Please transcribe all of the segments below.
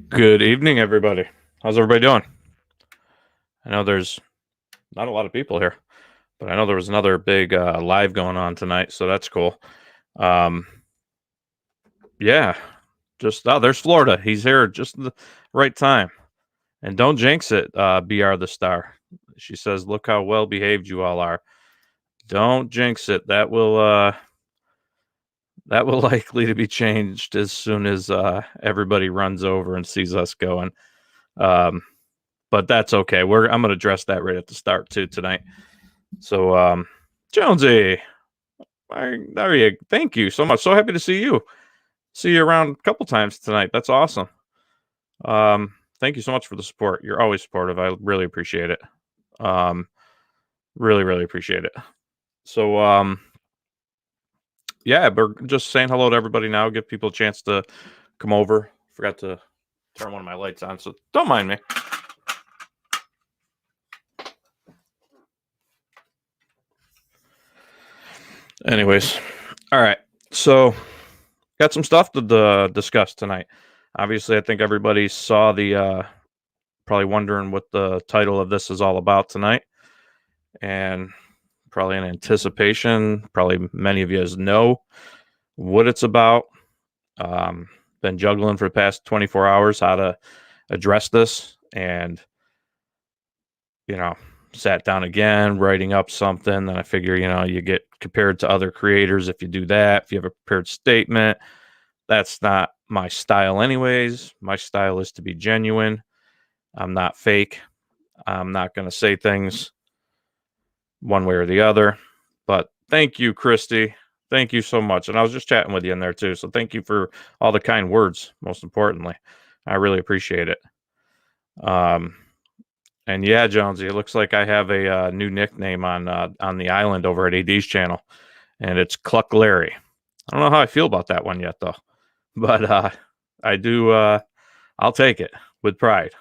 Good evening, everybody. How's everybody doing? I know there's not a lot of people here, but I know there was another big live going on tonight, so that's cool. Um, yeah, just there's Florida. He's here just the right time, and don't jinx it. Br the star. She says, "Look how well behaved you all are." Don't jinx it. That will likely to be changed as soon as everybody runs over and sees us going. Um, but that's okay. I'm going to address that right at the start too tonight. So, Jonesy, there you. Thank you so much. So happy to see you. See you around a couple times tonight. That's awesome. Thank you so much for the support. You're always supportive. I really appreciate it. Um, really appreciate it. So, yeah, we're just saying hello to everybody now. Give people a chance to come over. Forgot to turn one of my lights on, so don't mind me. Anyways, all right. So, got some stuff to discuss tonight. Obviously, I think everybody saw the probably wondering what the title of this is all about tonight, and probably in anticipation. Probably many of you know what it's about. Been juggling for the past 24 hours how to address this, and you know, sat down again, writing up something. Then I figure, you get compared to other creators if you do that. If you have a prepared statement, that's not my style, anyways. My style is to be genuine. I'm not fake. I'm not going to say things one way or the other. But thank you, Christy. Thank you so much. And I was just chatting with you in there too. So thank you for all the kind words, most importantly. I really appreciate it. Um, and yeah, Jonesy, it looks like I have a new nickname on the island over at AD's channel, and it's Cluck Larry. I don't know how I feel about that one yet, though, but I do. I'll take it with pride.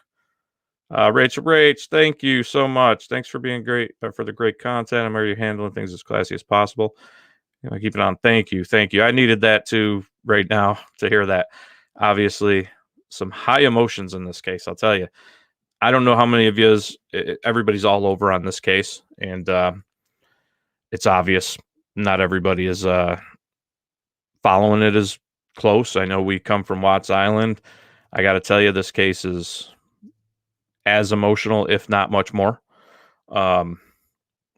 Rach, thank you so much. Thanks for being great for the great content. I'm already handling things as classy as possible. Keep it on. Thank you. I needed that too right now to hear that. Obviously, some high emotions in this case. I'll tell you. I don't know how many of you. Everybody's all over on this case, and it's obvious not everybody is following it as close. I know we come from Watts Island. I got to tell you, this case is as emotional, if not much more. A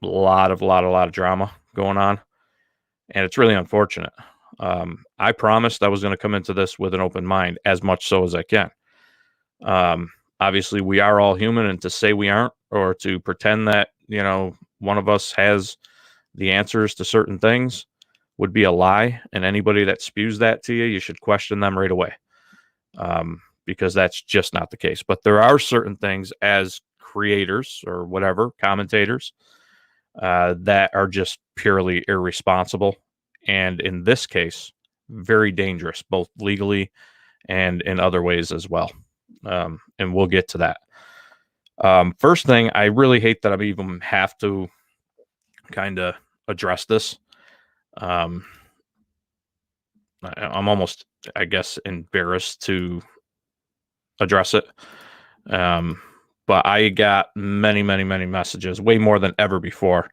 lot of drama going on, and it's really unfortunate. I promised I was going to come into this with an open mind, as much so as I can. Obviously, we are all human, and to say we aren't, or to pretend that one of us has the answers to certain things, would be a lie. And anybody that spews that to you, you should question them right away, because that's just not the case. But there are certain things as creators or whatever, commentators, that are just purely irresponsible. And in this case, very dangerous, both legally and in other ways as well. And we'll get to that. First thing, I really hate that I even have to kind of address this. I'm almost, I guess, embarrassed to address it. But I got many messages, way more than ever before,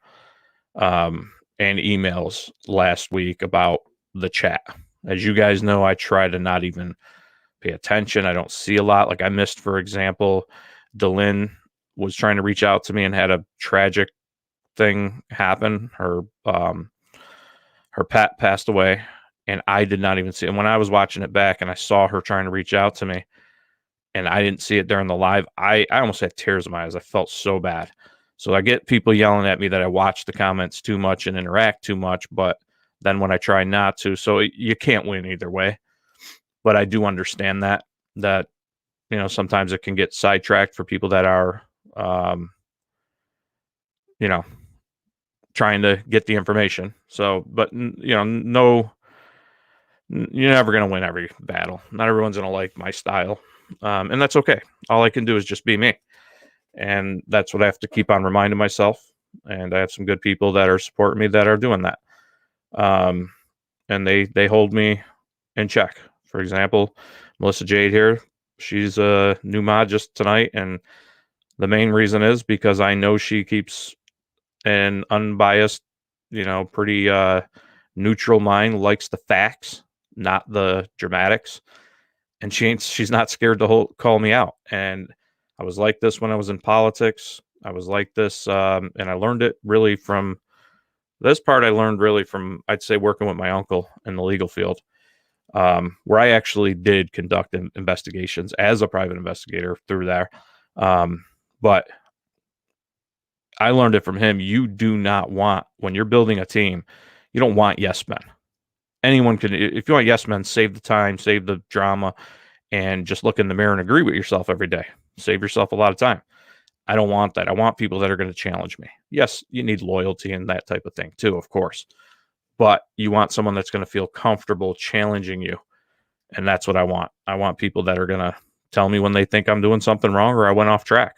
and emails last week about the chat. As you guys know, I try to not even pay attention. I don't see a lot. Like I missed, for example, Delyn was trying to reach out to me and had a tragic thing happen. Her pet passed away, and I did not even see it. And when I was watching it back and I saw her trying to reach out to me, and I didn't see it during the live, I almost had tears in my eyes. I felt so bad. So I get people yelling at me that I watch the comments too much and interact too much, but then when I try not to, so you can't win either way. But I do understand that sometimes it can get sidetracked for people that are trying to get the information. So, but no, you're never going to win every battle. Not everyone's going to like my style. And that's okay. All I can do is just be me. And that's what I have to keep on reminding myself. And I have some good people that are supporting me that are doing that. And they hold me in check. For example, Melissa Jade here. She's a new mod just tonight, and the main reason is because I know she keeps an unbiased, pretty neutral mind, likes the facts, not the dramatics, and she's not scared to call me out. And I was like this when I was in politics. I was like this, and I learned it really from this part. I learned really from, I'd say, working with my uncle in the legal field, where I actually did conduct investigations as a private investigator through there. But I learned it from him. You do not want, when you're building a team, you don't want yes men. Anyone can, if you want yes men, save the time, save the drama, and just look in the mirror and agree with yourself every day. Save yourself a lot of time. I don't want that. I want people that are going to challenge me. Yes, you need loyalty and that type of thing too, of course. But you want someone that's going to feel comfortable challenging you. And that's what I want. I want people that are going to tell me when they think I'm doing something wrong or I went off track.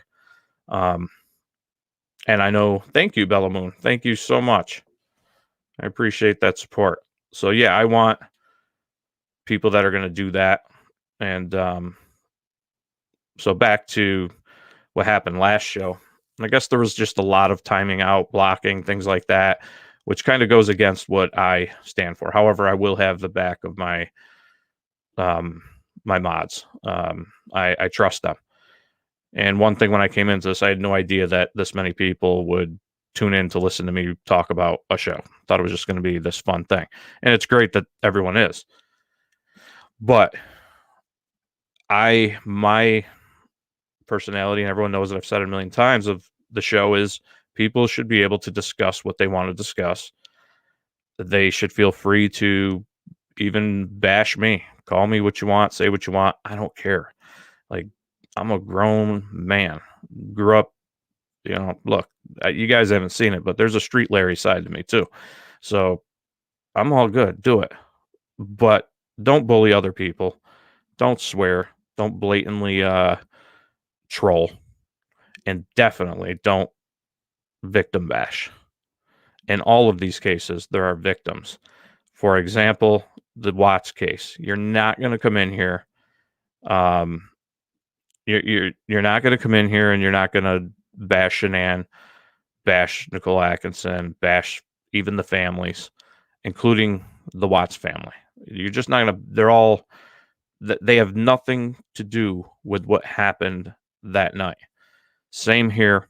And I know, thank you, Bella Moon. Thank you so much. I appreciate that support. So yeah, I want people that are going to do that. And so back to what happened last show. I guess there was just a lot of timing out, blocking, things like that, which kind of goes against what I stand for. However, I will have the back of my my mods. I trust them. And one thing when I came into this, I had no idea that this many people would tune in to listen to me talk about a show. Thought it was just going to be this fun thing. And it's great that everyone is. But my personality, and everyone knows that I've said it a million times, of the show is people should be able to discuss what they want to discuss. They should feel free to even bash me, call me what you want, say what you want. I don't care. Like, I'm a grown man, grew up, look, you guys haven't seen it, but there's a street Larry side to me too. So I'm all good. Do it. But don't bully other people. Don't swear. Don't blatantly troll. And definitely don't victim bash. In all of these cases, there are victims. For example, the Watts case. You're not going to come in here. You're not going to come in here and you're not going to bash Shanann, bash Nicole Atkinson, bash even the families, including the Watts family. You're just not going to. They're all. They have nothing to do with what happened that night. Same here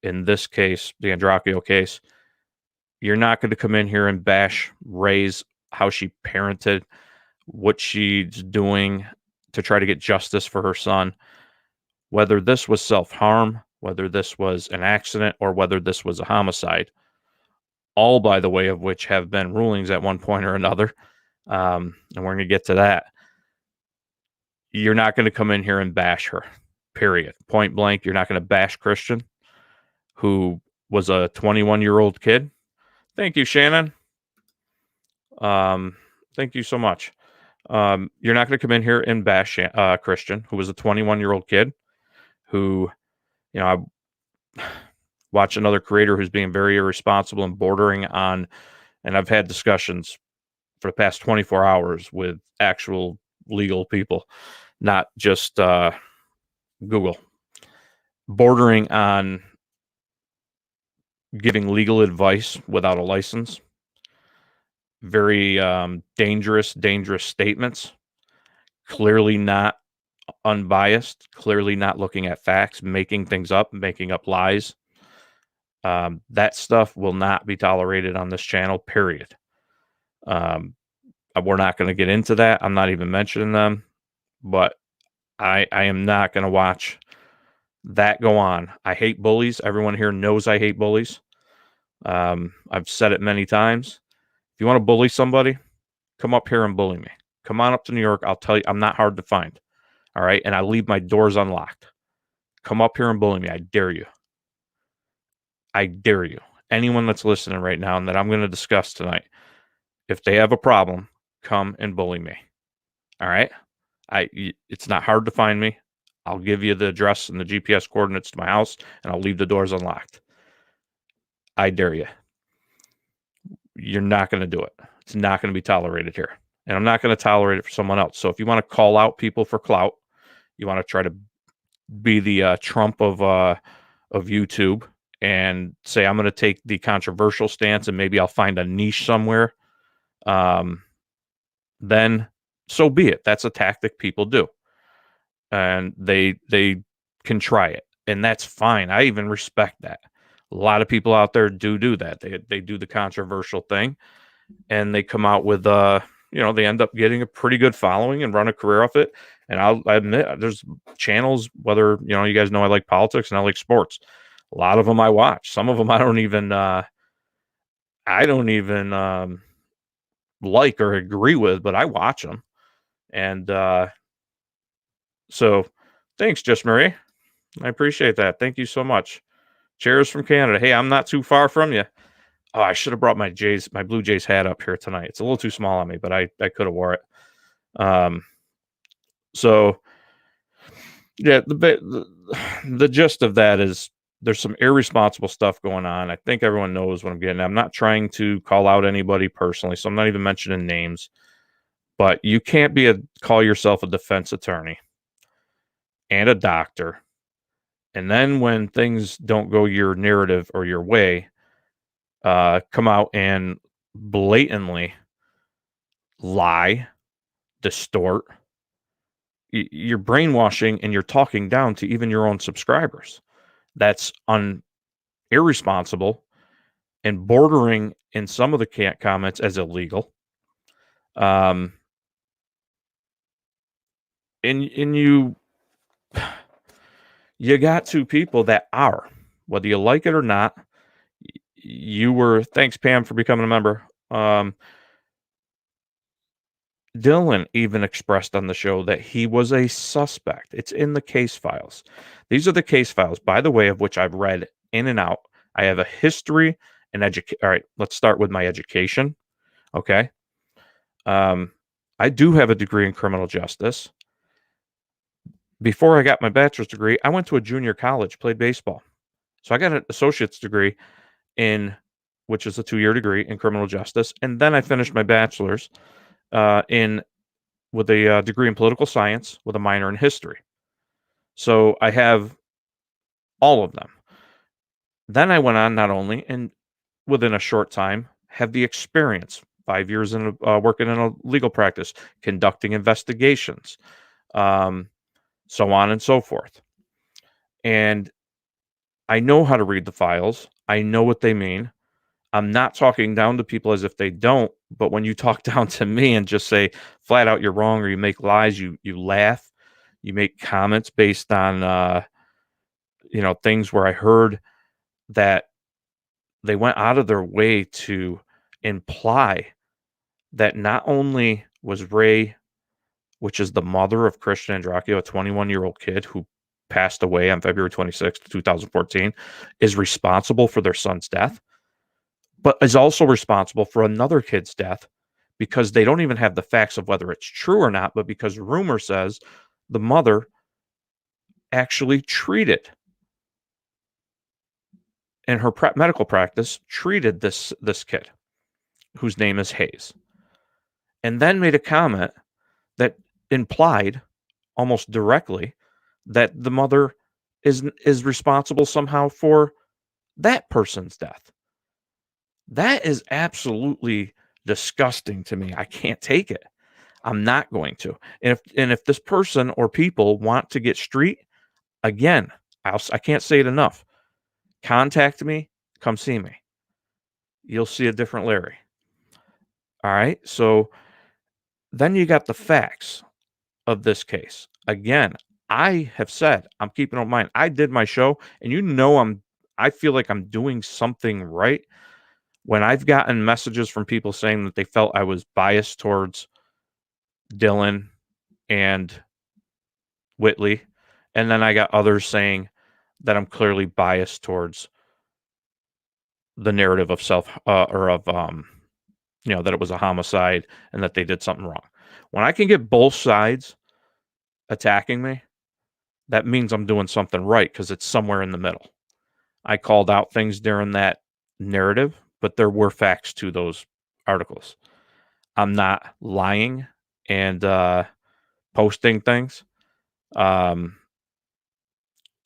in this case, the Andreacchio case. You're not going to come in here and bash Ray's, how she parented, what she's doing to try to get justice for her son. Whether this was self-harm, whether this was an accident, or whether this was a homicide, all by the way of which have been rulings at one point or another. And we're going to get to that. You're not going to come in here and bash her, period. Point blank. You're not going to bash Christian, who was a 21-year-old kid. Thank you, Shannon. Thank you so much. You're not going to come in here and bash Christian, who was a 21-year-old kid, who, I watch another creator who's being very irresponsible and bordering on, and I've had discussions for the past 24 hours with actual legal people, not just Google, bordering on giving legal advice without a license. Very dangerous statements. Clearly not unbiased. Clearly not looking at facts, making things up, making up lies. That stuff will not be tolerated on this channel, period. We're not going to get into that. I'm not even mentioning them. But I am not going to watch that go on. I hate bullies. Everyone here knows I hate bullies. I've said it many times. If you want to bully somebody, come up here and bully me. Come on up to New York. I'll tell you, I'm not hard to find. All right. And I leave my doors unlocked. Come up here and bully me. I dare you. I dare you. Anyone that's listening right now and that I'm going to discuss tonight, if they have a problem, come and bully me. All right. It's not hard to find me. I'll give you the address and the GPS coordinates to my house, and I'll leave the doors unlocked. I dare you. You're not going to do it. It's not going to be tolerated here. and I'm not going to tolerate it for someone else. So if you want to call out people for clout, you want to try to be the Trump of YouTube and say I'm going to take the controversial stance and maybe I'll find a niche somewhere, then so be it. That's a tactic people do, and they can try it, and that's fine. I even respect that. A lot of people out there do that. They do the controversial thing, and they come out with they end up getting a pretty good following and run a career off it. And I admit, there's channels, whether you guys know I like politics and I like sports. A lot of them I watch. Some of them I don't even like or agree with, but I watch them. And so thanks, Just Marie. I appreciate that. Thank you so much. Cheers from Canada. Hey, I'm not too far from you. Oh, I should have brought my Blue Jays hat up here tonight. It's a little too small on me, but I could have wore it. So yeah, the gist of that is there's some irresponsible stuff going on. I think everyone knows what I'm getting at. I'm not trying to call out anybody personally, so I'm not even mentioning names. But you can't call yourself a defense attorney and a doctor, and then when things don't go your narrative or your way, come out and blatantly lie, distort. You're brainwashing and you're talking down to even your own subscribers. That's irresponsible and bordering in some of the comments as illegal. And you got two people that are, whether you like it or not. Thanks, Pam, for becoming a member. Dylan even expressed on the show that he was a suspect. It's in the case files. These are the case files, by the way, of which I've read in and out. I have a history and education. All right, let's start with my education. Okay. I do have a degree in criminal justice. Before I got my bachelor's degree, I went to a junior college, played baseball. So I got an associate's degree which is a 2-year degree in criminal justice. And then I finished my bachelor's with a degree in political science with a minor in history. So I have all of them. Then I went on not only, and within a short time, have the experience, 5 years in working in a legal practice, conducting investigations, so on and so forth. And I know how to read the files. I know what they mean. I'm not talking down to people as if they don't, but when you talk down to me and just say flat out you're wrong, or you make lies, you laugh, you make comments based on things where I heard that they went out of their way to imply that not only was Ray, which is the mother of Christian Andreacchio, a 21-year-old kid who passed away on February 26th, 2014, is responsible for their son's death, but is also responsible for another kid's death, because they don't even have the facts of whether it's true or not, but because rumor says the mother actually treated, in her medical practice, treated this kid, whose name is Hayes, and then made a comment that implied almost directly that the mother is responsible somehow for that person's death. That is absolutely disgusting to me. I can't take it. I'm not going to. And if this person or people want to get street, again, I can't say it enough. Contact me. Come see me. You'll see a different Larry. All right. So then you got the facts of this case. Again, I have said, I'm keeping in mind, I did my show, and I feel like I'm doing something right when I've gotten messages from people saying that they felt I was biased towards Dylan and Whitley, and then I got others saying that I'm clearly biased towards the narrative of that it was a homicide and that they did something wrong. When I can get both sides attacking me, that means I'm doing something right, because it's somewhere in the middle. I called out things during that narrative, but there were facts to those articles. I'm not lying and posting things. Um,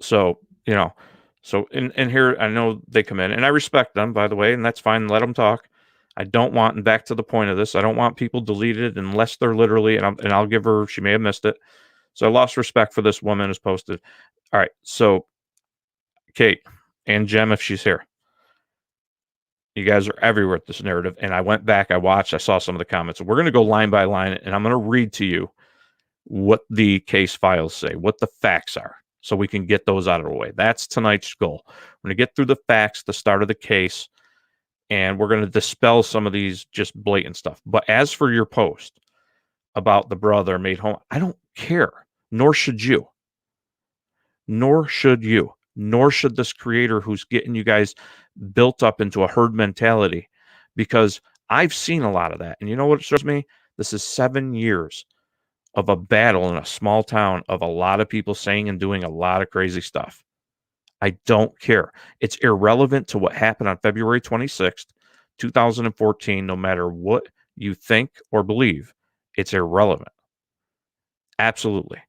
so you know, so in here, I know they come in, and I respect them, by the way, and that's fine. Let them talk. I don't want, and back to the point of this, I don't want people deleted unless they're literally, and I'll give her, she may have missed it. So I lost respect for this woman who's posted. All right, so Kate and Jem, if she's here, you guys are everywhere with this narrative. And I went back, I watched, I saw some of the comments. We're going to go line by line, and I'm going to read to you what the case files say, what the facts are, so we can get those out of the way. That's tonight's goal. We're going to get through the facts, the start of the case, and we're going to dispel some of these just blatant stuff. But as for your post about the brother made home, I don't care, nor should you. Nor should you. Nor should this creator who's getting you guys built up into a herd mentality, because I've seen a lot of that. And you know what it shows me? This is 7 years of a battle in a small town of a lot of people saying and doing a lot of crazy stuff. I don't care. It's irrelevant to what happened on February 26th, 2014, no matter what you think or believe. It's irrelevant. Absolutely.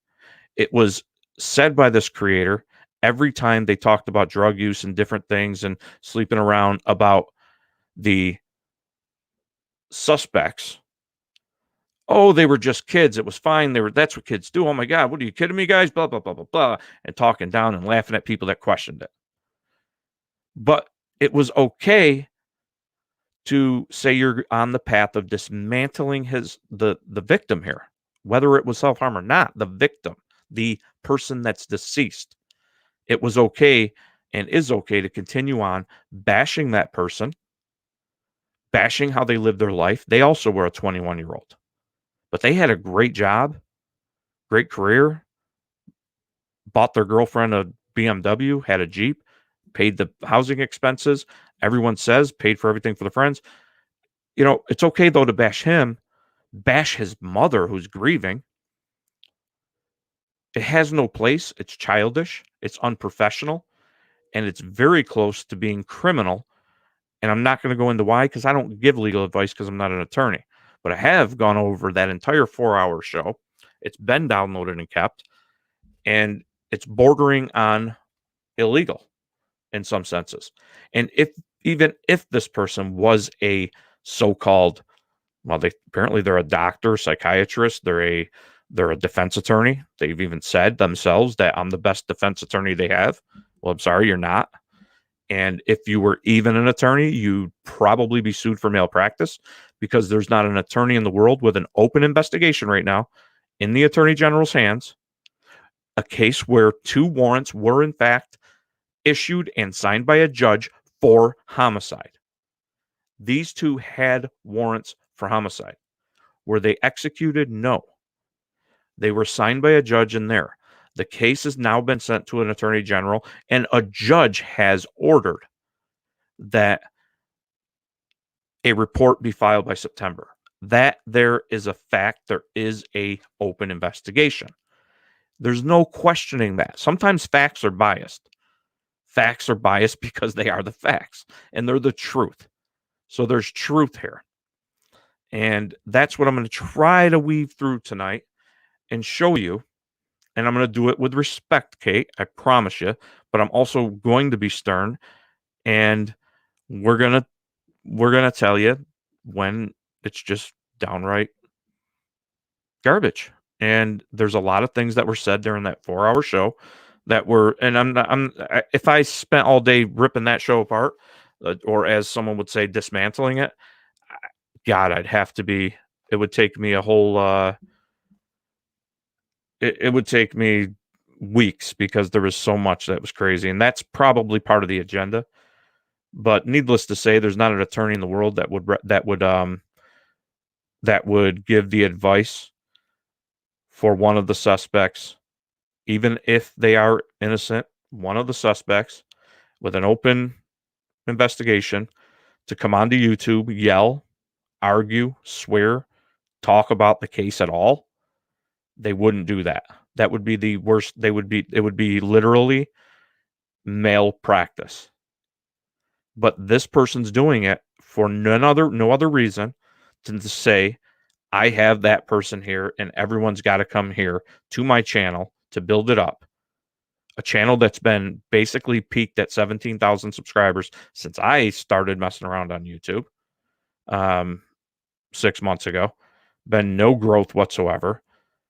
It was said by this creator every time they talked about drug use and different things and sleeping around about the suspects. Oh, they were just kids. It was fine. That's what kids do. Oh my God, what are you kidding me, guys? Blah, blah, blah, blah, blah. And talking down and laughing at people that questioned it. But it was okay to say you're on the path of dismantling the victim here, whether it was self-harm or not, the victim, the person that's deceased. It was okay and is okay to continue on bashing that person, bashing how they lived their life. They also were a 21-year-old, but they had a great job, great career, bought their girlfriend a BMW, had a Jeep, paid the housing expenses. Everyone says paid for everything for the friends. You know, it's okay though to bash him, bash his mother who's grieving. It has no place. It's childish. It's unprofessional. And it's very close to being criminal. And I'm not going to go into why, because I don't give legal advice because I'm not an attorney. But I have gone over that entire 4-hour show. It's been downloaded and kept. And it's bordering on illegal in some senses. And even if this person was a so-called, well, they're a doctor, psychiatrist, they're a defense attorney. They've even said themselves that I'm the best defense attorney they have. Well, I'm sorry, you're not. And if you were even an attorney, you'd probably be sued for malpractice, because there's not an attorney in the world with an open investigation right now in the Attorney General's hands, a case where 2 warrants were in fact issued and signed by a judge for homicide. These 2 had warrants for homicide. Were they executed? No. They were signed by a judge in there. The case has now been sent to an attorney general, and a judge has ordered that a report be filed by September. That there is a fact. There is a open investigation. There's no questioning that. Sometimes facts are biased. Facts are biased because they are the facts, and they're the truth. So there's truth here. And that's what I'm going to try to weave through tonight and show you. And I'm going to do it with respect, Kate. I promise you. But I'm also going to be stern. And we're gonna tell you when it's just downright garbage. And there's a lot of things that were said during that 4-hour show that were, and if I spent all day ripping that show apart, or as someone would say, dismantling it, God, it would take me a whole, it would take me weeks, because there was so much that was crazy. And that's probably part of the agenda. But needless to say, there's not an attorney in the world that would give the advice for one of the suspects, even if they are innocent, one of the suspects with an open investigation, to come onto YouTube, yell, argue, swear, talk about the case at all. They wouldn't do that. That would be the worst. It would be literally malpractice. But this person's doing it for no other reason than to say I have that person here, and everyone's got to come here to my channel to build it up. A channel that's been basically peaked at 17,000 subscribers since I started messing around on YouTube 6 months ago. Been no growth whatsoever.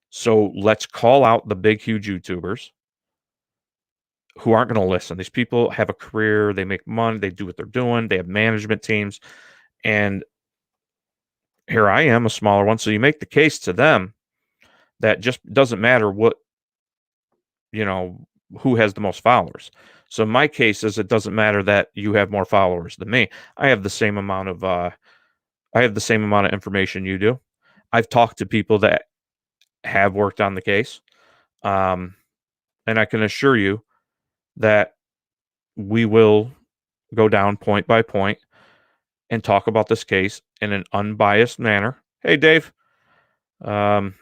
So let's call out the big, huge YouTubers who aren't going to listen. These people have a career, they make money, they do what they're doing, they have management teams, and here I am, a smaller one. So you make the case to them that just doesn't matter what, who has the most followers. So my case is it doesn't matter that you have more followers than me. I have the same amount of information you do. I've talked to people that have worked on the case. And I can assure you that we will go down point by point and talk about this case in an unbiased manner. Hey, Dave. And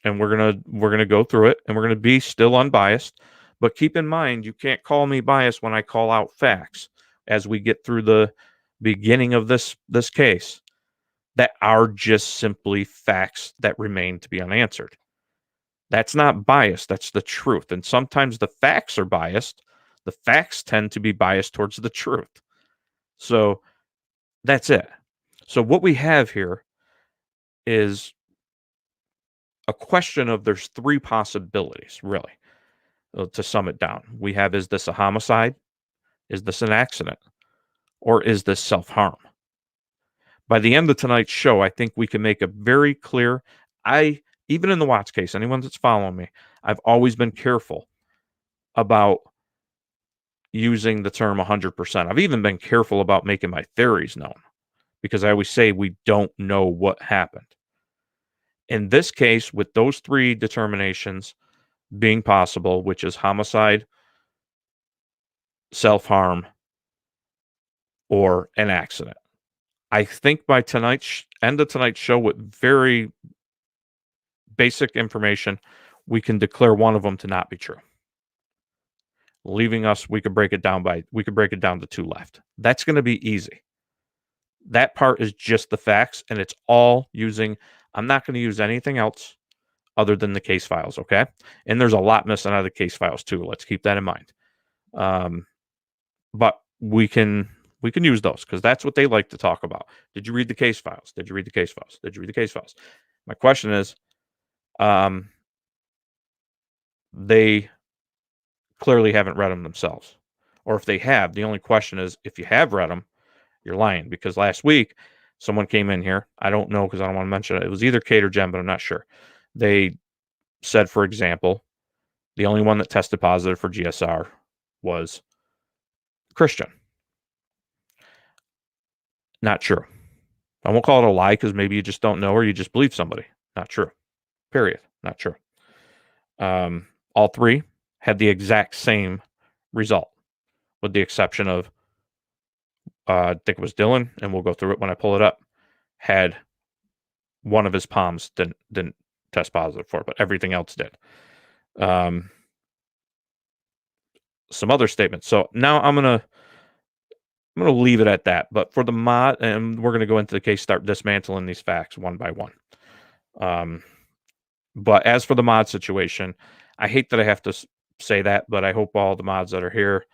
we're gonna go through it, and we're gonna be still unbiased. But keep in mind, you can't call me biased when I call out facts as we get through the beginning of this case that are just simply facts that remain to be unanswered. That's not bias, that's the truth. And sometimes the facts are biased. The facts tend to be biased towards the truth. So that's it. So what we have here is a question of there's three possibilities, really, to sum it down. We have, is this a homicide? Is this an accident? Or is this self-harm? By the end of tonight's show, I think we can make a very clear, even in the Watts case, anyone that's following me, I've always been careful about using the term 100%. I've even been careful about making my theories known because I always say we don't know what happened. In this case, with those three determinations being possible, which is homicide, self-harm, or an accident, I think by end of tonight's show, with very basic information, we can declare one of them to not be true. Leaving us, we could break it down to two left. That's going to be easy. That part is just the facts, and it's all I'm not going to use anything else other than the case files, okay? And there's a lot missing out of the case files too. Let's keep that in mind. But we can use those because that's what they like to talk about. Did you read the case files? Did you read the case files? Did you read the case files? My question is, they clearly haven't read them themselves. Or if they have, the only question is, if you have read them, you're lying. Because last week, someone came in here. I don't know because I don't want to mention it. It was either Kate or Jen, but I'm not sure. They said, for example, the only one that tested positive for GSR was Christian. Not true. I won't call it a lie because maybe you just don't know or you just believe somebody. Not true. Period. Not true. All three had the exact same result, with the exception of, I think it was Dylan, and we'll go through it when I pull it up, had one of his palms didn't test positive for it, but everything else did. Some other statements. So now I'm gonna leave it at that. But for the mod, and we're gonna go into the case, start dismantling these facts one by one. But as for the mod situation, I hate that I have to say that, but I hope all the mods that are here.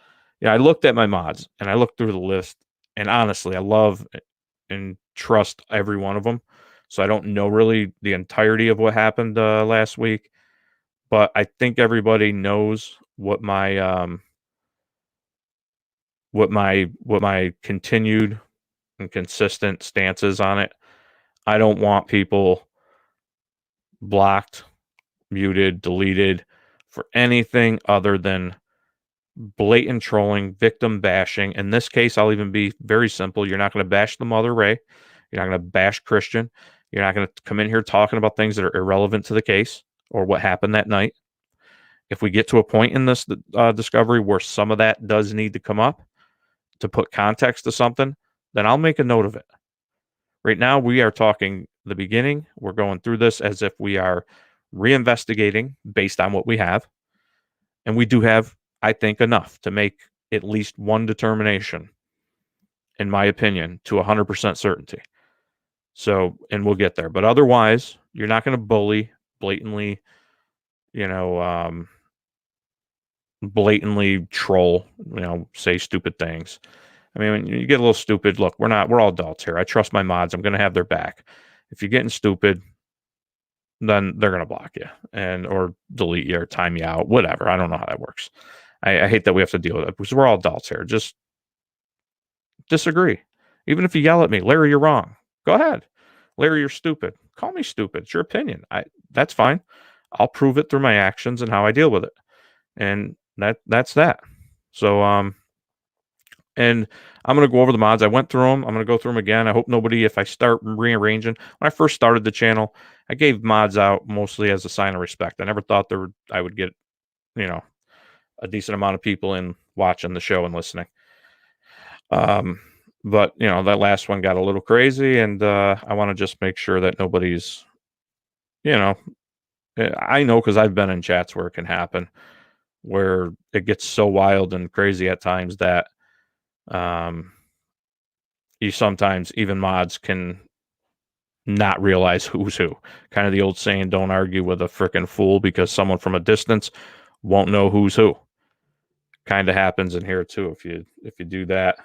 I looked at my mods and I looked through the list, and honestly, I love and trust every one of them. So I don't know really the entirety of what happened last week, but I think everybody knows what my continued and consistent stance is on it. I don't want people blocked, muted, deleted for anything other than blatant trolling, victim bashing. In this case, I'll even be very simple. You're not going to bash the mother, Ray. You're not going to bash Christian. You're not going to come in here talking about things that are irrelevant to the case or what happened that night. If we get to a point in this discovery where some of that does need to come up to put context to something, then I'll make a note of it. Right now, we are talking the beginning. We're going through this as if we are reinvestigating based on what we have. And we do have, I think, enough to make at least one determination, in my opinion, to 100% certainty. So, and we'll get there. But otherwise, you're not going to bully, blatantly, you know, blatantly troll, say stupid things. I mean, when you get a little stupid, look, we're all adults here. I trust my mods. I'm going to have their back. If you're getting stupid, then they're going to block you or delete you or time you out, whatever. I don't know how that works. I hate that we have to deal with it because we're all adults here. Just disagree. Even if you yell at me, Larry, you're wrong. Go ahead. Larry, you're stupid. Call me stupid. It's your opinion. That's fine. I'll prove it through my actions and how I deal with it. And that's that. So and I'm going to go over the mods. I went through them. I'm going to go through them again. I hope nobody, if I start rearranging, when I first started the channel, I gave mods out mostly as a sign of respect. I never thought I would get, a decent amount of people in watching the show and listening. But that last one got a little crazy, and I want to just make sure that nobody's, I know because I've been in chats where it can happen, where it gets so wild and crazy at times that you sometimes, even mods, can not realize who's who. Kind of the old saying, don't argue with a frickin' fool because someone from a distance won't know who's who. Kind of happens in here too if you do that.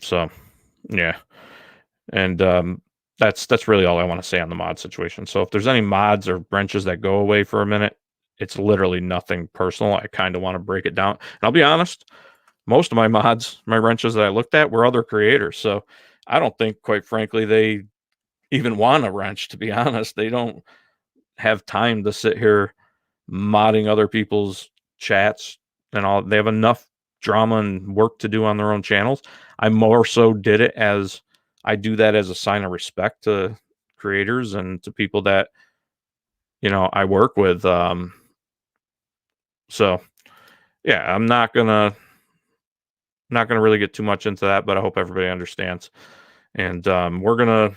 So yeah. And that's really all I want to say on the mod situation. So if there's any mods or wrenches that go away for a minute, it's literally nothing personal. I kind of want to break it down. And I'll be honest, most of my mods, my wrenches that I looked at were other creators. So I don't think, quite frankly, they even want a wrench, to be honest. They don't have time to sit here modding other people's chats and all. They have enough drama and work to do on their own channels. I more so did it as I do that as a sign of respect to creators and to people that I work with. So yeah, I'm not gonna really get too much into that, but I hope everybody understands. And we're gonna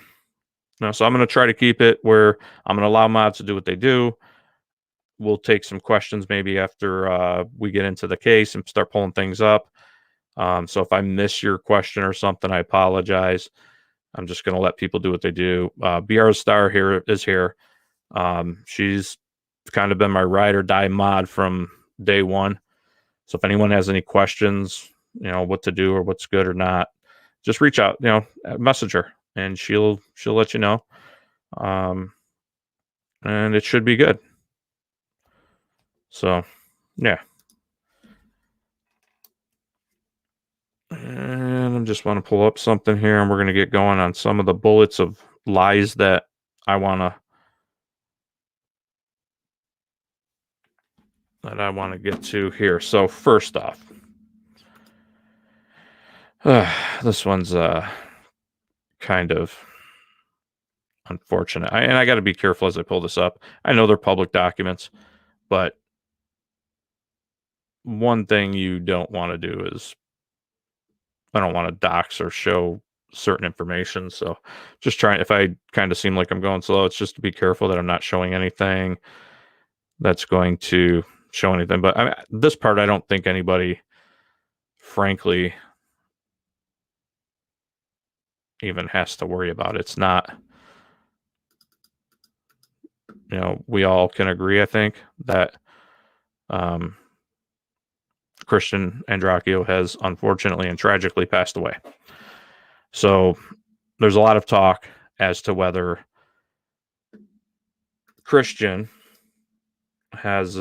so I'm gonna try to keep it where I'm gonna allow mods to do what they do. We'll take some questions maybe after we get into the case and start pulling things up. So if I miss your question or something, I apologize. I'm just going to let people do what they do. BR Star here is here. She's kind of been my ride or die mod from day one. So if anyone has any questions, what to do or what's good or not, just reach out, message her and she'll let you know. And it should be good. So, yeah. And I just want to pull up something here and we're going to get going on some of the bullets of lies that I want to get to here. So first off, this one's kind of unfortunate. And I got to be careful as I pull this up. I know they're public documents, but one thing you don't want to do is I don't want to dox or show certain information. So just trying, if I kind of seem like I'm going slow, it's just to be careful that I'm not showing anything that's going to show anything. But I mean, this part, I don't think anybody, frankly, even has to worry about. It's not, we all can agree, I think, that Christian Andreacchio has unfortunately and tragically passed away. So there's a lot of talk as to whether Christian has,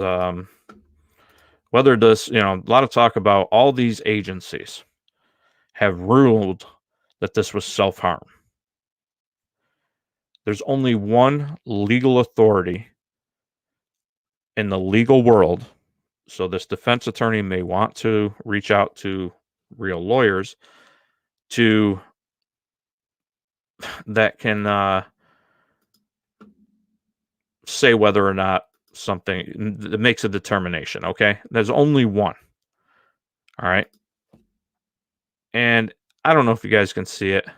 whether this, a lot of talk about all these agencies have ruled that this was self-harm. There's only one legal authority in the legal world. So this defense attorney may want to reach out to real lawyers that can say whether or not something that makes a determination. Okay. There's only one. All right. And I don't know if you guys can see it,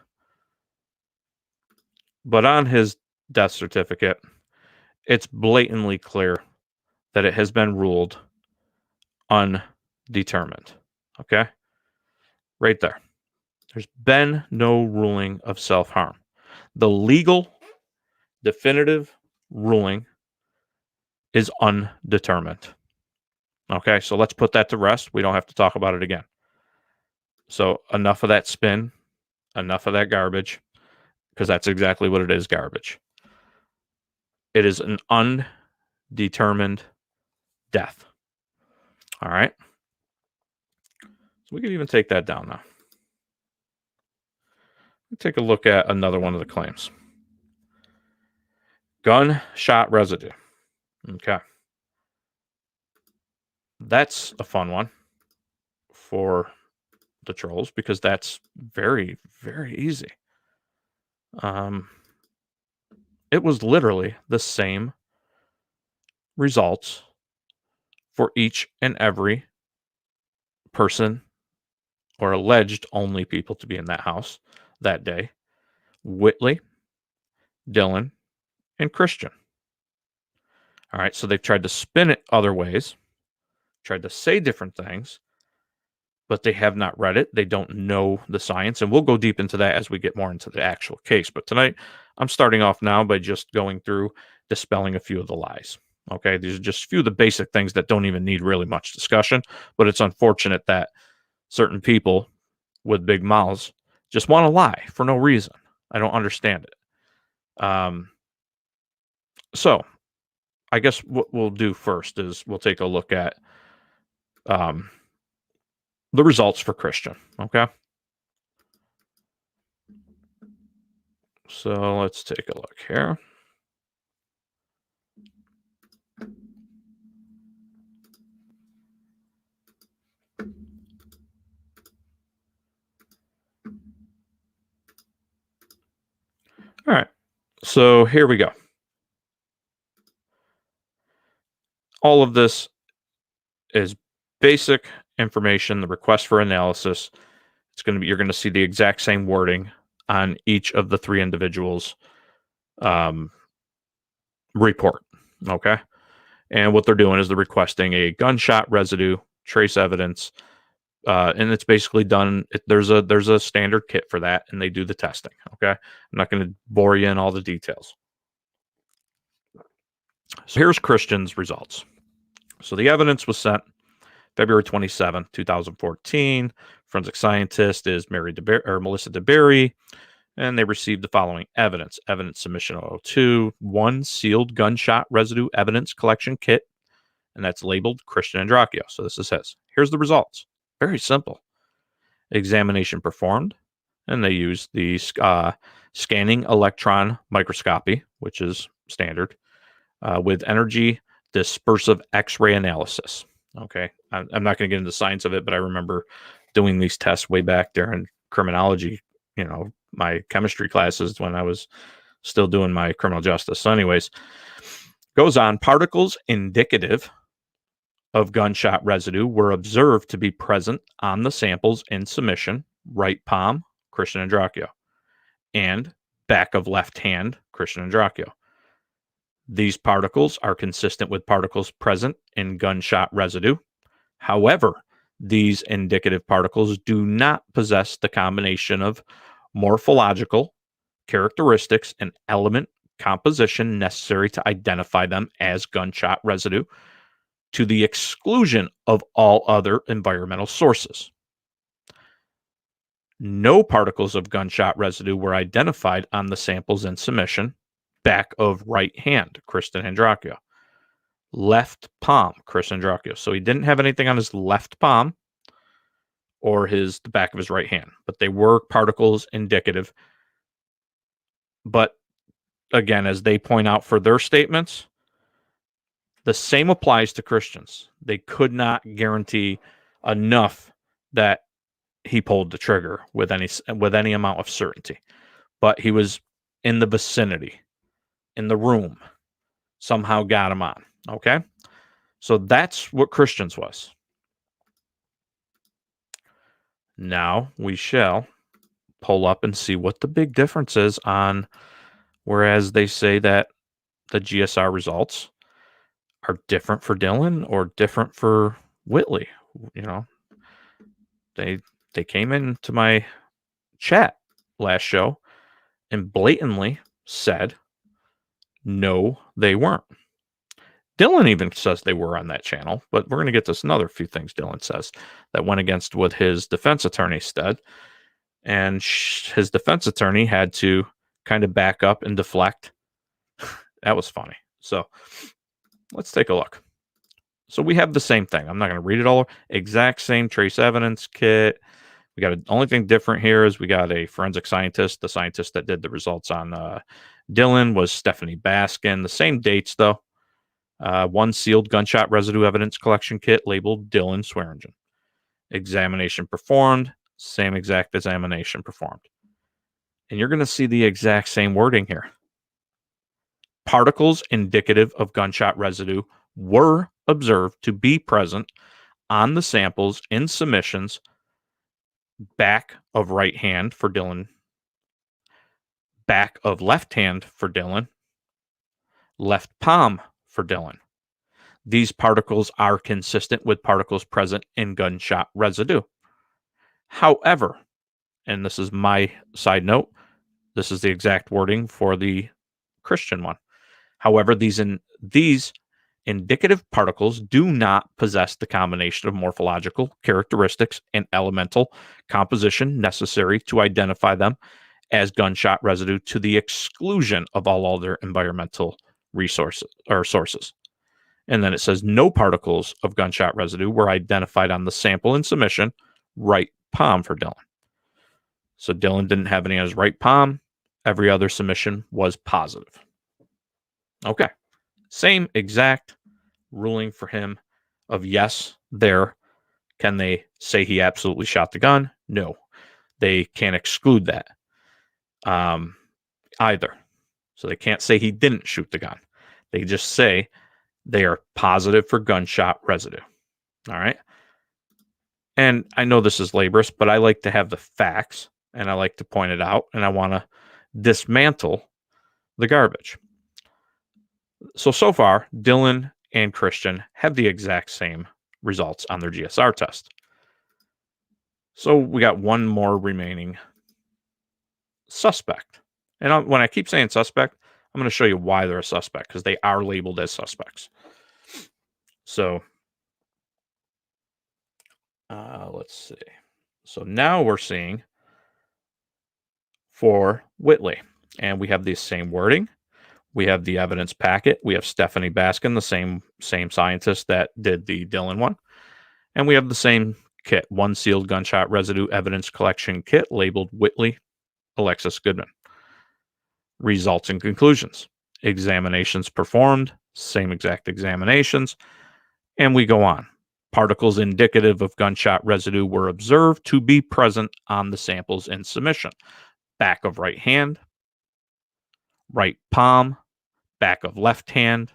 but on his death certificate, it's blatantly clear that it has been ruled undetermined. Okay. Right there. There's been no ruling of self-harm. The legal, definitive ruling is undetermined. Okay, so let's put that to rest. We don't have to talk about it again. So enough of that spin, enough of that garbage, because that's exactly what it is, garbage. It is an undetermined death. All right. So we could even take that down now. Take a look at another one of the claims. Gunshot residue. Okay. That's a fun one for the trolls because that's very, very easy. It was literally the same results for each and every person or alleged only people to be in that house that day. Whitley, Dylan, and Christian. All right, so they've tried to spin it other ways, tried to say different things, but they have not read it. They don't know the science, and we'll go deep into that as we get more into the actual case. But tonight, I'm starting off now by just going through dispelling a few of the lies. Okay, these are just a few of the basic things that don't even need really much discussion, but it's unfortunate that certain people with big mouths just want to lie for no reason. I don't understand it. So I guess what we'll do first is we'll take a look at the results for Christian. Okay. So let's take a look here. All right. So here we go. All of this is basic information, the request for analysis. It's going to be, you're going to see the exact same wording on each of the three individuals' report. Okay. And what they're doing is they're requesting a gunshot residue, trace evidence, and it's basically done. There's a standard kit for that, and they do the testing. Okay. I'm not going to bore you in all the details. So here's Christian's results. So the evidence was sent February 27th, 2014. Forensic scientist is Melissa DeBerry, and they received the following evidence. Evidence submission 002, one sealed gunshot residue evidence collection kit, and that's labeled Christian Andreacchio. So this is his. Here's the results. Very simple. Examination performed, and they used the scanning electron microscopy, which is standard, with energy dispersive X-ray analysis. Okay, I'm not going to get into the science of it, but I remember doing these tests way back during criminology, my chemistry classes when I was still doing my criminal justice. So anyways, goes on, particles indicative of gunshot residue were observed to be present on the samples in submission, right palm, Christian Andreacchio, and back of left hand, Christian Andreacchio. These particles are consistent with particles present in gunshot residue. However, these indicative particles do not possess the combination of morphological characteristics and element composition necessary to identify them as gunshot residue, to the exclusion of all other environmental sources. No particles of gunshot residue were identified on the samples in submission. Back of right hand, Christian Andreacchio. Left palm, Christian Andreacchio. So he didn't have anything on his left palm or the back of his right hand, but they were particles indicative. But again, as they point out for their statements, the same applies to Christians. They could not guarantee enough that he pulled the trigger with any amount of certainty, but he was in the vicinity, in the room, somehow got him on. Okay, so that's what Christians was. Now we shall pull up and see what the big difference is on, whereas they say that the GSR results are different for Dylan or different for Whitley. They came into my chat last show and blatantly said, no, they weren't. Dylan even says they were on that channel, but we're going to get to another few things Dylan says that went against what his defense attorney said. And his defense attorney had to kind of back up and deflect. That was funny. So let's take a look. So we have the same thing. I'm not going to read it all. Exact same trace evidence kit. We got the only thing different here is we got a forensic scientist. The scientist that did the results on Dylan was Stephanie Baskin. The same dates, though. One sealed gunshot residue evidence collection kit labeled Dylan Swearingen. Examination performed. Same exact examination performed. And you're going to see the exact same wording here. Particles indicative of gunshot residue were observed to be present on the samples in submissions. Back of right hand for Dylan. Back of left hand for Dylan. Left palm for Dylan. These particles are consistent with particles present in gunshot residue. However, and this is my side note, this is the exact wording for the Christian one. However, these indicative particles do not possess the combination of morphological characteristics and elemental composition necessary to identify them as gunshot residue to the exclusion of all other environmental resources or sources. And then it says no particles of gunshot residue were identified on the sample in submission, right palm for Dylan. So Dylan didn't have any on his right palm. Every other submission was positive. Okay. Same exact ruling for him of yes, there. Can they say he absolutely shot the gun? No. They can't exclude that either. So they can't say he didn't shoot the gun. They just say they are positive for gunshot residue. All right. And I know this is laborious, but I like to have the facts and I like to point it out and I want to dismantle the garbage. So far, Dylan and Christian have the exact same results on their GSR test. So we got one more remaining suspect. And when I keep saying suspect, I'm going to show you why they're a suspect, because they are labeled as suspects. So let's see. So now we're seeing for Whitley, and we have the same wording. We have the evidence packet. We have Stephanie Baskin, the same scientist that did the Dylan one. And we have the same kit, one sealed gunshot residue evidence collection kit labeled Whitley Alexis Goodman. Results and conclusions. Examinations performed, same exact examinations. And we go on. Particles indicative of gunshot residue were observed to be present on the samples in submission. Back of right hand, right palm, back of left hand,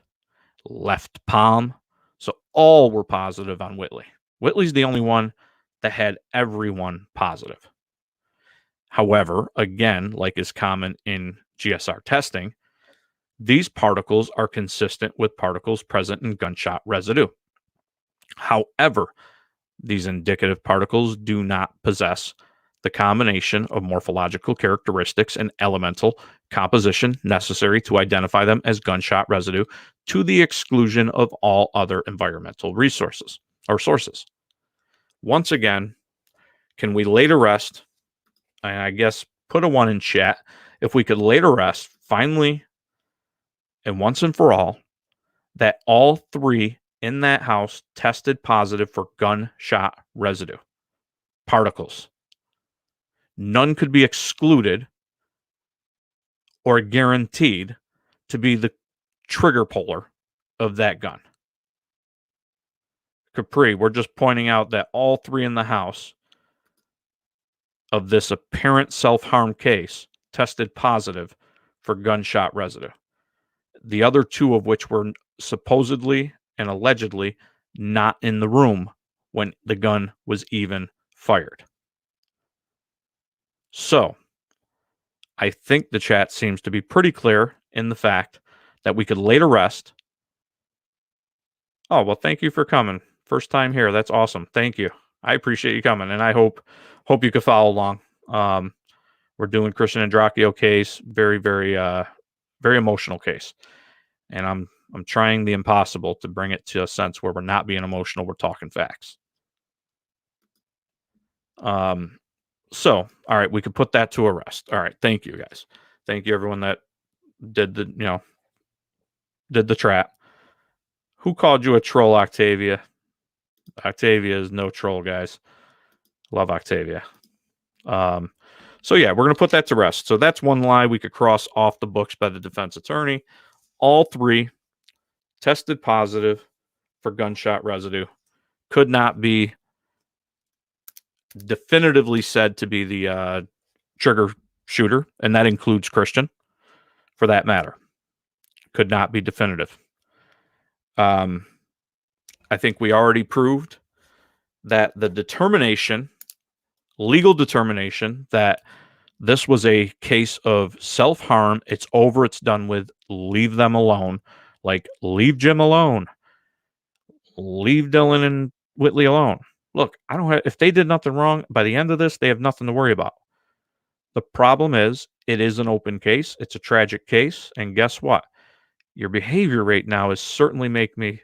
left palm. So all were positive on Whitley. Whitley's the only one that had everyone positive. However, again, like is common in GSR testing, these particles are consistent with particles present in gunshot residue. However, these indicative particles do not possess the combination of morphological characteristics and elemental composition necessary to identify them as gunshot residue to the exclusion of all other environmental resources or sources. Once again, can we lay to rest, and I guess put a 1 in chat, if we could lay to rest finally and once and for all that all 3 in that house tested positive for gunshot residue particles. None could be excluded or guaranteed to be the trigger puller of that gun. Capri, we're just pointing out that all 3 in the house of this apparent self-harm case tested positive for gunshot residue. The other 2 of which were supposedly and allegedly not in the room when the gun was even fired. So, I think the chat seems to be pretty clear in the fact that we could lay to rest. Oh, well, thank you for coming. First time here. That's awesome. Thank you. I appreciate you coming, and I hope you can follow along. We're doing Christian Andreacchio case, very, very, very emotional case, and I'm trying the impossible to bring it to a sense where we're not being emotional. We're talking facts. So, all right, we could put that to a rest. All right, thank you guys. Thank you everyone that did the trap. Who called you a troll, Octavia? Octavia is no troll, guys. Love Octavia. So yeah, we're gonna put that to rest. So that's one lie we could cross off the books by the defense attorney. All three tested positive for gunshot residue. Could not be definitively said to be the trigger shooter, and that includes Christian, for that matter. Could not be definitive. I think we already proved that the legal determination, that this was a case of self-harm. It's over. It's done with. Leave them alone. Like, leave Jim alone. Leave Dylan and Whitley alone. Look, if they did nothing wrong, by the end of this, they have nothing to worry about. The problem is, it is an open case. It's a tragic case. And guess what? Your behavior right now is certainly make me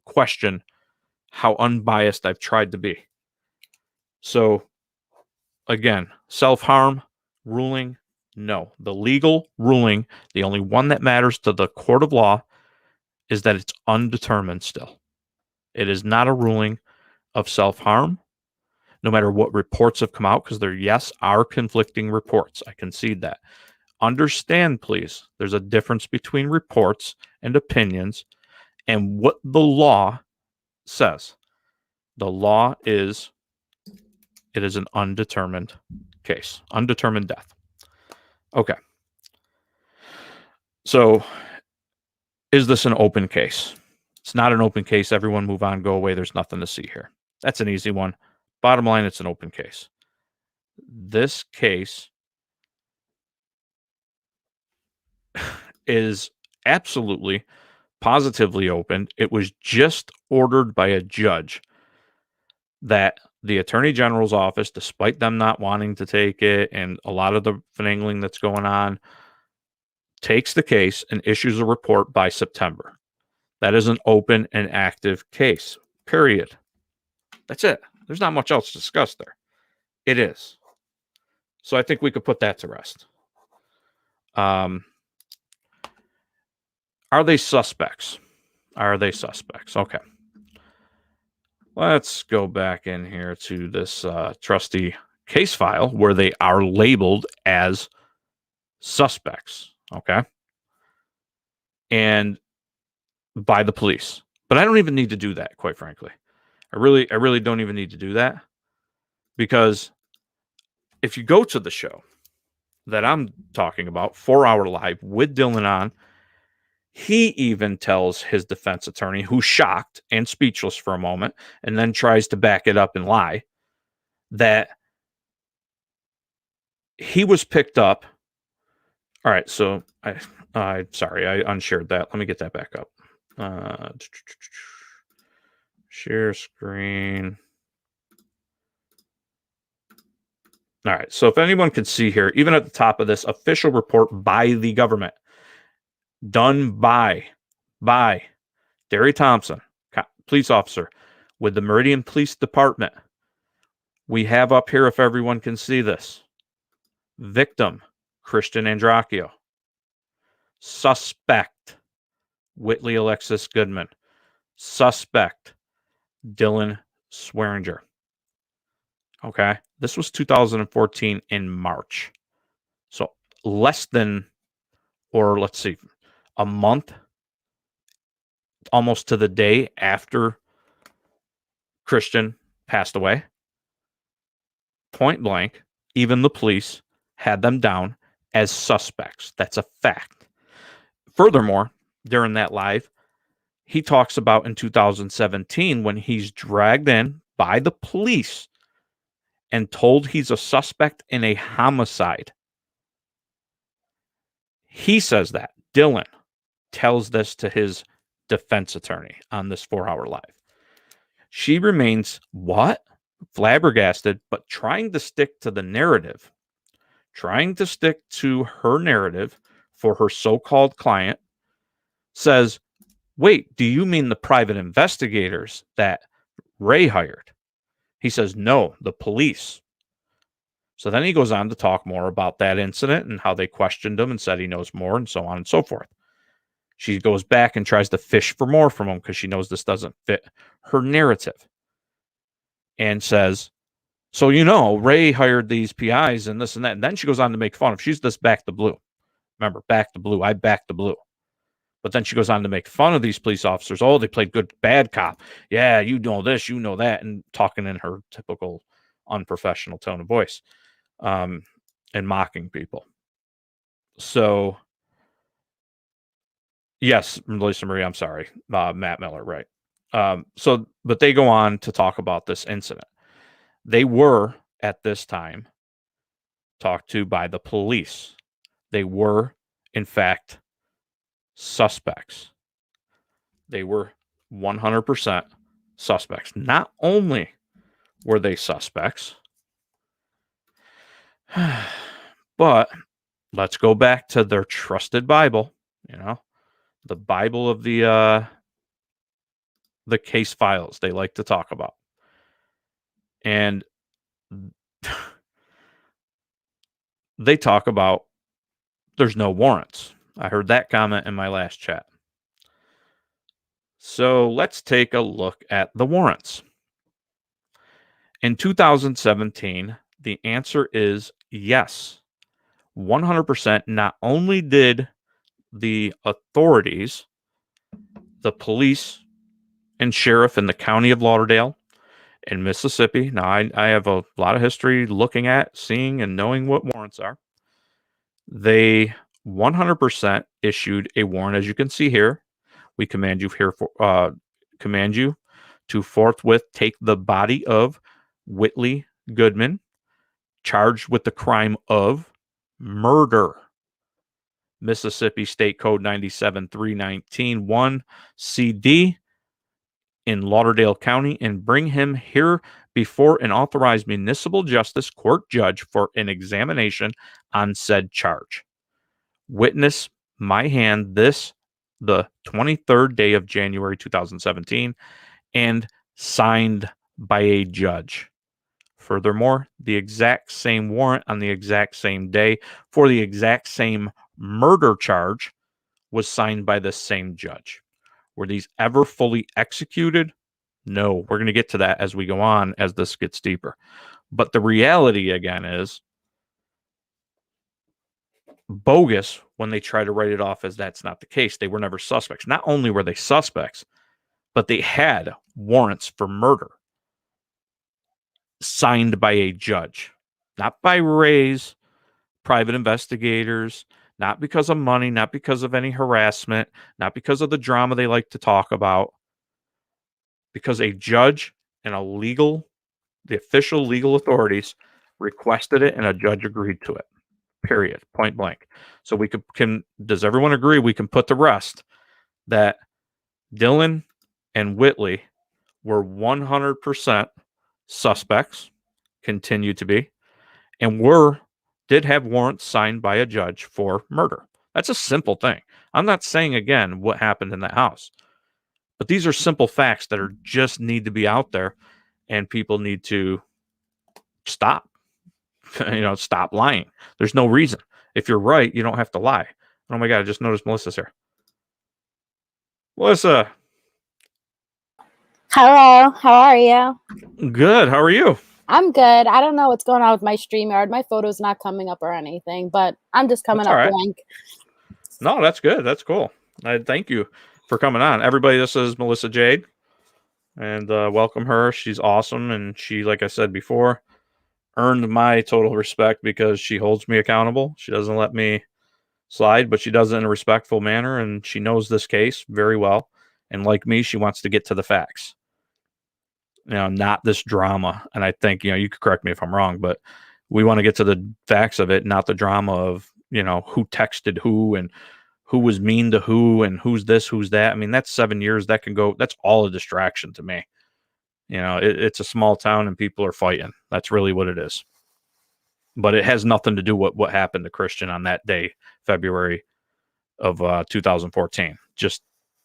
question how unbiased I've tried to be. So, again, self-harm ruling, no. The legal ruling, the only one that matters to the court of law, is that it's undetermined still. It is not a ruling of self-harm, no matter what reports have come out, because there, yes, are conflicting reports. I concede that. Understand, please, there's a difference between reports and opinions and what the law says. The law is, it is an undetermined case, undetermined death. Okay. So, is this an open case? It's not an open case. Everyone move on, go away. There's nothing to see here. That's an easy one. Bottom line, it's an open case. This case is absolutely, positively opened. It was just ordered by a judge that the Attorney General's office, despite them not wanting to take it and a lot of the finagling that's going on, takes the case and issues a report by September. That is an open and active case, period. That's it. There's not much else to discuss there. It is. So I think we could put that to rest. Are they suspects? Are they suspects? Okay. Let's go back in here to this trusty case file where they are labeled as suspects. Okay. And by the police. But I don't even need to do that, quite frankly. I really don't even need to do that, because if you go to the show that I'm talking about, 4-hour live with Dylan on, he even tells his defense attorney, who's shocked and speechless for a moment, and then tries to back it up and lie, that he was picked up. All right, so sorry, I unshared that. Let me get that back up. Share screen. All right, so if anyone can see here, even at the top of this, official report by the government, done by Derry Thompson, police officer with the Meridian Police Department. We have up here, if everyone can see this, victim, Christian Andreacchio. Suspect, Whitley Alexis Goodman. Suspect, Dylan Swearinger. Okay, this was 2014 in March. So less than, or let's see, a month, almost to the day after Christian passed away. Point blank, even the police had them down as suspects. That's a fact. Furthermore, during that live, he talks about in 2017 when he's dragged in by the police and told he's a suspect in a homicide. He says that. Dylan tells this to his defense attorney on this 4-hour live. She remains, what? Flabbergasted, but trying to stick to the narrative. trying to stick to her narrative for her so-called client, says, wait, do you mean the private investigators that Ray hired? He says, no, the police. So then he goes on to talk more about that incident and how they questioned him and said he knows more and so on and so forth. She goes back and tries to fish for more from him because she knows this doesn't fit her narrative. And says, so, Ray hired these PIs and this and that. And then she goes on to make fun of, she's this back the blue. Remember, back the blue. I back the blue. But then she goes on to make fun of these police officers. Oh, they played good, bad cop. Yeah, you know this, you know that. And talking in her typical unprofessional tone of voice, and mocking people. So, yes, Melissa Marie, I'm sorry. Matt Miller, right. But they go on to talk about this incident. They were, at this time, talked to by the police. They were, in fact, suspects. They were 100% suspects. Not only were they suspects, but let's go back to their trusted Bible, the Bible of the case files they like to talk about. And they talk about there's no warrants. I heard that comment in my last chat. So let's take a look at the warrants. In 2017, the answer is yes. 100%. Not only did the authorities, the police and sheriff in the county of Lauderdale in Mississippi. Now, I have a lot of history looking at, seeing, and knowing what warrants are. They 100% issued a warrant, as you can see here. We command you to forthwith take the body of Whitley Goodman, charged with the crime of murder. Mississippi State Code 97-319-1 CD in Lauderdale County, and bring him here before an authorized municipal justice court judge for an examination on said charge. Witness my hand this the 23rd day of January 2017 and signed by a judge. Furthermore, the exact same warrant on the exact same day for the exact same murder charge was signed by the same judge. Were these ever fully executed? No. We're going to get to that as we go on, as this gets deeper. But the reality, again, is bogus when they try to write it off as that's not the case. They were never suspects. Not only were they suspects, but they had warrants for murder signed by a judge, not by Ray's private investigators, not because of money, not because of any harassment, not because of the drama they like to talk about, because a judge and the official legal authorities requested it and a judge agreed to it. Period. Point blank. So we does everyone agree we can put to rest that Dylan and Whitley were 100% suspects, continue to be, and did have warrants signed by a judge for murder. That's a simple thing. I'm not saying, again, what happened in that house. But these are simple facts that just need to be out there, and people need to stop. Stop lying. There's no reason. If you're right, you don't have to lie. Oh my God, I just noticed Melissa's here. Melissa. Hello, how are you? Good, how are you? I'm good. I don't know what's going on with my StreamYard. My photo's not coming up or anything, but I'm just coming up blank. No, that's good. That's cool. I thank you for coming on. Everybody, this is Melissa Jade, and welcome her. She's awesome, and she, like I said before, earned my total respect because she holds me accountable. She doesn't let me slide, but she does it in a respectful manner, and she knows this case very well. And like me, she wants to get to the facts. Not this drama. And I think, you could correct me if I'm wrong, but we want to get to the facts of it, not the drama of, who texted who and who was mean to who and who's this, who's that. I mean, that's 7 years. That's all a distraction to me. It's a small town and people are fighting. That's really what it is. but it has nothing to do with what happened to Christian on that day, February of 2014. Just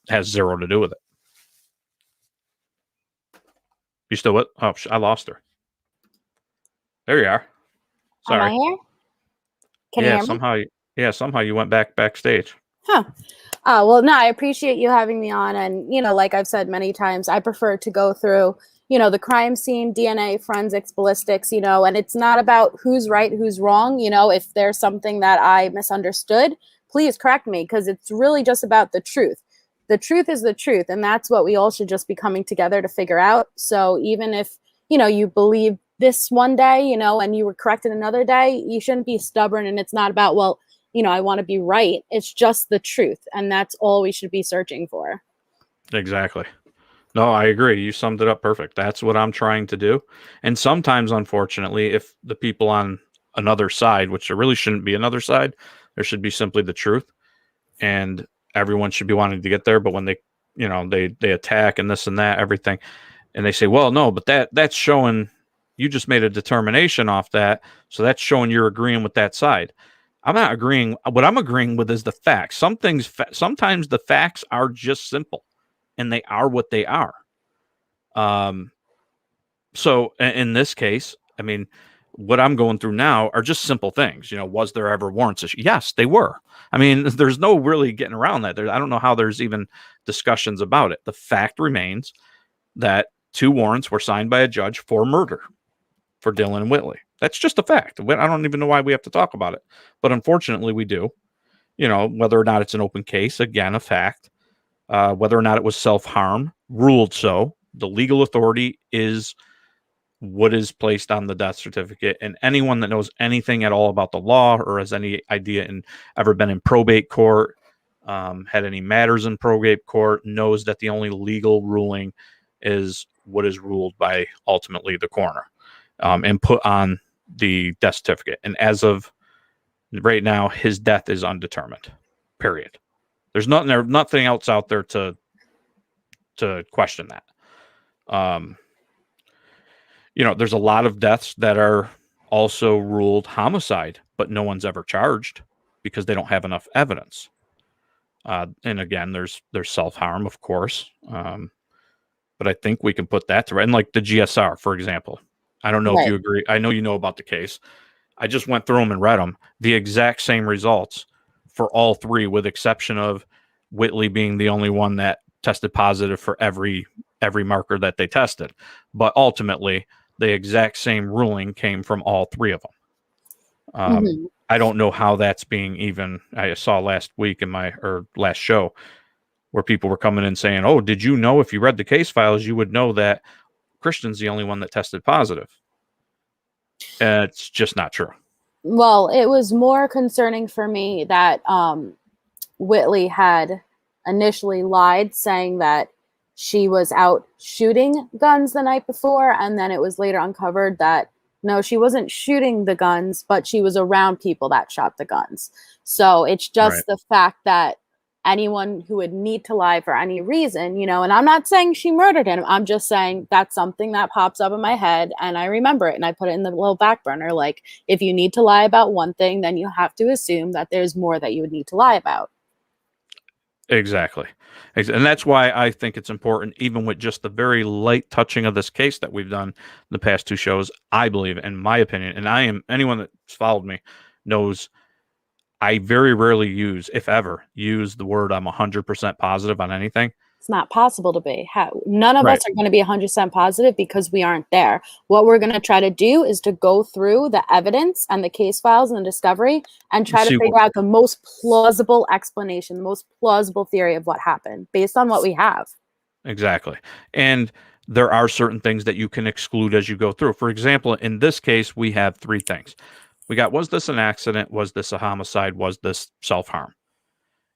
has zero to do with it. You still what? Oh, I lost her. There you are. Am I Sorry. here? Can you hear me? Somehow you went backstage. Huh. Well, no, I appreciate you having me on. And, like I've said many times, I prefer to go through, the crime scene, DNA, forensics, ballistics, and it's not about who's right, who's wrong. If there's something that I misunderstood, please correct me, because it's really just about the truth. The truth is the truth. And that's what we all should just be coming together to figure out. So even if, you believe this one day, and you were corrected another day, you shouldn't be stubborn. And it's not about, well, I want to be right. It's just the truth. And that's all we should be searching for. Exactly. No, I agree. You summed it up perfect. That's what I'm trying to do. And sometimes, unfortunately, if the people on another side, which there really shouldn't be another side, there should be simply the truth. And everyone should be wanting to get there. But when they attack and this and that, everything, and they say, well, no, but that's showing you just made a determination off that. So that's showing you're agreeing with that side. I'm not agreeing. What I'm agreeing with is the facts. Sometimes the facts are just simple, and they are what they are. So in this case, I mean, what I'm going through now are just simple things. Was there ever warrants issue? Yes, they were. I mean, there's no really getting around that. I don't know how there's even discussions about it. The fact remains that 2 warrants were signed by a judge for murder for Dylan and Whitley. That's just a fact. I don't even know why we have to talk about it, but unfortunately we do. Whether or not it's an open case, again, a fact. Whether or not it was self-harm, ruled so. The legal authority is what is placed on the death certificate, and anyone that knows anything at all about the law or has any idea and ever been in probate court, had any matters in probate court, knows that the only legal ruling is what is ruled by ultimately the coroner, and put on the death certificate. And as of right now, his death is undetermined. Period. There's nothing else out there to question that. There's a lot of deaths that are also ruled homicide, but no one's ever charged because they don't have enough evidence. And again, there's self-harm, of course. But I think we can put that to right. And like the GSR, for example, I don't know if you agree. I know you know about the case. I just went through them and read them. The exact same results for all 3, with exception of Whitley being the only one that tested positive for every marker that they tested. But ultimately, the exact same ruling came from all 3 of them. I don't know how that's being even. I saw last week last show where people were coming in saying, oh, did you know if you read the case files, you would know that Christian's the only one that tested positive. It's just not true. Well, it was more concerning for me that Whitley had initially lied, saying that she was out shooting guns the night before, and then it was later uncovered that no, she wasn't shooting the guns, but she was around people that shot the guns. So it's just the fact that anyone who would need to lie for any reason, and I'm not saying she murdered him. I'm just saying that's something that pops up in my head and I remember it and I put it in the little back burner. Like, if you need to lie about one thing, then you have to assume that there's more that you would need to lie about. Exactly. And that's why I think it's important, even with just the very light touching of this case that we've done the past 2 shows, I believe, in my opinion, and anyone that's followed me knows I very rarely use, if ever, use the word I'm 100% positive on anything. It's not possible to be. None of us are going to be 100% positive because we aren't there. What we're going to try to do is to go through the evidence and the case files and the discovery and try to figure out the most plausible explanation, the most plausible theory of what happened based on what we have. Exactly. And there are certain things that you can exclude as you go through. For example, in this case, we have 3 things. We got, was this an accident? Was this a homicide? Was this self-harm?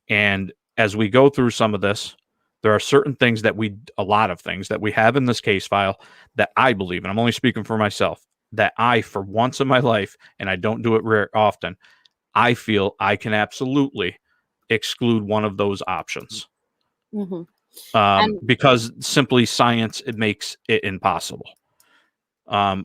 And as we go through some of this, there are certain things a lot of things that we have in this case file that I believe, and I'm only speaking for myself, that I, for once in my life, and I don't do it often, I feel I can absolutely exclude one of those options. Because simply science, it makes it impossible.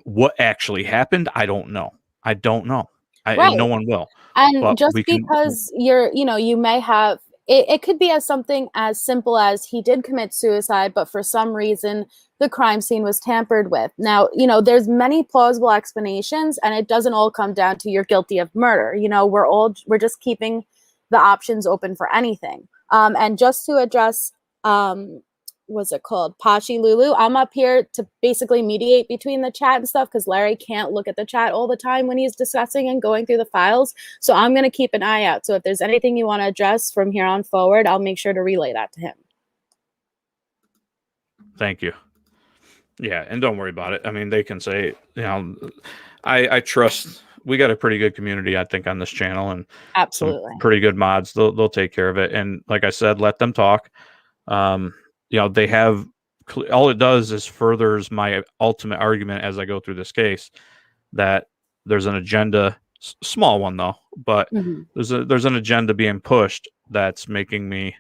What actually happened, I don't know. I don't know. And no Right. one will. And But just we can. because you may have it could be as something as simple as he did commit suicide, but for some reason the crime scene was tampered with. Now, there's many plausible explanations, and it doesn't all come down to you're guilty of murder. We're just keeping the options open for anything. And just to address what's it called? Pachi Lulu. I'm up here to basically mediate between the chat and stuff because Larry can't look at the chat all the time when he's discussing and going through the files. So I'm going to keep an eye out. So if there's anything you want to address from here on forward, I'll make sure to relay that to him. Thank you. Yeah, and don't worry about it. I mean, they can say, I trust. We got a pretty good community, I think, on this channel, and Absolutely. some pretty good mods. They'll take care of it. And like I said, let them talk. They have, all it does is furthers my ultimate argument as I go through this case that there's an agenda, small one though, but there's an agenda being pushed that's making me,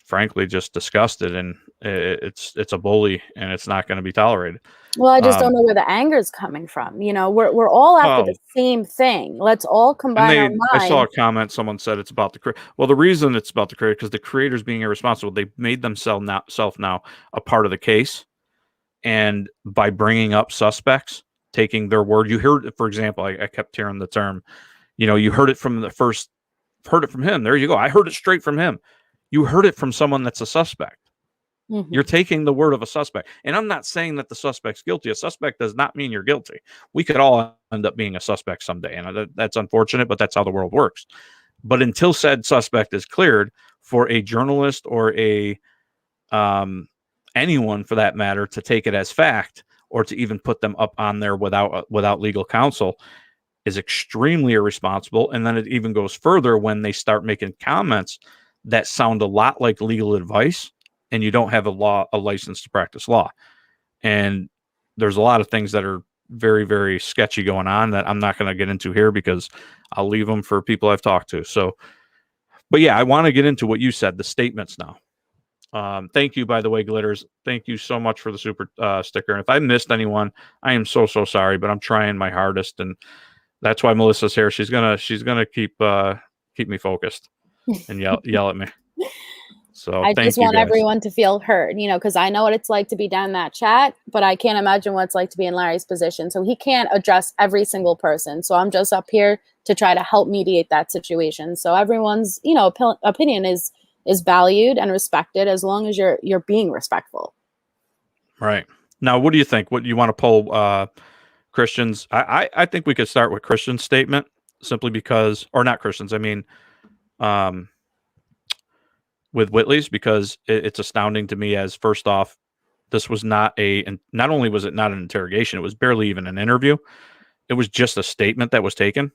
frankly, just disgusted, and it's a bully, and it's not going to be tolerated. Well, I just don't know where the anger is coming from. We're all after the same thing. Let's all combine our minds. I saw a comment. Someone said it's about the creator. Well, the reason it's about the creator because the creator's being irresponsible. They made themselves now a part of the case, and by bringing up suspects, taking their word. You heard, for example, I kept hearing the term. You heard it from heard it from him. There you go. I heard it straight from him. You heard it from someone that's a suspect. You're taking the word of a suspect. And I'm not saying that the suspect's guilty. A suspect does not mean you're guilty. We could all end up being a suspect someday. And that's unfortunate, but that's how the world works. But until said suspect is cleared, for a journalist or a anyone for that matter to take it as fact or to even put them up on there without legal counsel is extremely irresponsible. And then it even goes further when they start making comments that sound a lot like legal advice, and you don't have a license to practice law. And there's a lot of things that are very, very sketchy going on that I'm not going to get into here because I'll leave them for people I've talked to. So, but yeah, I want to get into what you said, the statements now. Thank you, by the way, Glitters. Thank you so much for the super sticker. And if I missed anyone, I am so sorry, but I'm trying my hardest, and that's why Melissa's here. She's gonna keep me focused and yell at me. So I just want everyone to feel heard, because I know what it's like to be down that chat, but I can't imagine what it's like to be in Larry's position. So he can't address every single person. So I'm just up here to try to help mediate that situation. So everyone's, opinion is valued and respected as long as you're being respectful. Right. Now, what do you think? What you want to poll Christians? I think we could start with Christian's statement simply because, or not Christians. I mean, with Whitley's, because it's astounding to me as, first off, this was not only was it not an interrogation, it was barely even an interview. It was just a statement that was taken.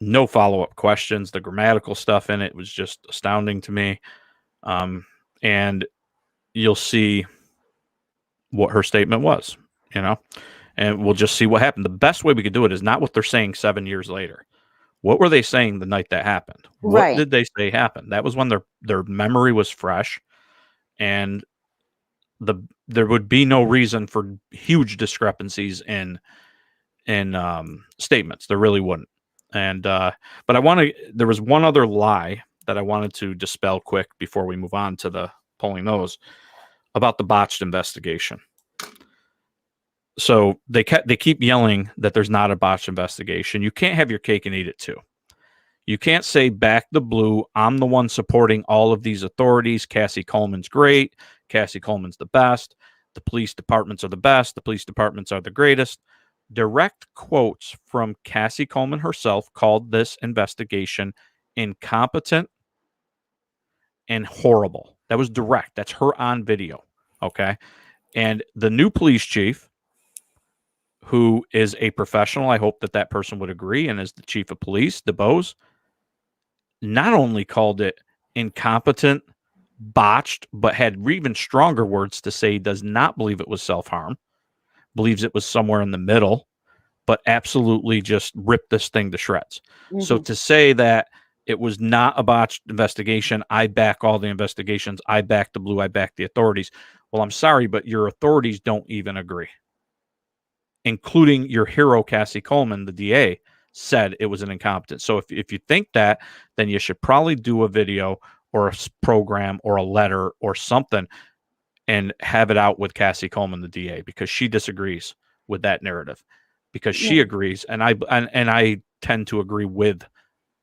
No follow-up questions. The grammatical stuff in it was just astounding to me. And you'll see what her statement was, and we'll just see what happened. The best way we could do it is not what they're saying 7 years later. What were they saying the night that happened? What did they say happened? That was when their memory was fresh, and there would be no reason for huge discrepancies in statements. There really wouldn't. And but there was one other lie that I wanted to dispel quick before we move on to the polling those about the botched investigation. So they keep yelling that there's not a botched investigation. You can't have your cake and eat it too. You can't say back the blue. I'm the one supporting all of these authorities. Cassie Coleman's great. Cassie Coleman's the best. The police departments are the best. The police departments are the greatest. Direct quotes from Cassie Coleman herself called this investigation incompetent and horrible. That was direct. That's her on video. Okay. And the new police chief, who is a professional, I hope that person would agree, and is the chief of police, DeBose, not only called it incompetent, botched, but had even stronger words to say he does not believe it was self-harm, believes it was somewhere in the middle, but absolutely just ripped this thing to shreds. So to say that it was not a botched investigation, I back all the investigations, I back the blue, I back the authorities. Well, I'm sorry, but your authorities don't even agree. including your hero, Cassie Coleman, the DA, said it was an incompetence. So if you think that, then you should probably do a video or a program or a letter or something and have it out with Cassie Coleman, the DA, because she disagrees with that narrative, because she agrees. And I tend to agree with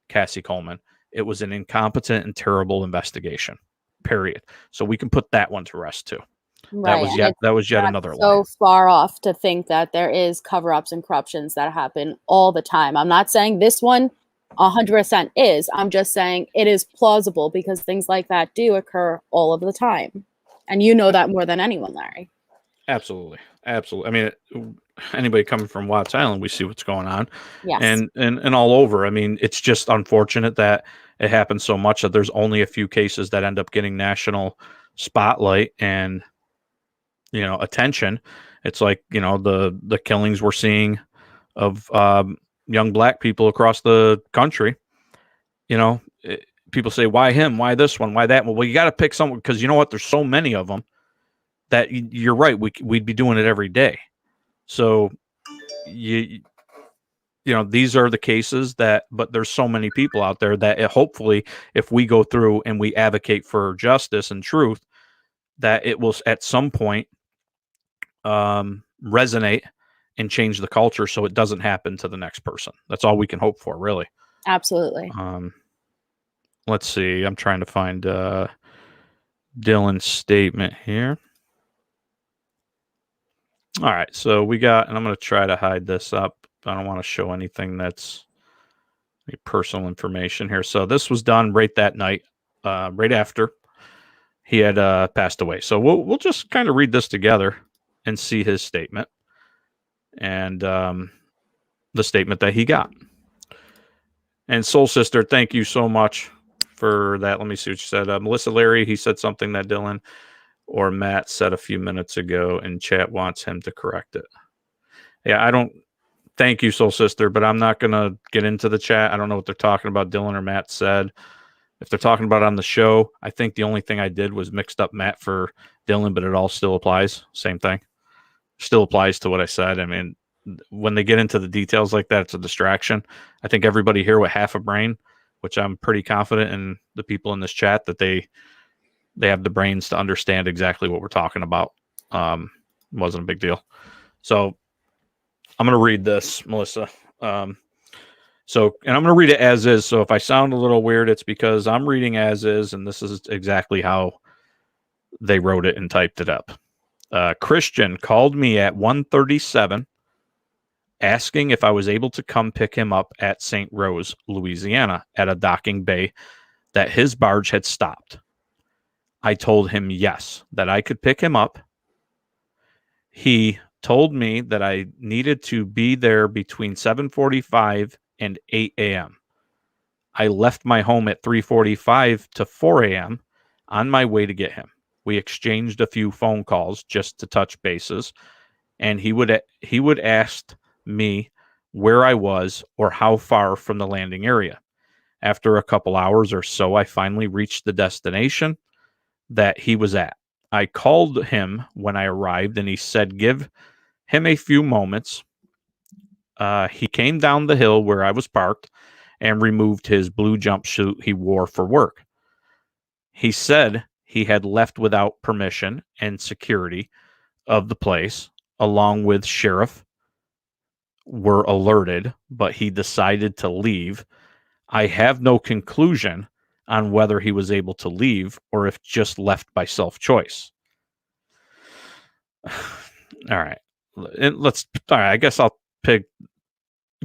Cassie Coleman. It was an incompetent and terrible investigation, period. So we can put that one to rest too. Right. That was yet another lie. So far off to think that there is cover-ups and corruptions that happen all the time. I'm not saying this one 100% is. I'm just saying it is plausible because things like that do occur all of the time. And you know that more than anyone, Larry. Absolutely. Absolutely. I mean, anybody coming from Watts Island, we see what's going on. Yes. And all over. I mean, it's just unfortunate that it happens so much that there's only a few cases that end up getting national spotlight and, you know, attention. It's like, you know, the killings we're seeing of young black people across the country. You know, people say, why him? Why this one? Why that one? Well, you got to pick someone, because you know what? There's so many of them that you're right. We'd be doing it every day. So you know, these are the cases but there's so many people out there that hopefully if we go through and we advocate for justice and truth, that it will at some point resonate and change the culture so it doesn't happen to the next person. That's all we can hope for, really. Absolutely. Let's see. I'm trying to find Dylan's statement here. All right. So we got, and I'm going to try to hide this up. I don't want to show anything that's any personal information here. So this was done right that night, right after he had passed away. So we'll just kind of read this together and see his statement and the statement that he got. And Soul Sister, thank you so much for that. Let me see what you said. Melissa Larry, he said something that Dylan or Matt said a few minutes ago, and chat wants him to correct it. Yeah, I don't. Thank you, Soul Sister, but I'm not going to get into the chat. I don't know what they're talking about, Dylan or Matt said. If they're talking about it on the show, I think the only thing I did was mixed up Matt for Dylan, but it all still applies. Same thing. Still applies to what I said. I mean, when they get into the details like that, it's a distraction. I think everybody here with half a brain, which I'm pretty confident in the people in this chat that they have the brains to understand exactly what we're talking about. Wasn't a big deal. So I'm going to read this, Melissa. And I'm going to read it as is. So if I sound a little weird, it's because I'm reading as is, and this is exactly how they wrote it and typed it up. Christian called me at 1:37 asking if I was able to come pick him up at St. Rose, Louisiana, at a docking bay that his barge had stopped. I told him yes, that I could pick him up. He told me that I needed to be there between 7:45 and 8 a.m. I left my home at 3:45 to 4 a.m. on my way to get him. We exchanged a few phone calls just to touch bases, and he would ask me where I was or how far from the landing area. After a couple hours or so, I finally reached the destination that he was at. I called him when I arrived, and he said give him a few moments. He came down the hill where I was parked and removed his blue jumpsuit he wore for work. He said he had left without permission, and security of the place, along with sheriff, were alerted, but he decided to leave. I have no conclusion on whether he was able to leave or if just left by self-choice. All right. I guess I'll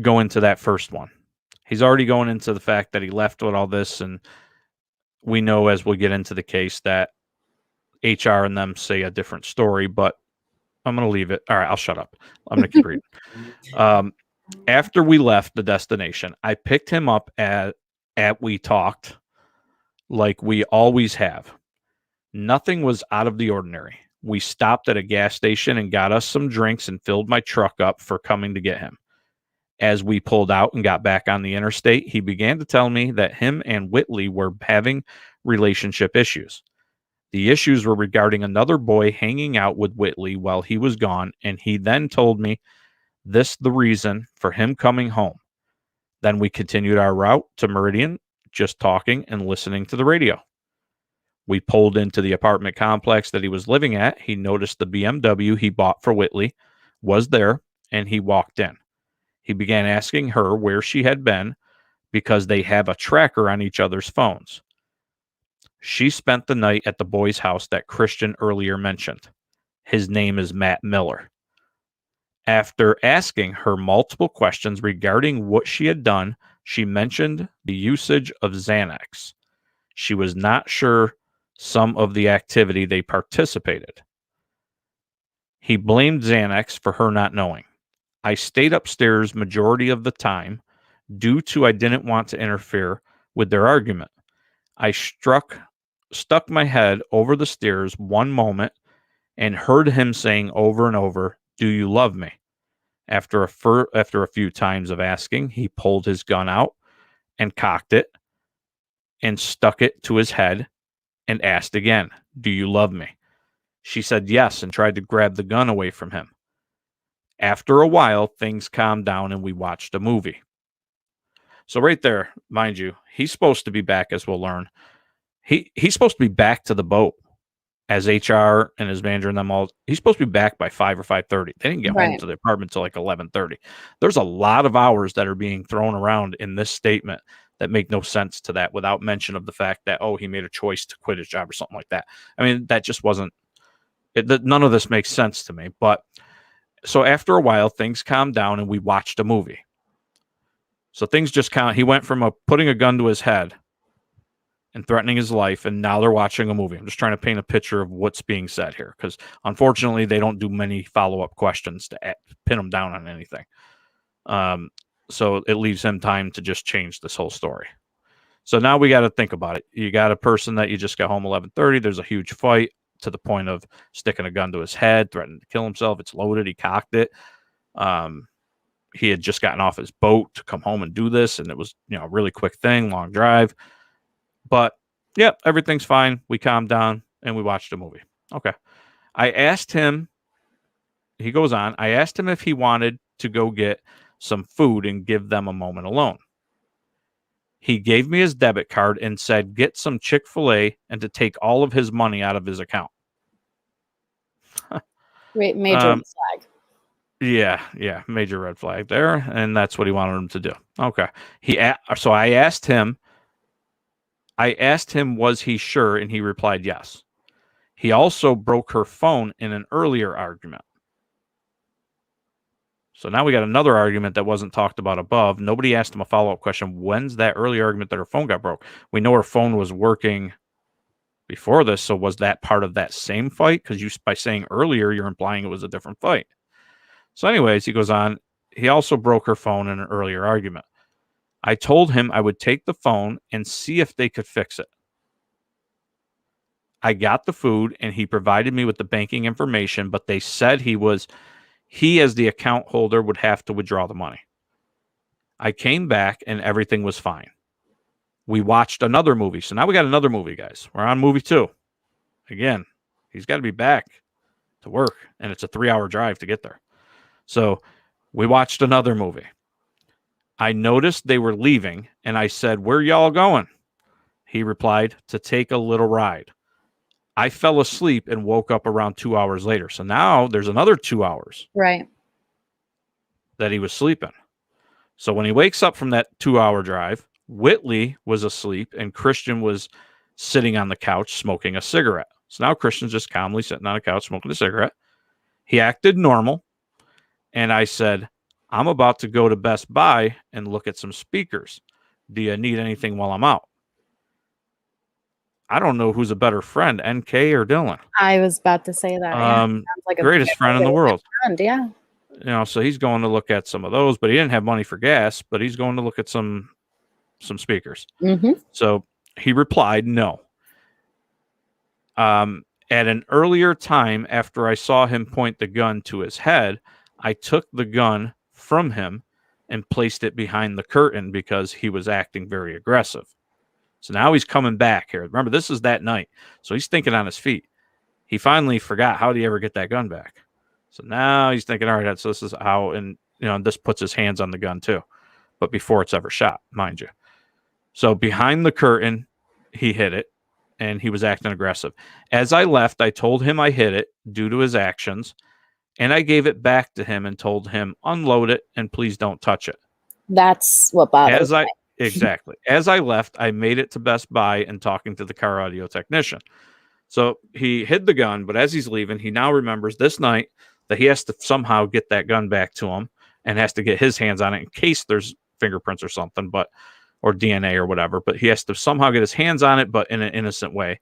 go into that first one. He's already going into the fact that he left with all this, and we know as we get into the case that HR and them say a different story, but I'm going to leave it. All right, I'll shut up. I'm going to keep reading. After we left the destination, I picked him up at We Talked like we always have. Nothing was out of the ordinary. We stopped at a gas station and got us some drinks and filled my truck up for coming to get him. As we pulled out and got back on the interstate, he began to tell me that him and Whitley were having relationship issues. The issues were regarding another boy hanging out with Whitley while he was gone, and he then told me This the reason for him coming home. Then we continued our route to Meridian, just talking and listening to the radio. We pulled into the apartment complex that he was living at. He noticed the BMW he bought for Whitley was there, and he walked in. He began asking her where she had been because they have a tracker on each other's phones. She spent the night at the boy's house that Christian earlier mentioned. His name is Matt Miller. After asking her multiple questions regarding what she had done, she mentioned the usage of Xanax. She was not sure some of the activity they participated. He blamed Xanax for her not knowing. I stayed upstairs majority of the time due to I didn't want to interfere with their argument. I stuck my head over the stairs one moment and heard him saying over and over, "Do you love me?" After a few times of asking, he pulled his gun out and cocked it and stuck it to his head and asked again, "Do you love me?" She said yes and tried to grab the gun away from him. After a while, things calmed down and we watched a movie. So right there, mind you, he's supposed to be back, as we'll learn. He's supposed to be back to the boat as HR and his manager and them all. He's supposed to be back by 5 or 5:30. They didn't get home to the apartment till like 11:30. There's a lot of hours that are being thrown around in this statement that make no sense to that, without mention of the fact that, oh, he made a choice to quit his job or something like that. I mean, that just wasn't none of this makes sense to me. But so after a while, things calmed down and we watched a movie. So things just he went from putting a gun to his head and threatening his life, and now they're watching a movie. I'm just trying to paint a picture of what's being said here, because unfortunately they don't do many follow-up questions to pin him down on anything. So it leaves him time to just change this whole story. So now we got to think about it. You got a person that you just got home 11:30. There's a huge fight to the point of sticking a gun to his head, threatening to kill himself. It's loaded. He cocked it. He had just gotten off his boat to come home and do this, and it was, a really quick thing, long drive. But yeah, everything's fine. We calmed down and we watched a movie. Okay. I asked him, he goes on, I asked him if he wanted to go get some food and give them a moment alone. He gave me his debit card and said, get some Chick-fil-A and to take all of his money out of his account. Great, major red flag. Yeah, major red flag there. And that's what he wanted him to do. Okay. So I asked him, was he sure? And he replied, yes. He also broke her phone in an earlier argument. So now we got another argument that wasn't talked about above. Nobody asked him a follow-up question. When's that earlier argument that her phone got broke? We know her phone was working before this. So was that part of that same fight? Because by saying earlier, you're implying it was a different fight. So anyways, he goes on. He also broke her phone in an earlier argument. I told him I would take the phone and see if they could fix it. I got the food and he provided me with the banking information, but they said he as the account holder would have to withdraw the money. I came back and everything was fine. We watched another movie. So now we got another movie, guys. We're on movie 2. Again, he's got to be back to work, and it's a 3-hour drive to get there. So we watched another movie. I noticed they were leaving, and I said, where y'all going? He replied, to take a little ride. I fell asleep and woke up around 2 hours later. So now there's another 2 hours. Right. That he was sleeping. So when he wakes up from that 2-hour drive, Whitley was asleep and Christian was sitting on the couch smoking a cigarette. So now Christian's just calmly sitting on a couch smoking a cigarette. He acted normal. And I said, I'm about to go to Best Buy and look at some speakers. Do you need anything while I'm out? I don't know who's a better friend, NK or Dylan. I was about to say that. Yeah. Sounds like a greatest friend in the world. Friend, yeah. So he's going to look at some of those, but he didn't have money for gas, but he's going to look at some speakers. Mm-hmm. So he replied, no. At an earlier time, after I saw him point the gun to his head, I took the gun from him and placed it behind the curtain because he was acting very aggressive. So now he's coming back here. Remember, this is that night. So he's thinking on his feet. He finally forgot, how did he ever get that gun back? So now he's thinking, all right, so this is how, and this puts his hands on the gun too, but before it's ever shot, mind you. So behind the curtain, he hid it, and he was acting aggressive. As I left, I told him I hid it due to his actions, and I gave it back to him and told him, unload it and please don't touch it. That's what bothers me. Exactly. As I left, I made it to Best Buy and talking to the car audio technician. So he hid the gun, but as he's leaving, he now remembers this night that he has to somehow get that gun back to him and has to get his hands on it in case there's fingerprints or something, or DNA or whatever. But he has to somehow get his hands on it, but in an innocent way.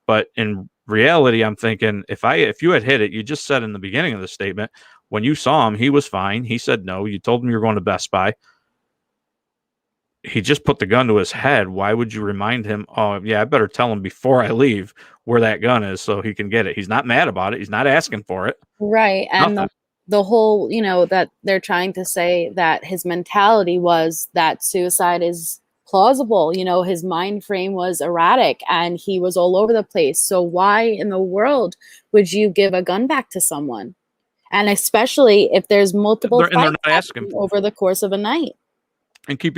But in reality, I'm thinking if you had hit it, you just said in the beginning of the statement, when you saw him, he was fine. He said no. You told him you were going to Best Buy. He just put the gun to his head. Why would you remind him? Oh, yeah, I better tell him before I leave where that gun is so he can get it. He's not mad about it. He's not asking for it. Right. And the whole, that they're trying to say that his mentality was that suicide is plausible. His mind frame was erratic and he was all over the place. So why in the world would you give a gun back to someone? And especially if there's multiple fights they're not asking over the course of a night. And keep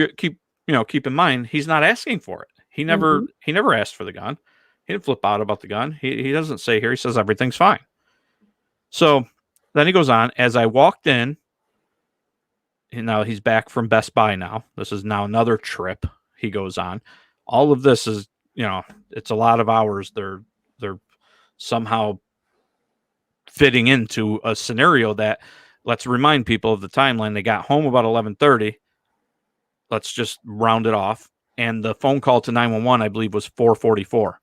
in mind, he's not asking for it. He never asked for the gun. He didn't flip out about the gun. He doesn't say here. He says everything's fine. So then he goes on. As I walked in, and now he's back from Best Buy now. This is now another trip he goes on. All of this is, it's a lot of hours. They're somehow fitting into a scenario that, let's remind people of the timeline. They got home about 11:30. Let's just round it off. And the phone call to 911, I believe, was 4:44.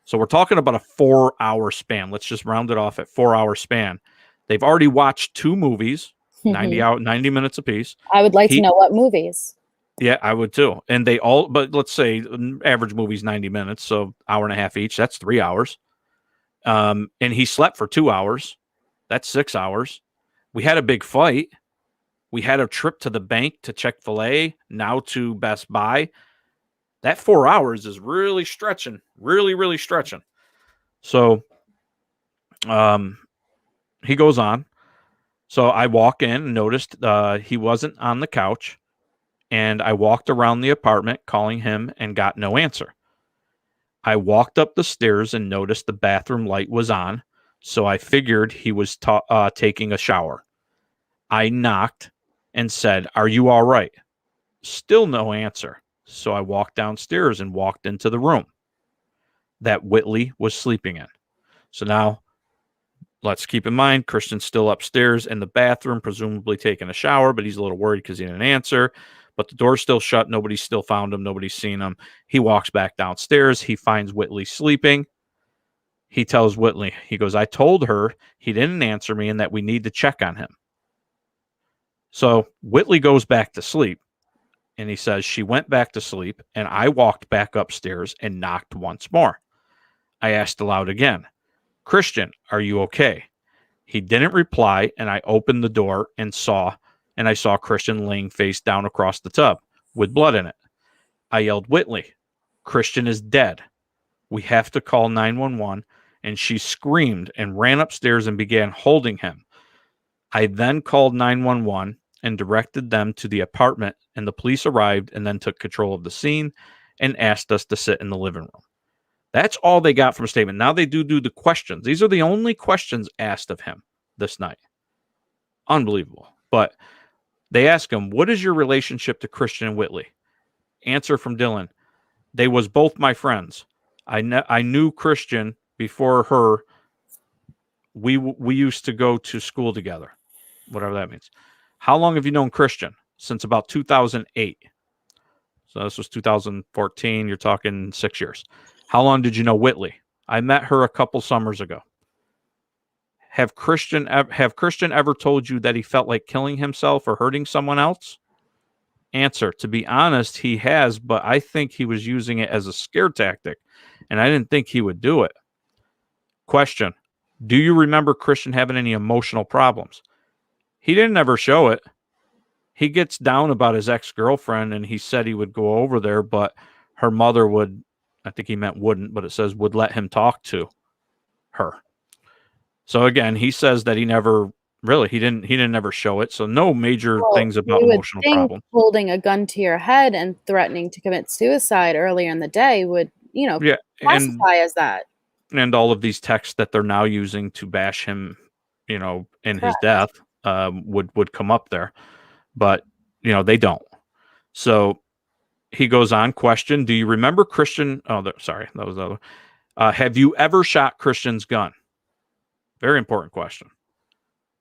So we're talking about a 4-hour span. Let's just round it off at 4-hour span. They've already watched 2 movies, 90 minutes apiece. I would like to know what movies. Yeah, I would too. And but let's say average movie's 90 minutes, so hour and a half each. That's 3 hours. And he slept for 2 hours. That's 6 hours. We had a big fight. We had a trip to the bank to Chick-fil-A, now to Best Buy. That 4 hours is really stretching, really, really stretching. So he goes on. So I walk in and noticed he wasn't on the couch. And I walked around the apartment calling him and got no answer. I walked up the stairs and noticed the bathroom light was on. So I figured he was taking a shower. I knocked and said, "Are you all right?" Still no answer. So I walked downstairs and walked into the room that Whitley was sleeping in. So now let's keep in mind, Christian's still upstairs in the bathroom, presumably taking a shower, but he's a little worried because he didn't answer. But the door's still shut. Nobody's still found him. Nobody's seen him. He walks back downstairs. He finds Whitley sleeping. He tells Whitley, he goes, "I told her he didn't answer me and that we need to check on him." So Whitley goes back to sleep. And he says, "She went back to sleep, and I walked back upstairs and knocked once more. I asked aloud again, 'Christian, are you okay?' He didn't reply, and I opened the door and I saw Christian laying face down across the tub with blood in it. I yelled, 'Whitley, Christian is dead. We have to call 911,' and she screamed and ran upstairs and began holding him. I then called 911 and directed them to the apartment, and the police arrived and then took control of the scene and asked us to sit in the living room." That's all they got from a statement. Now they do the questions. These are the only questions asked of him this night. Unbelievable. But they ask him, "What is your relationship to Christian and Whitley?" Answer from Dylan, "They was both my friends. I knew Christian before her. We used to go to school together," whatever that means. "How long have you known Christian?" "Since about 2008. So this was 2014. You're talking 6 years. "How long did you know Whitley?" "I met her a couple summers ago." Have Christian ever told you that he felt like killing himself or hurting someone else?" Answer, "To be honest, he has, but I think he was using it as a scare tactic, and I didn't think he would do it." Question, "Do you remember Christian having any emotional problems?" "He didn't ever show it. He gets down about his ex-girlfriend, and he said he would go over there, but her mother would," I think he meant wouldn't, but it says would let him talk to her. So again, he says that he never Really, he didn't ever show it. So no major Well, things about you would emotional think problems. holding a gun to your head and threatening to commit suicide earlier in the day would, Yeah, classify as that. and all of these texts that they're now using to bash him, in his Correct. death, would come up there, but they don't. So he goes on. Question: do you remember Christian? Oh, sorry, that was the other. Have you ever shot Christian's gun? Very important question.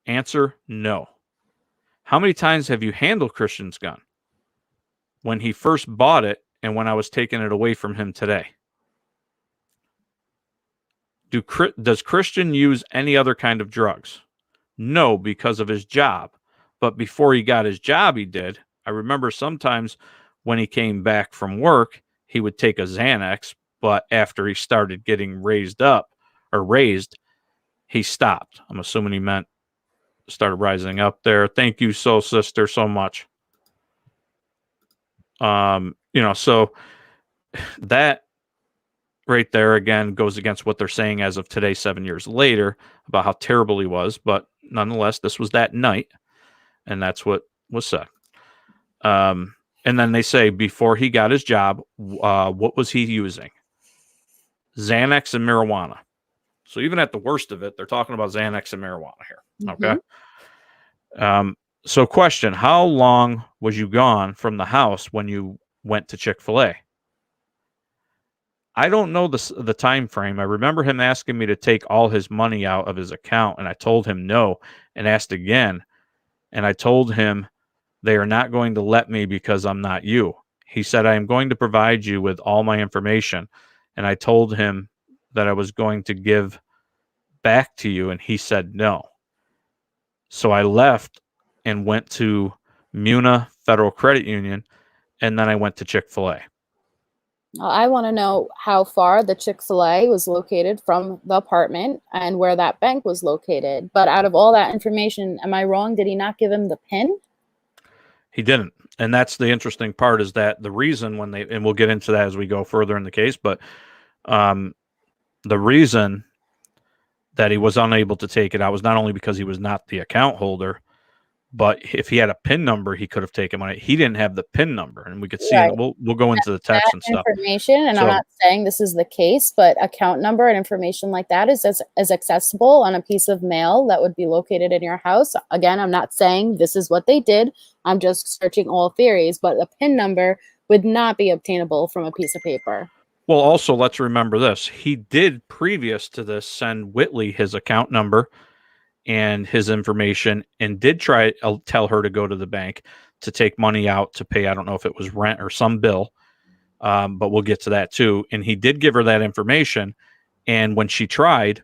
Answer: no. How many times have you handled Christian's gun? When he first bought it and when I was taking it away from him today. Does Christian use any other kind of drugs? No, because of his job. But before he got his job, he did. I remember sometimes when he came back from work, he would take a Xanax, but after he started getting raised, he stopped. I'm assuming he meant started rising up there. Thank you, Soul Sister, so much. So that right there again goes against what they're saying as of today, 7 years later, about how terrible he was. But nonetheless, this was that night, and that's what was said. And then they say before he got his job, what was he using? Xanax and marijuana. So even at the worst of it, they're talking about Xanax and marijuana here. Okay. So question: how long was you gone from the house when you went to Chick-fil-A? I don't know the time frame. I remember him asking me to take all his money out of his account, and I told him no, and asked again, and I told him they are not going to let me because I'm not you. He said, I am going to provide you with all my information, and I told him that I was going to give back to you, and he said no. So I left and went to Muna Federal Credit Union, and then I went to Chick-fil-A. I want to know how far the Chick-fil-A was located from the apartment and where that bank was located. But out of all that information, am I wrong? Did he not give him the PIN? He didn't. And that's the interesting part, is that the reason and we'll get into that as we go further in the case, but the reason that he was unable to take it out was not only because he was not the account holder, but if he had a PIN number, he could have taken money. He didn't have the PIN number, and we could see. Right. We'll go into the text and stuff. Information, and I'm not saying this is the case, but account number and information like that is as accessible on a piece of mail that would be located in your house. Again, I'm not saying this is what they did. I'm just searching all theories, but a PIN number would not be obtainable from a piece of paper. Well, also, let's remember this. He did, previous to this, send Whitley his account number and his information, and did try tell her to go to the bank to take money out to pay, I don't know if it was rent or some bill, but we'll get to that too. And he did give her that information, and when she tried,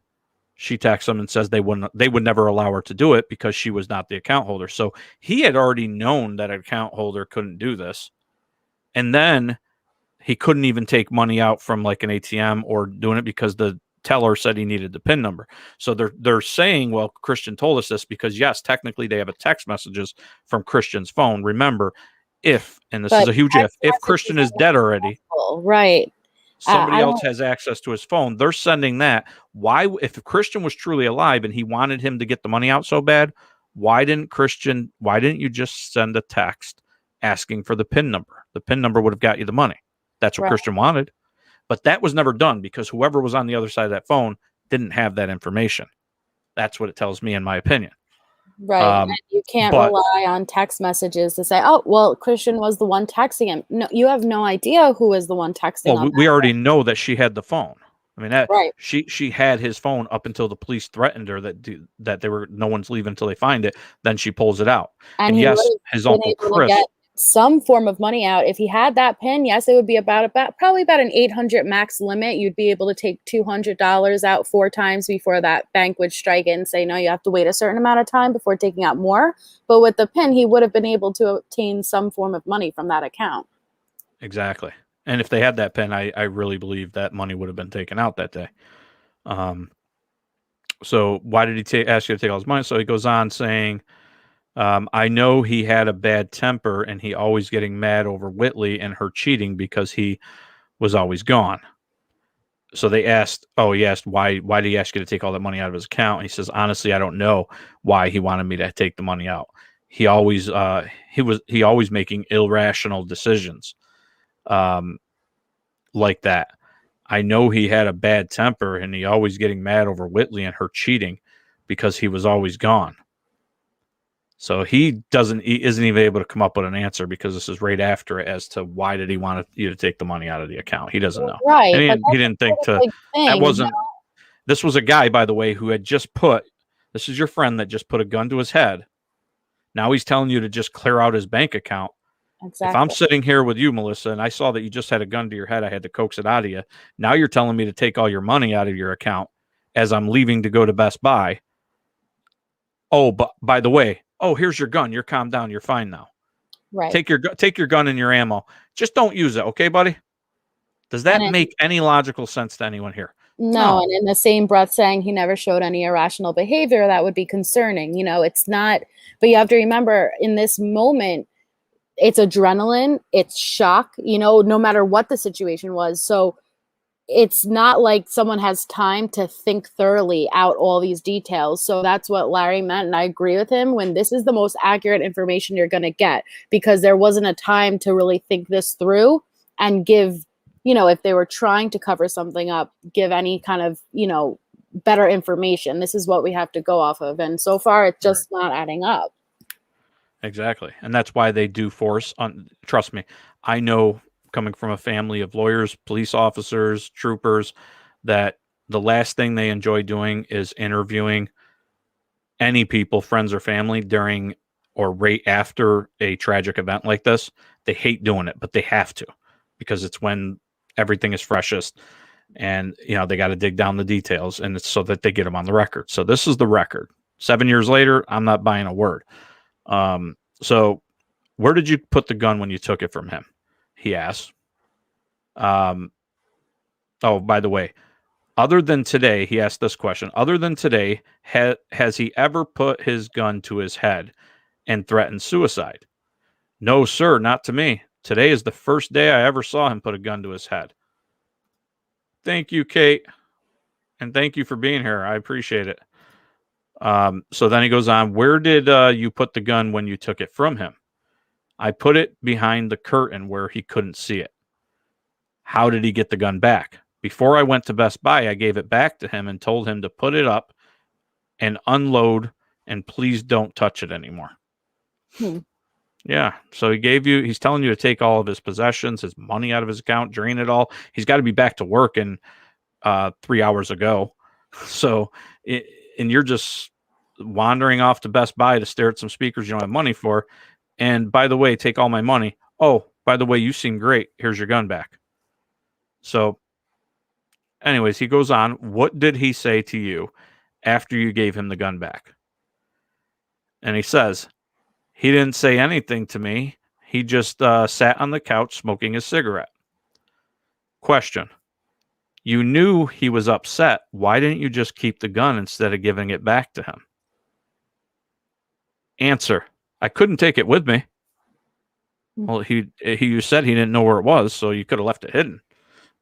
she texts him and says they would never allow her to do it because she was not the account holder. So he had already known that an account holder couldn't do this, and then he couldn't even take money out from like an ATM or doing it because the teller said he needed the PIN number. So they're saying, well, Christian told us this because, yes, technically they have a text messages from Christian's phone. Remember, and this is a huge if Christian is dead already, right? Somebody else has access to his phone. They're sending that. Why, if Christian was truly alive and he wanted him to get the money out so bad, why didn't you just send a text asking for the PIN number? The PIN number would have got you the money. That's what Christian wanted. But that was never done because whoever was on the other side of that phone didn't have that information. That's what it tells me, in my opinion. Right. And you can't rely on text messages to say, oh, well, Christian was the one texting him. No, you have no idea who was the one texting. Well, we already know that she had the phone. I mean, she had his phone up until the police threatened her that no one's leaving until they find it. Then she pulls it out. And yes, his uncle Chris, some form of money out. If he had that PIN, yes, it would be probably about an 800 max limit. You'd be able to take $200 out 4 times before that bank would strike in and say, no, you have to wait a certain amount of time before taking out more. But with the PIN, he would have been able to obtain some form of money from that account. Exactly. And if they had that PIN, I really believe that money would have been taken out that day. So why did he ask you to take all his money? So he goes on saying, I know he had a bad temper and he always getting mad over Whitley and her cheating because he was always gone. so they asked, he asked why did he ask you to take all that money out of his account? And he says, honestly, I don't know why he wanted me to take the money out. He always he always making irrational decisions like that. I know he had a bad temper and he always getting mad over Whitley and her cheating because he was always gone. So he isn't even able to come up with an answer because this is right after it as to why did he want you to take the money out of the account. He doesn't know. Right. And But he that's didn't think a to, big thing, that you wasn't, know? this was a guy, by the way, who had just put, this is your friend that just put a gun to his head. Now he's telling you to just clear out his bank account. If I'm Exactly. sitting here with you, Melissa, and I saw that you just had a gun to your head, I had to coax it out of you. Now you're telling me to take all your money out of your account as I'm leaving to go to Best Buy. Oh, but by the way, here's your gun. You're calmed down. You're fine now. Right. Take your gun and your ammo. Just don't use it, okay, buddy? Does that make any logical sense to anyone here? No, and in the same breath saying he never showed any irrational behavior, that would be concerning. It's not, but you have to remember in this moment, it's adrenaline, it's shock, no matter what the situation was. So it's not like someone has time to think thoroughly out all these details. So that's what Larry meant. And I agree with him when this is the most accurate information you're going to get, because there wasn't a time to really think this through and give, if they were trying to cover something up, give any kind of, better information. This is what we have to go off of. And so far, it's just not adding up. Exactly. And that's why they do force on, trust me, I know coming from a family of lawyers, police officers, troopers, that the last thing they enjoy doing is interviewing any people, friends or family, during or right after a tragic event like this. They hate doing it, but they have to, because it's when everything is freshest and they got to dig down the details, and it's so that they get them on the record. So this is the record. 7 years later, I'm not buying a word. So where did you put the gun when you took it from him? He asked. Oh, by the way, other than today, he asked this question. Other than today, has he ever put his gun to his head and threatened suicide? No, sir, not to me. Today is the first day I ever saw him put a gun to his head. Thank you, Kate. And thank you for being here. I appreciate it. So then he goes on, where did you put the gun when you took it from him? I put it behind the curtain where he couldn't see it. How did he get the gun back? Before I went to Best Buy, I gave it back to him and told him to put it up and unload, and please don't touch it anymore. Yeah. So he's telling you to take all of his possessions, his money out of his account, drain it all. He's got to be back to work in 3 hours ago. So, and you're just wandering off to Best Buy to stare at some speakers you don't have money for. And by the way, take all my money. Oh, by the way, you seem great. Here's your gun back. So anyways, he goes on. What did he say to you after you gave him the gun back? And he says, he didn't say anything to me. He just sat on the couch smoking his cigarette. Question. You knew he was upset. Why didn't you just keep the gun instead of giving it back to him? Answer. I couldn't take it with me. Well, you said he didn't know where it was, so you could have left it hidden.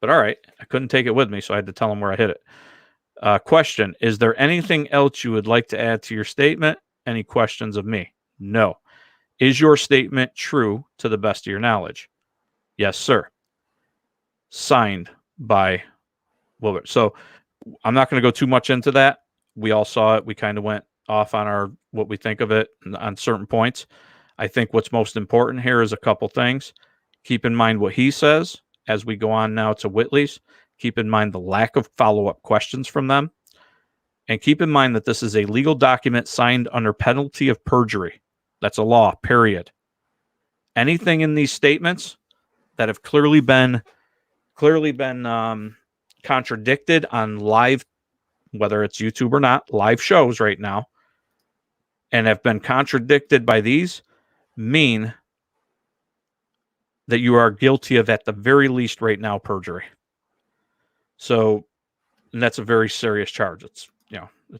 But all right, I couldn't take it with me, so I had to tell him where I hid it. Question. Is there anything else you would like to add to your statement? Any questions of me? No. Is your statement true to the best of your knowledge? Yes, sir. Signed by Wilbert. So I'm not going to go too much into that. We all saw it. We kind of went off on what we think of it on certain points. I think what's most important here is a couple things. Keep in mind what he says as we go on now to Whitley's. Keep in mind the lack of follow-up questions from them. And keep in mind that this is a legal document signed under penalty of perjury. That's a law, period. Anything in these statements that have clearly been contradicted on live, whether it's YouTube or not, live shows right now, and have been contradicted by these, mean that you are guilty of, at the very least right now, perjury. So, and that's a very serious charge. It's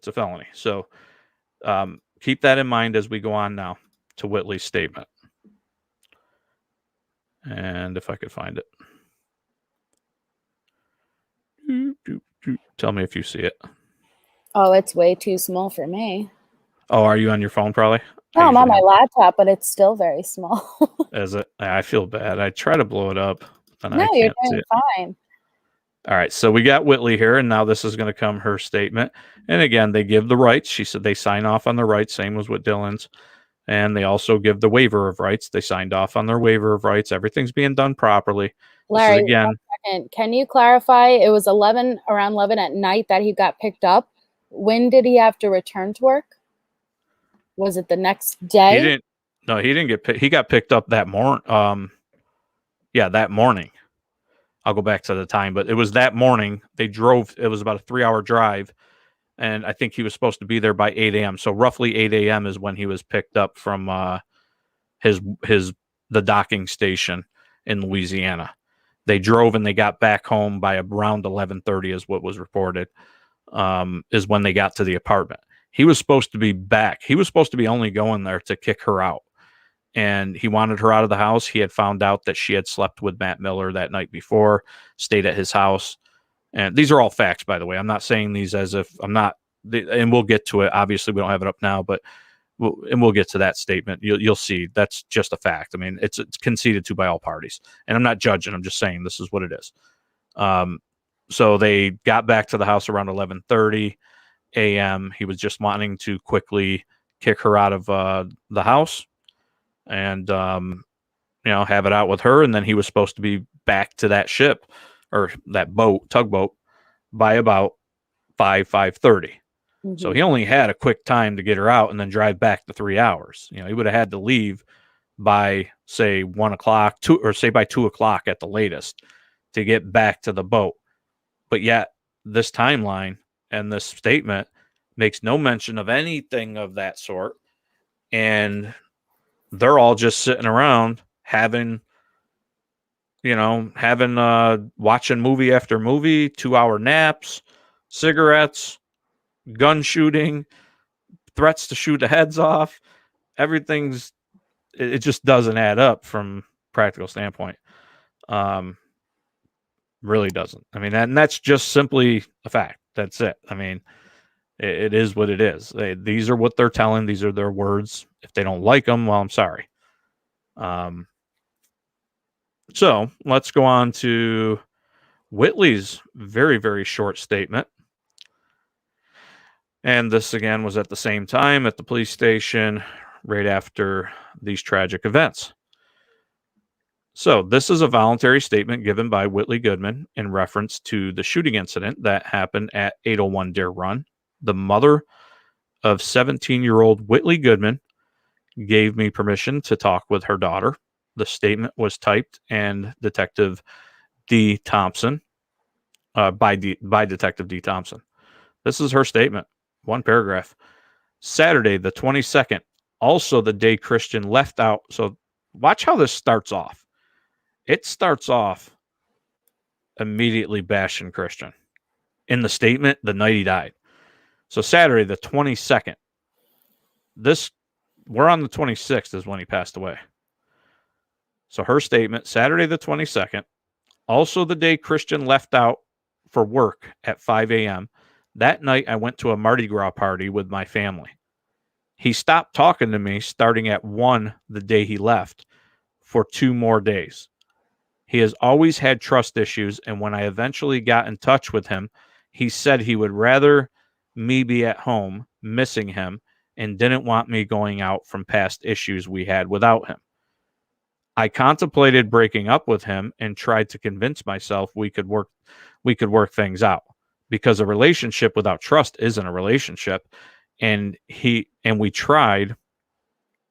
a felony. So keep that in mind as we go on now to Whitley's statement. And if I could find it. Tell me if you see it. Oh, it's way too small for me. Oh, are you on your phone probably? No, I'm on my laptop, but it's still very small. Is it? I feel bad. I try to blow it up, and No, I you're can't see doing it. fine. All right, so we got Whitley here, and now this is going to come her statement. And again, they give the rights. She said they sign off on the rights, same as with Dylan's. And they also give the waiver of rights. They signed off on their waiver of rights. Everything's being done properly. Larry, This is again. 1 second. Can you clarify? It was around 11 at night that he got picked up. When did he have to return to work? Was it the next day? He didn't. No, he didn't get picked. He got picked up that morning. Yeah, that morning. I'll go back to the time, but it was that morning. They drove. It was about a 3-hour drive, and I think he was supposed to be there by 8 a.m. So roughly 8 a.m. is when he was picked up from the docking station in Louisiana. They drove and they got back home by around 11:30 is what was reported. Is when they got to the apartment. He was supposed to be back. He was supposed to be only going there to kick her out. And he wanted her out of the house. He had found out that she had slept with Matt Miller that night before, stayed at his house. And these are all facts, by the way. I'm not saying these as if I'm not, and we'll get to it. Obviously, we don't have it up now, but we'll get to that statement. You'll see that's just a fact. I mean, it's conceded to by all parties. And I'm not judging. I'm just saying this is what it is. So they got back to the house around 11:30 a.m. He was just wanting to quickly kick her out of the house and have it out with her, and then he was supposed to be back to that ship or that tugboat by about 5:30. Mm-hmm. So he only had a quick time to get her out and then drive back the 3 hours. He would have had to leave by say 1 o'clock, or say by 2 o'clock at the latest to get back to the boat. But yet this timeline and this statement makes no mention of anything of that sort, and they're all just sitting around having watching movie after movie, 2-hour naps, cigarettes, gun shooting, threats to shoot the heads off. It just doesn't add up from practical standpoint. Really doesn't. I mean, and that's just simply a fact. That's it. I mean, it is what it is. These are what they're telling. These are their words. If they don't like them, well, I'm sorry. So let's go on to Whitley's very, very short statement. And this again was at the same time at the police station right after these tragic events. So this is a voluntary statement given by Whitley Goodman in reference to the shooting incident that happened at 801 Deer Run. The mother of 17-year-old Whitley Goodman gave me permission to talk with her daughter. The statement was typed and Detective D. Thompson, by Detective D. Thompson. This is her statement. One paragraph. Saturday, the 22nd, also the day Christian left out. So watch how this starts off. It starts off immediately bashing Christian. In the statement, the night he died. So Saturday, the 22nd. We're on the 26th is when he passed away. So her statement, Saturday the 22nd, also the day Christian left out for work at 5 a.m. That night, I went to a Mardi Gras party with my family. He stopped talking to me starting at 1 the day he left for 2 more days. He has always had trust issues, and when I eventually got in touch with him, he said he would rather me be at home missing him and didn't want me going out from past issues we had without him. I contemplated breaking up with him and tried to convince myself we could work things out, because a relationship without trust isn't a relationship. And we tried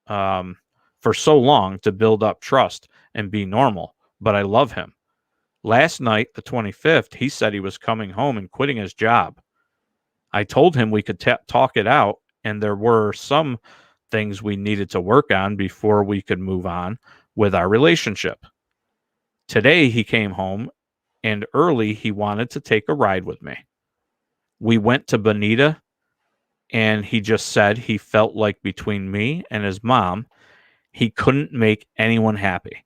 for so long to build up trust and be normal, but I love him. Last night, the 25th, he said he was coming home and quitting his job. I told him we could talk it out, and there were some things we needed to work on before we could move on with our relationship. Today, he came home, and early he wanted to take a ride with me. We went to Bonita, and he just said he felt like between me and his mom, he couldn't make anyone happy.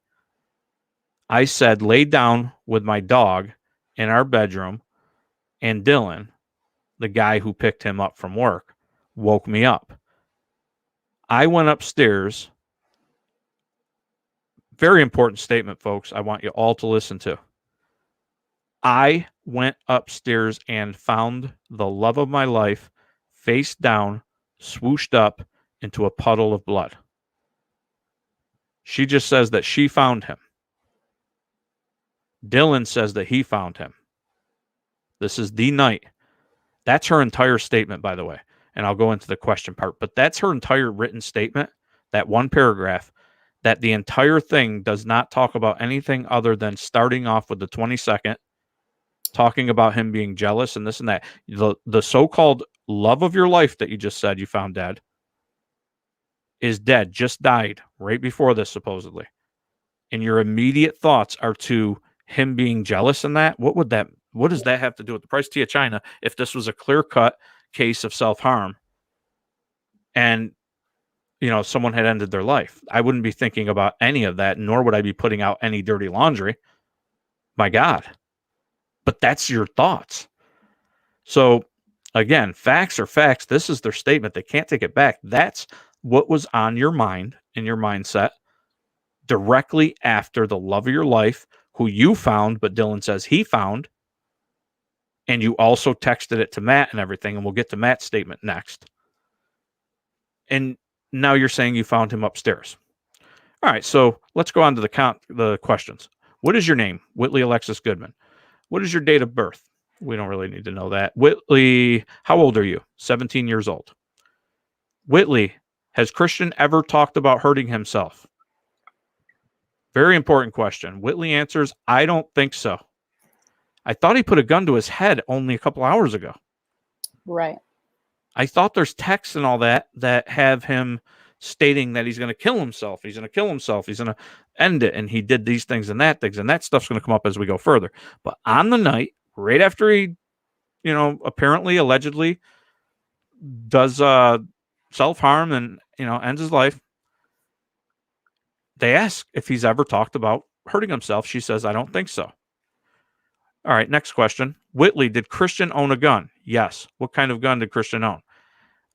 I said, lay down with my dog in our bedroom and Dylan, the guy who picked him up from work, woke me up. I went upstairs. Very important statement, folks. I want you all to listen to. I went upstairs and found the love of my life face down, swooshed up into a puddle of blood. She just says that she found him. Dylan says that he found him. This is the night. That's her entire statement, by the way. And I'll go into the question part. But that's her entire written statement, that one paragraph, that the entire thing does not talk about anything other than starting off with the 22nd, talking about him being jealous and this and that. The so-called love of your life that you just said you found dead is dead, just died right before this, supposedly. And your immediate thoughts are to him being jealous in that. What does that have to do with the price of China if this was a clear-cut case of self-harm and someone had ended their life? I wouldn't be thinking about any of that, nor would I be putting out any dirty laundry. My God. But that's your thoughts. So again, facts are facts. This is their statement. They can't take it back. That's what was on your mind, in your mindset, directly after the love of your life, who you found, but Dylan says he found. And you also texted it to Matt and everything, and we'll get to Matt's statement next. And now you're saying you found him upstairs. All right, so let's go on to the questions. What is your name? Whitley Alexis Goodman. What is your date of birth? We don't really need to know that. Whitley, how old are you? 17 years old. Whitley, has Christian ever talked about hurting himself? Very important question. Whitley answers, I don't think so. I thought he put a gun to his head only a couple hours ago. Right. I thought there's texts and all that have him stating that he's going to kill himself. He's going to kill himself. He's going to end it. And he did these things and that stuff's going to come up as we go further. But on the night, right after he, apparently, allegedly does self-harm and, ends his life, they ask if he's ever talked about hurting himself. She says, I don't think so. All right, next question. Whitley, did Christian own a gun? Yes. What kind of gun did Christian own?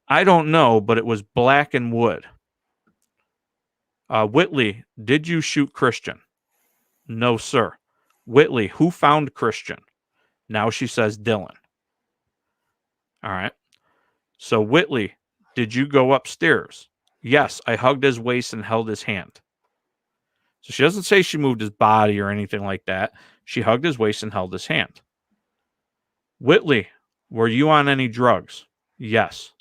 I don't know, but it was black and wood. Whitley, did you shoot Christian? No, sir. Whitley, who found Christian? Now she says Dylan. All right. So Whitley, did you go upstairs? Yes, I hugged his waist and held his hand. So she doesn't say she moved his body or anything like that. She hugged his waist and held his hand. Whitley, were you on any drugs? Yes.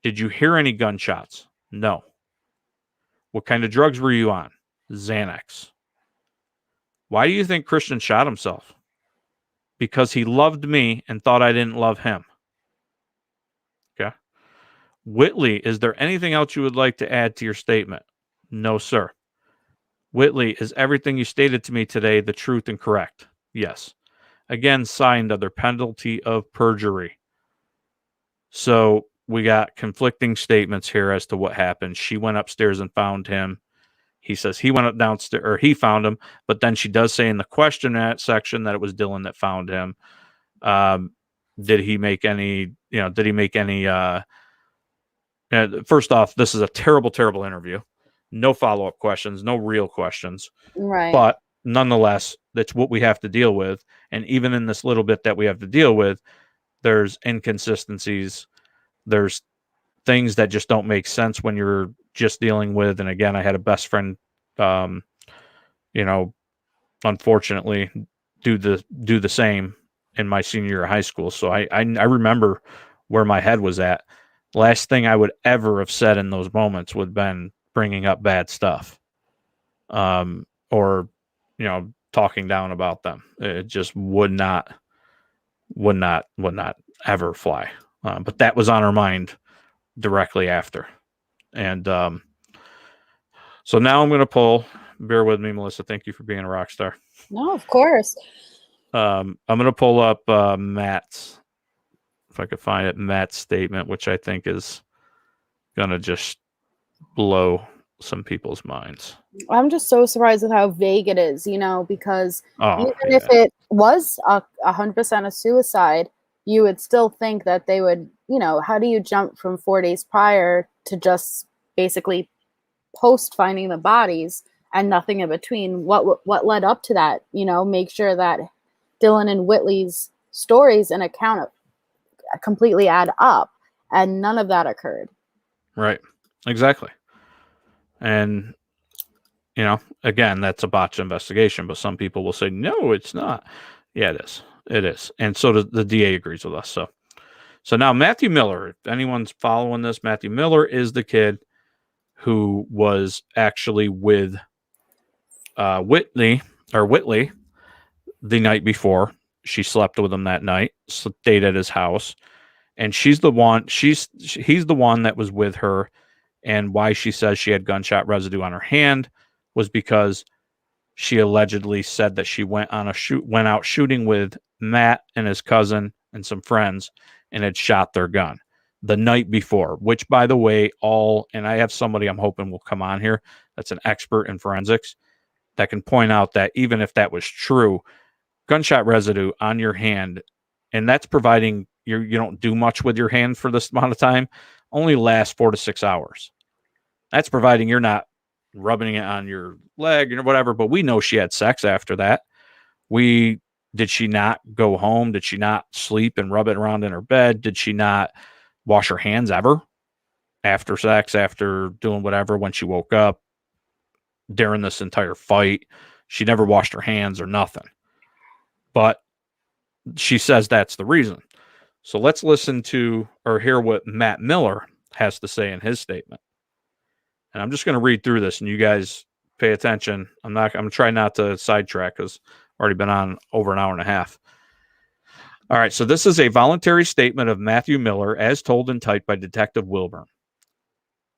Did you hear any gunshots? No. What kind of drugs were you on? Xanax. Why do you think Christian shot himself? Because he loved me and thought I didn't love him. Okay. Whitley, is there anything else you would like to add to your statement? No, sir. Whitley, is everything you stated to me today the truth and correct? Yes. Again, signed under penalty of perjury. So we got conflicting statements here as to what happened. She went upstairs and found him. He says he went up downstairs, or he found him, but then she does say in the question section that it was Dylan that found him. Did he make any, first off, this is a terrible, terrible interview. No follow-up questions, no real questions. Right. But nonetheless, that's what we have to deal with. And even in this little bit that we have to deal with, there's inconsistencies. There's things that just don't make sense when you're just dealing with. And again, I had a best friend, unfortunately do the same in my senior year of high school. So I remember where my head was at. Last thing I would ever have said in those moments would have been bringing up bad stuff, or talking down about them. It just would not ever fly. But that was on her mind directly after. And so now I'm going to pull. Bear with me, Melissa. Thank you for being a rock star. No, of course. I'm going to pull up Matt's, if I could find it, Matt's statement, which I think is going to just blow some people's minds. I'm just so surprised with how vague it is, because Oh, even if it was 100% a suicide, you would still think that they would, how do you jump from 4 days prior to just basically post finding the bodies and nothing in between? What led up to that? Make sure that Dylan and Whitley's stories and account completely add up, and none of that occurred. Right. Exactly. And, again, that's a botched investigation, but some people will say, no, it's not. Yeah, it is. It is. And so the DA agrees with us. So now Matthew Miller, if anyone's following this, Matthew Miller is the kid who was actually with Whitley the night before. She slept with him that night, stayed at his house, and he's the one that was with her. And why she says she had gunshot residue on her hand was because she allegedly said that she went out shooting with Matt and his cousin and some friends and had shot their gun the night before, which, by the way, and I have somebody I'm hoping will come on here that's an expert in forensics that can point out that even if that was true, gunshot residue on your hand, and that's providing you don't do much with your hand for this amount of time, only lasts 4 to 6 hours. That's providing you're not rubbing it on your leg or whatever, but we know she had sex after that. Did she not go home? Did she not sleep and rub it around in her bed? Did she not wash her hands ever after sex, after doing whatever, when she woke up during this entire fight? She never washed her hands or nothing. But she says that's the reason. So let's listen to or hear what Matt Miller has to say in his statement. And I'm just going to read through this, and you guys pay attention. I'm going to try not to sidetrack because I've already been on over an hour and a half. All right, so this is a voluntary statement of Matthew Miller as told and typed by Detective Wilburn.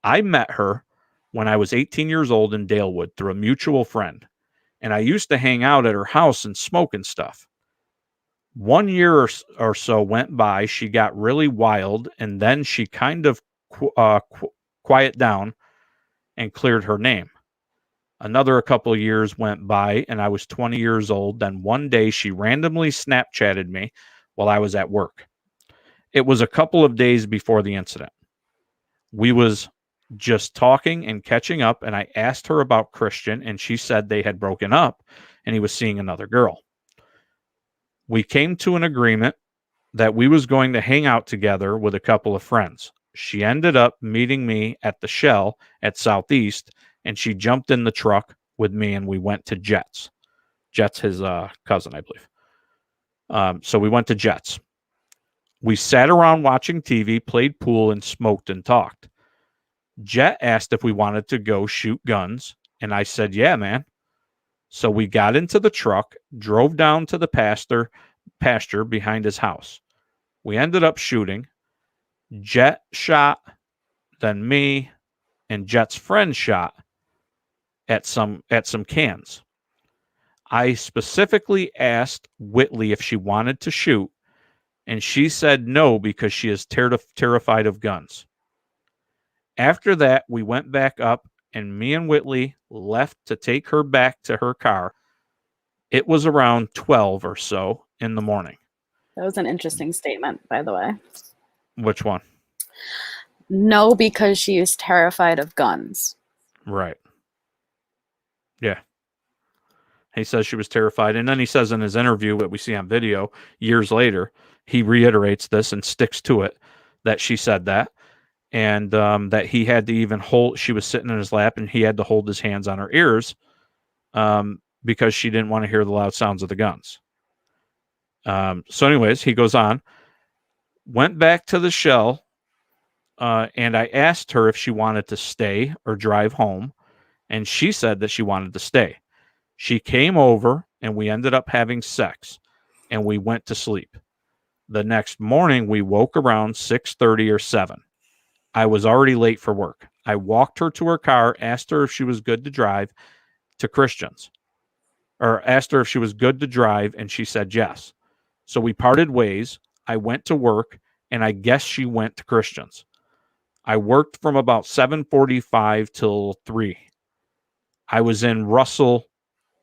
I met her when I was 18 years old in Dalewood through a mutual friend, and I used to hang out at her house and smoke and stuff. 1 year or so went by. She got really wild, and then she kind of quiet down and cleared her name. A couple of years went by, and I was 20 years old. Then one day she randomly Snapchatted me while I was at work. It was a couple of days before the incident. We was just talking and catching up, and I asked her about Christian, and she said they had broken up, and he was seeing another girl. We came to an agreement that we was going to hang out together with a couple of friends. She ended up meeting me at the Shell at Southeast, and she jumped in the truck with me, and we went to Jets. Jets, his cousin, I believe. So we went to Jets. We sat around watching TV, played pool, and smoked and talked. Jet asked if we wanted to go shoot guns, and I said, yeah, man. So we got into the truck, drove down to the pasture behind his house. We ended up shooting. Jet shot, then me and Jet's friend shot at some cans. I specifically asked Whitley if she wanted to shoot, and she said no because she is terrified of guns. After that, we went back up, and me and Whitley left to take her back to her car. It was around 12 or so in the morning. That was an interesting statement, by the way. Which one? No, because she is terrified of guns. Right. Yeah. He says she was terrified. And then he says in his interview that we see on video years later, he reiterates this and sticks to it, that she said that. And that he had to even she was sitting in his lap and he had to hold his hands on her ears because she didn't want to hear the loud sounds of the guns. So anyways, he goes on, went back to the Shell, and I asked her if she wanted to stay or drive home, and she said that she wanted to stay. She came over, and we ended up having sex, and we went to sleep. The next morning, we woke around 6:30 or 7. I was already late for work. I walked her to her car, asked her if she was good to drive to Christian's, or asked her if she was good to drive, and she said yes. So we parted ways. I went to work, and I guess she went to Christian's. I worked from about 7:45 till 3. I was in Russell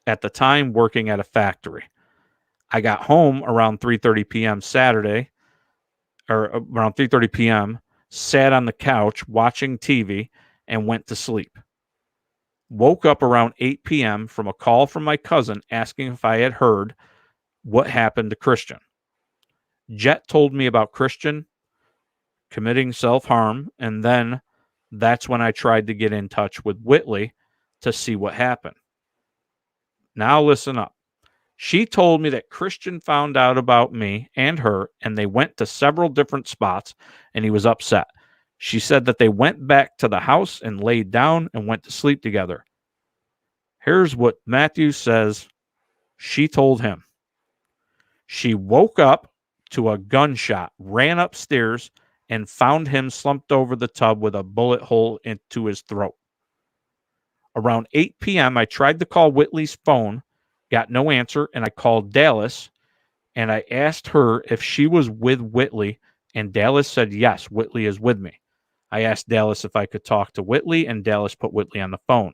at the time working at a factory. I got home around 3:30 p.m. Saturday, or around 3:30 p.m., sat on the couch watching TV and went to sleep. Woke up around 8 p.m. from a call from my cousin asking if I had heard what happened to Christian. Jet told me about Christian committing self-harm, and then that's when I tried to get in touch with Whitley to see what happened. Now listen up. She told me that Christian found out about me and her, and they went to several different spots, and he was upset. She said that they went back to the house and laid down and went to sleep together. Here's what Matthew says she told him. She woke up to a gunshot, ran upstairs, and found him slumped over the tub with a bullet hole into his throat. Around 8 p.m., I tried to call Whitley's phone, got no answer, and I called Dallas, and I asked her if she was with Whitley, and Dallas said, yes, Whitley is with me. I asked Dallas if I could talk to Whitley, and Dallas put Whitley on the phone.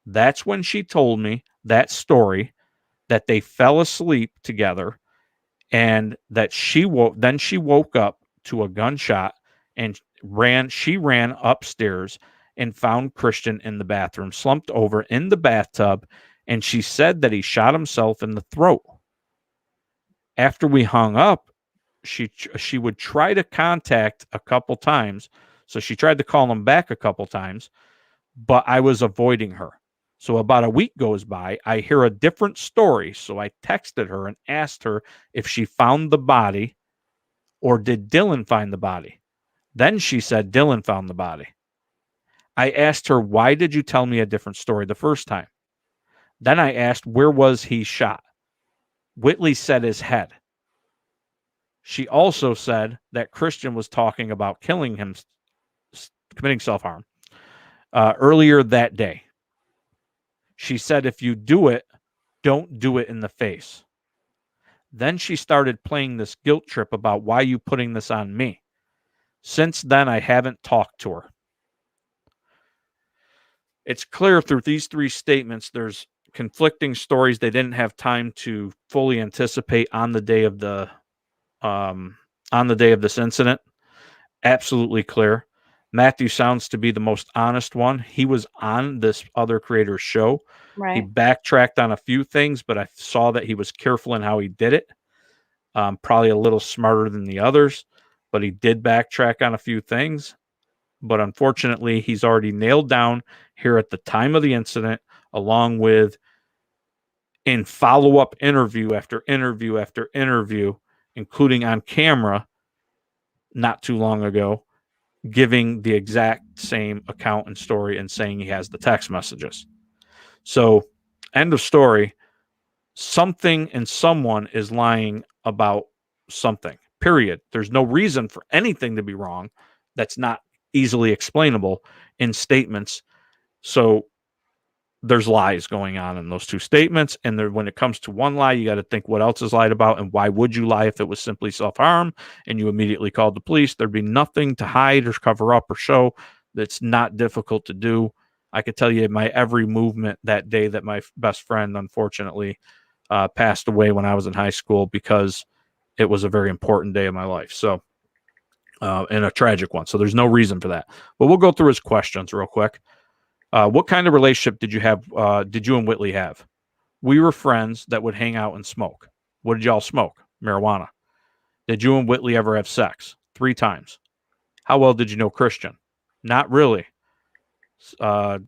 That's when she told me that story, that they fell asleep together, and that she woke up to a gunshot and she ran upstairs and found Christian in the bathroom, slumped over in the bathtub, and she said that he shot himself in the throat. After we hung up, she would try to contact a couple times, so she tried to call him back a couple times, but I was avoiding her. So about a week goes by, I hear a different story, so I texted her and asked her if she found the body or did Dylan find the body. Then she said Dylan found the body. I asked her, why did you tell me a different story the first time? Then I asked, where was he shot? Whitley said his head. She also said that Christian was talking about killing him, committing self-harm, earlier that day. She said, if you do it, don't do it in the face. Then she started playing this guilt trip about why you putting this on me. Since then, I haven't talked to her. It's clear through these three statements, there's conflicting stories they didn't have time to fully anticipate on the day of this incident. Absolutely clear. Matthew sounds to be the most honest one. He was on this other creator's show. Right. He backtracked on a few things, but I saw that he was careful in how he did it. Probably a little smarter than the others, but he did backtrack on a few things. But unfortunately, he's already nailed down here at the time of the incident, along with in follow-up interview after interview after interview, including on camera not too long ago, giving the exact same account and story and saying he has the text messages. So, end of story. Something and someone is lying about something, period. There's no reason for anything to be wrong that's not easily explainable in statements. So, there's lies going on in those two statements. And when it comes to one lie, you got to think what else is lied about and why would you lie if it was simply self-harm and you immediately called the police. There'd be nothing to hide or cover up or show. That's not difficult to do. I could tell you my every movement that day that my best friend, unfortunately, passed away when I was in high school because it was a very important day of my life. So, and a tragic one. So there's no reason for that. But we'll go through his questions real quick. What kind of relationship did you have? Did you and Whitley have? We were friends that would hang out and smoke. What did y'all smoke? Marijuana. Did you and Whitley ever have sex? 3 times. How well did you know Christian? Not really. Not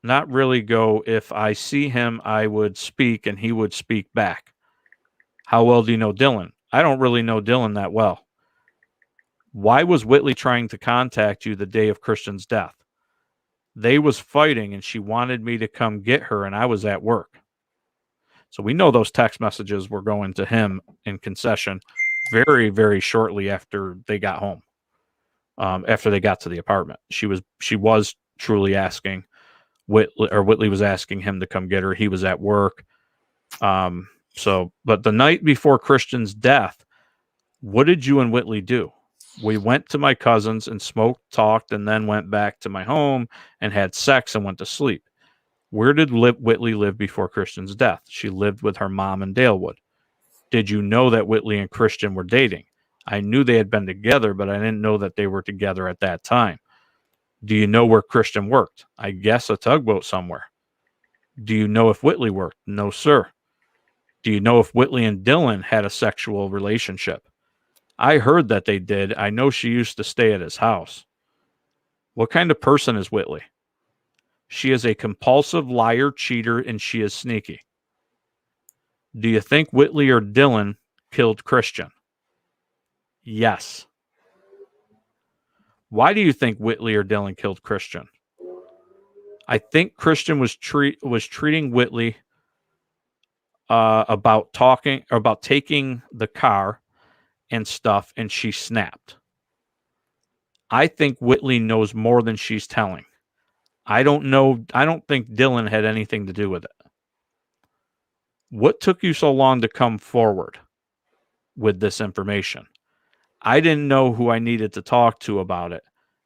really go, if I see him, I would speak and he would speak back. How well do you know Dylan? I don't really know Dylan that well. Why was Whitley trying to contact you the day of Christian's death? They was fighting and she wanted me to come get her and I was at work. So we know those text messages were going to him in concession very, very shortly after they got home. After they got to the apartment. She was truly asking Whitley was asking him to come get her. He was at work. But the night before Christian's death, what did you and Whitley do? We went to my cousin's and smoked, talked, and then went back to my home and had sex and went to sleep. Where did Whitley live before Christian's death? She lived with her mom in Dalewood. Did you know that Whitley and Christian were dating? I knew they had been together, but I didn't know that they were together at that time. Do you know where Christian worked? I guess a tugboat somewhere. Do you know if Whitley worked? No, sir. Do you know if Whitley and Dylan had a sexual relationship? I heard that they did. I know she used to stay at his house. What kind of person is Whitley? She is a compulsive liar, cheater, and she is sneaky. Do you think Whitley or Dylan killed Christian? Yes. Why do you think Whitley or Dylan killed Christian? I think Christian was treating Whitley about taking the car and stuff, and she snapped. I think Whitley knows more than she's telling. I don't know. I don't think Dylan had anything to do with it. What took you so long to come forward with this information? I didn't know who I needed to talk to about it.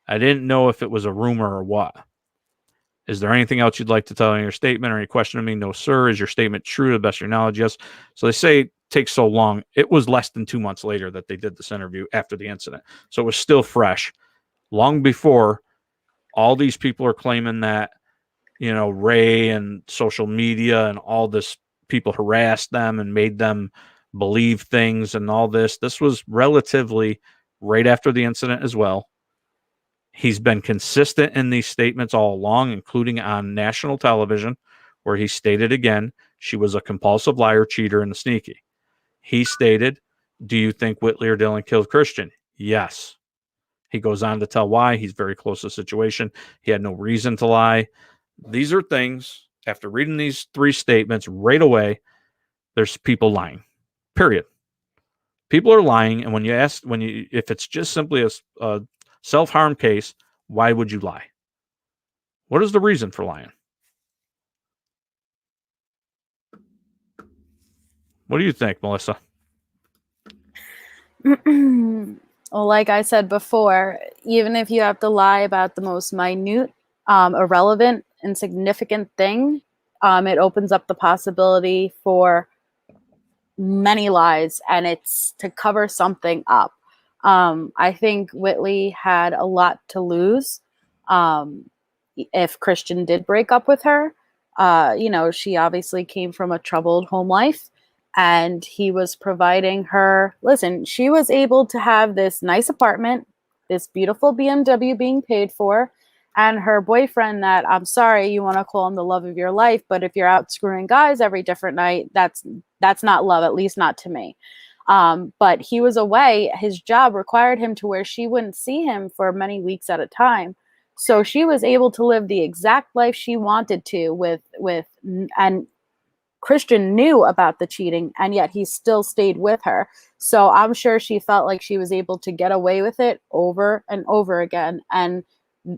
I didn't know if it was a rumor or what. Is there anything else you'd like to tell in your statement or any question to me? No, sir. Is your statement true to the best of your knowledge? Yes. So they say it takes so long. It was less than 2 months later that they did this interview after the incident. So it was still fresh. Long before all these people are claiming that, Ray and social media and all this people harassed them and made them believe things and all this. This was relatively right after the incident as well. He's been consistent in these statements all along, including on national television, where he stated again, she was a compulsive liar, cheater, and a sneaky. He stated, do you think Whitley or Dylan killed Christian? Yes. He goes on to tell why. He's very close to the situation. He had no reason to lie. These are things, after reading these 3 statements right away, there's people lying, period. People are lying. And if it's just simply a self-harm case, why would you lie? What is the reason for lying? What do you think, Melissa? Well, like I said before, even if you have to lie about the most minute, irrelevant, insignificant thing, it opens up the possibility for many lies, and it's to cover something up. I think Whitley had a lot to lose if Christian did break up with her. She obviously came from a troubled home life, and he was providing her. Listen, she was able to have this nice apartment, this beautiful BMW being paid for, and her boyfriend that, I'm sorry, you want to call him the love of your life, but if you're out screwing guys every different night, that's not love, at least not to me. But he was away. His job required him to where she wouldn't see him for many weeks at a time. So she was able to live the exact life she wanted to and Christian knew about the cheating, and yet he still stayed with her. So I'm sure she felt like she was able to get away with it over and over again. And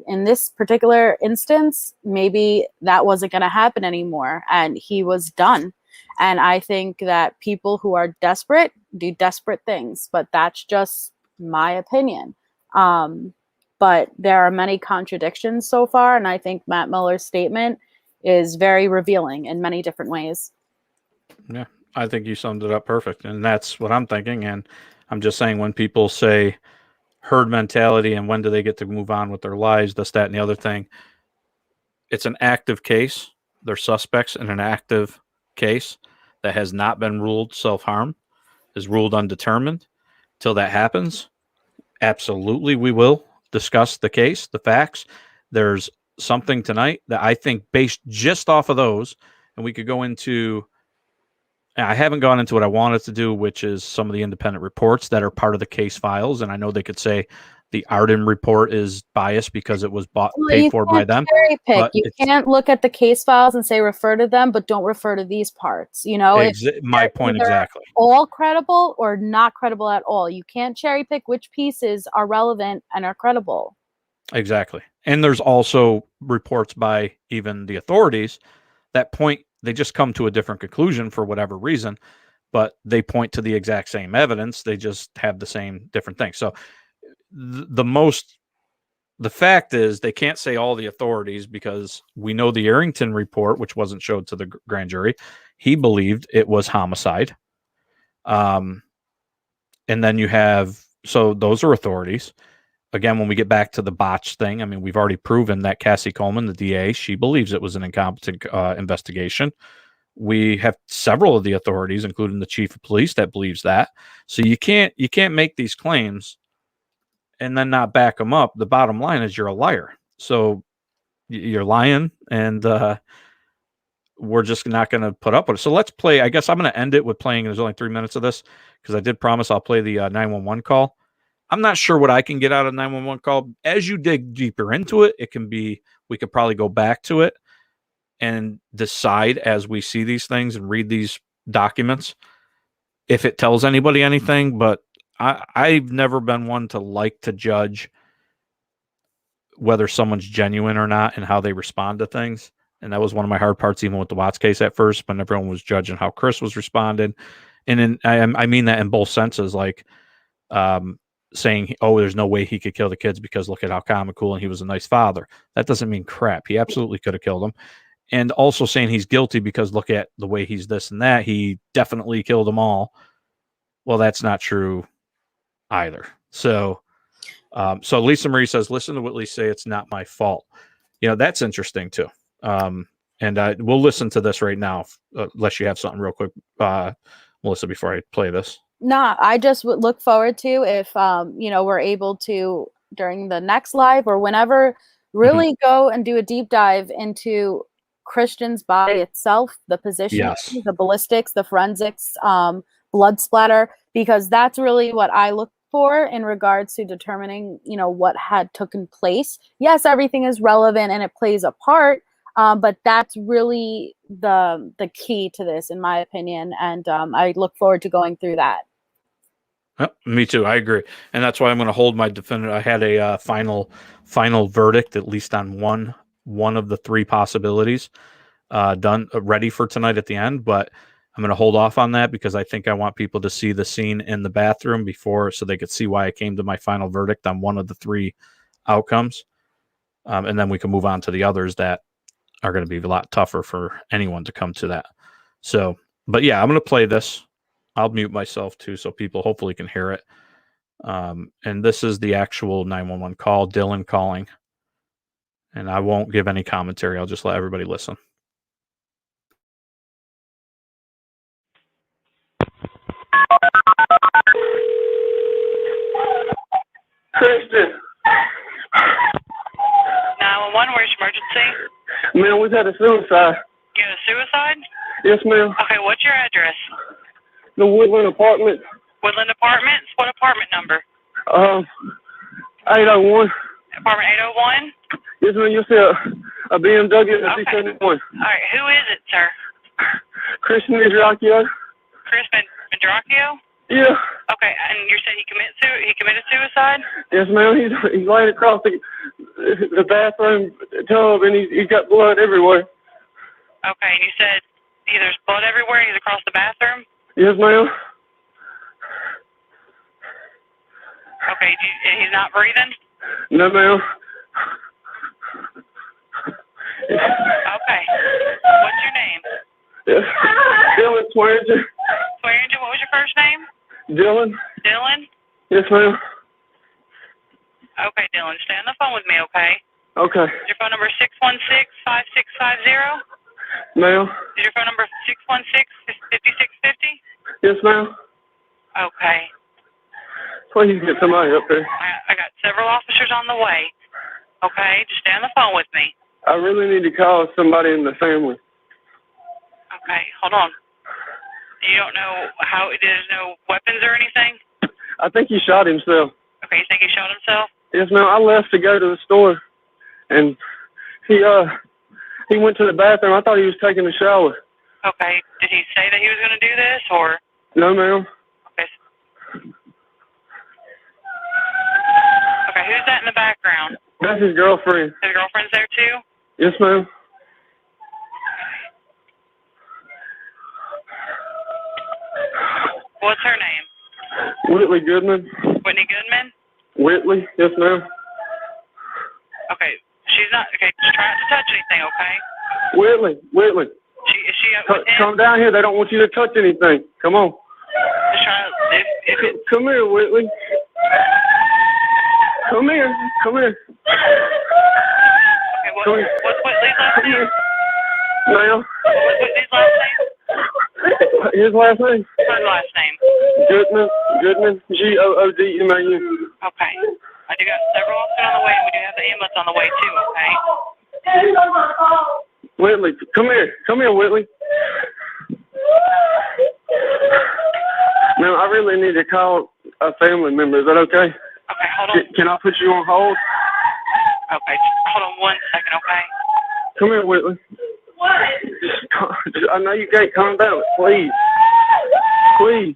in this particular instance, maybe that wasn't going to happen anymore, and he was done. And I think that people who are desperate do desperate things, but that's just my opinion. But there are many contradictions so far, and I think Matt Miller's statement is very revealing in many different ways. Yeah, I think you summed it up perfect, and that's what I'm thinking. And I'm just saying, when people say herd mentality and when do they get to move on with their lives, this, that, and the other thing, it's an active case. They're suspects in an active case that has not been ruled self-harm, is ruled undetermined. Till that happens, absolutely, we will discuss the case, the facts. There's something tonight that I think, based just off of those, and we could go into, I haven't gone into what I wanted to do, which is some of the independent reports that are part of the case files. And I know they could say the Arden report is biased because it was paid for by them. Cherry pick. You can't look at the case files and say refer to them, but don't refer to these parts. My point exactly. All credible or not credible at all. You can't cherry pick which pieces are relevant and are credible. Exactly. And there's also reports by even the authorities that they just come to a different conclusion for whatever reason, but they point to the exact same evidence. They just have the same different thing. So the fact is they can't say all the authorities because we know the Arrington report, which wasn't showed to the grand jury, he believed it was homicide. And then you have, so those are authorities. Again, when we get back to the botch thing, I mean, we've already proven that Cassie Coleman, the DA, she believes it was an incompetent investigation. We have several of the authorities, including the chief of police, that believes that. So you can't make these claims and then not back them up. The bottom line is you're a liar. So you're lying, and we're just not going to put up with it. So let's play. I guess I'm going to end it with playing. There's only 3 minutes of this because I did promise I'll play the 911 call. I'm not sure what I can get out of 911 call. As you dig deeper into it, we could probably go back to it and decide as we see these things and read these documents if it tells anybody anything. But I've never been one to like to judge whether someone's genuine or not and how they respond to things. And that was one of my hard parts, even with the Watts case at first, when everyone was judging how Chris was responding. And I mean that in both senses, like saying, oh, there's no way he could kill the kids because look at how calm and cool and he was a nice father. That doesn't mean crap. He absolutely could have killed them. And also saying he's guilty because look at the way he's this and that. He definitely killed them all. Well, that's not true either. So Lisa Marie says, listen to Whitley say it's not my fault. You know, that's interesting too. And we'll listen to this right now, unless you have something real quick, Melissa, before I play this. Nah, I just would look forward to if, we're able to, during the next live or whenever, really go and do a deep dive into Christian's body itself, the position, the ballistics, the forensics, blood splatter, because that's really what I look for in regards to determining, what had taken place. Yes, everything is relevant and it plays a part, but that's really the key to this, in my opinion, and I look forward to going through that. Me too. I agree, and that's why I'm going to hold my definitive. I had a final verdict, at least on one of the three possibilities, done ready for tonight at the end. But I'm going to hold off on that because I think I want people to see the scene in the bathroom before, so they could see why I came to my final verdict on one of the three outcomes, and then we can move on to the others that are going to be a lot tougher for anyone to come to that. So, but yeah, I'm going to play this. I'll mute myself too, so people hopefully can hear it. And this is the actual 911 call, Dylan calling. And I won't give any commentary. I'll just let everybody listen. Christian. 911, where's your emergency? Man, we've had a suicide. You had a suicide? Yes, ma'am. Okay, what's your address? The Woodland Apartments. Woodland Apartments? What apartment number? 801. Apartment 801? Yes, ma'am. You see a BMW and a Okay. C71. All right, who is it, sir? Christian Andreacchio. Chris Andreacchio? Yeah. Okay, and you said he committed suicide? Yes, ma'am. He's laying across the bathroom tub and he's got blood everywhere. Okay, and you said there's blood everywhere and he's across the bathroom? Yes, ma'am. Okay, he's not breathing? No, ma'am. Okay. What's your name? Yes. Dylan Swearinger. Swearinger, what was your first name? Dylan. Dylan? Yes, ma'am. Okay, Dylan, stay on the phone with me, okay? Okay. Is your phone number 616-5650? Ma'am. Is your phone number 616-5650? Yes, ma'am. Okay. Please get somebody up there. I got several officers on the way. Okay, just stay on the phone with me. I really need to call somebody in the family. Okay, hold on. You don't know how, there's no weapons or anything? I think he shot himself. Okay, you think he shot himself? Yes, ma'am. I left to go to the store, and he went to the bathroom. I thought he was taking a shower. Okay, did he say that he was going to do this, or? No, ma'am. Okay. Okay, who's that in the background? That's his girlfriend. His girlfriend's there too? Yes, ma'am. What's her name? Whitley Goodman. Whitney Goodman? Whitley, yes, ma'am. Okay, she's not. Okay, she's trying to touch anything. Okay. Whitley. Is she with him? Come down here. They don't want you to touch anything. Come on. Just trying to. If it, Come here, Whitley. Come here. okay, Come here. what's Whitley's last Come name? here. Ma'am. What's Whitley's last name? His last name? Her last name. Goodman. Goodman. Okay. I do got several officers on the way, and we do have the ambulance on the way too. Okay. Whitley, come here. Come here, Whitley. Now, I really need to call a family member. Is that okay? Okay, hold on. Can I put you on hold? Okay, hold on 1 second, okay? Come here, Whitley. I know you can't calm down. Please. Please.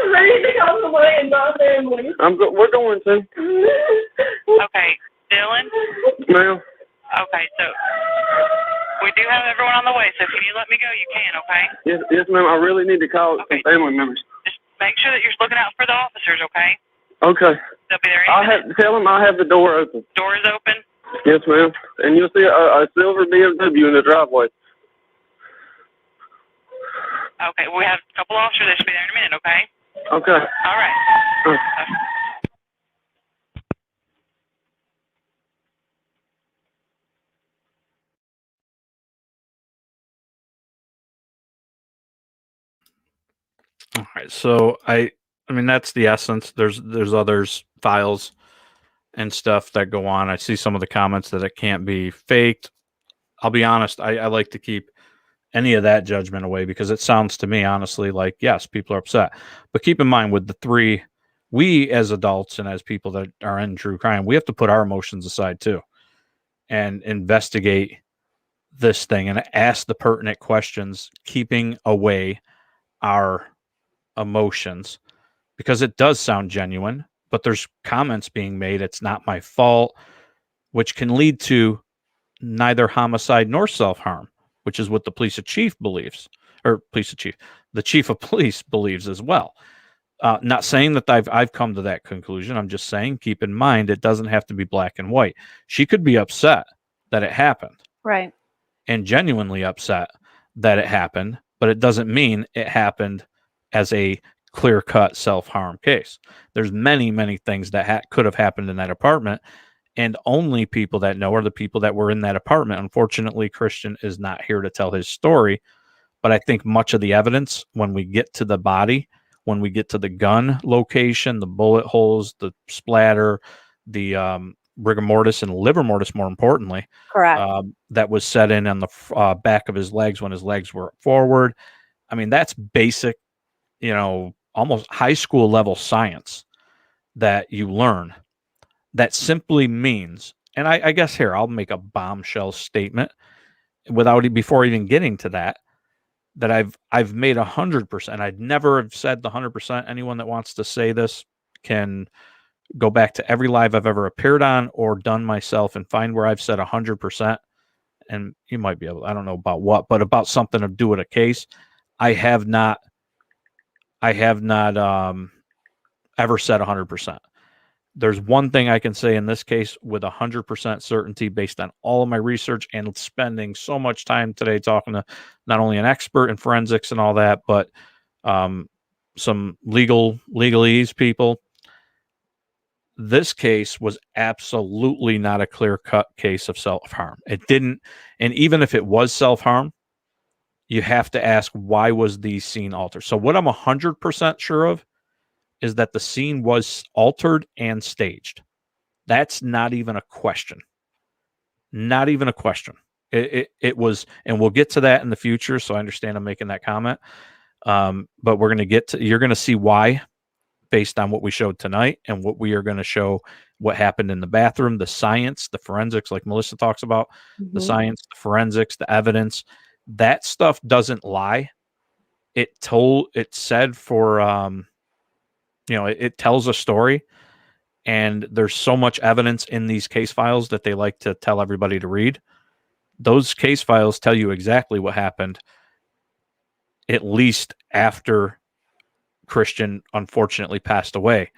Ready to come away and my family. We're going to. Okay, Dylan? Ma'am. Okay, so we do have everyone on the way, so if you need to let me go, you can, okay? Yes, ma'am. I really need to call Okay. some family members. Just make sure that you're looking out for the officers, okay? Okay. They'll be there any minute. Tell them I have the door open. Door is open? Yes, ma'am. And you'll see a silver BMW in the driveway. Okay, we have a couple officers that should be there in a minute, okay? Okay. All right. All right, so I mean that's the essence. There's others files and stuff that go on. I see some of the comments that it can't be faked. I'll be honest, I like to keep any of that judgment away because it sounds to me honestly like yes, people are upset. But keep in mind with the three, we as adults and as people that are in true crime, we have to put our emotions aside too and investigate this thing and ask the pertinent questions, keeping away our emotions because it does sound genuine, but there's comments being made. It's not my fault, which can lead to neither homicide nor self-harm, which is what the the chief of police believes as well. Not saying that I've come to that conclusion. I'm just saying, keep in mind, it doesn't have to be black and white. She could be upset that it happened. Right. And genuinely upset that it happened, but it doesn't mean it happened as a clear-cut self-harm case. There's many, many things that could have happened in that apartment, and only people that know are the people that were in that apartment. Unfortunately, Christian is not here to tell his story, but I think much of the evidence, when we get to the body, when we get to the gun location, the bullet holes, the splatter, the rigor mortis and liver mortis, more importantly, Correct. that was set in on the back of his legs when his legs were forward. I mean, that's basic, almost high school level science that you learn. That simply means, and I guess here, I'll make a bombshell statement before even getting to that I've made 100%. I'd never have said the 100%. Anyone that wants to say this can go back to every live I've ever appeared on or done myself and find where I've said 100%. And you might be able, I don't know about what, but about something to do with a case. I have not ever said 100%. There's one thing I can say in this case with 100% certainty based on all of my research and spending so much time today talking to not only an expert in forensics and all that, but some legalese people. This case was absolutely not a clear-cut case of self-harm. It didn't, and even if it was self-harm, you have to ask, why was the scene altered? So what I'm 100% sure of is that the scene was altered and staged. That's not even a question. Not even a question. It was, and we'll get to that in the future, so I understand I'm making that comment. But we're going to get to, you're going to see why based on what we showed tonight and what we are going to show what happened in the bathroom, the science, the forensics, like Melissa talks about, the science, the forensics, the evidence. That stuff doesn't lie. It said for, it tells a story, and there's so much evidence in these case files that they like to tell everybody to read. Those case files tell you exactly what happened, at least after Christian unfortunately passed away.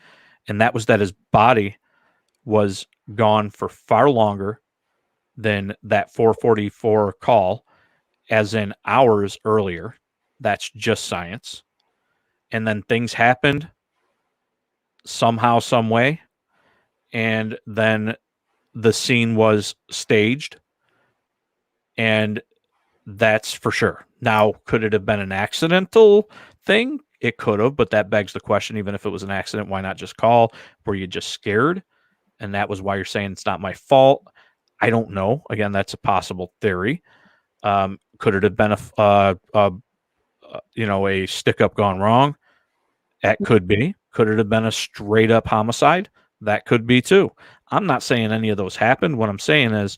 And that was that his body was gone for far longer than that 444 call, as in hours earlier. That's just science. And then things happened somehow, some way. And then the scene was staged. And that's for sure. Now, could it have been an accidental thing? It could have, but that begs the question, even if it was an accident, why not just call? Were you just scared? And that was why you're saying it's not my fault. I don't know. Again, that's a possible theory. Could it have been a stick up gone wrong? That could be. Could it have been a straight up homicide? That could be too. I'm not saying any of those happened. What I'm saying is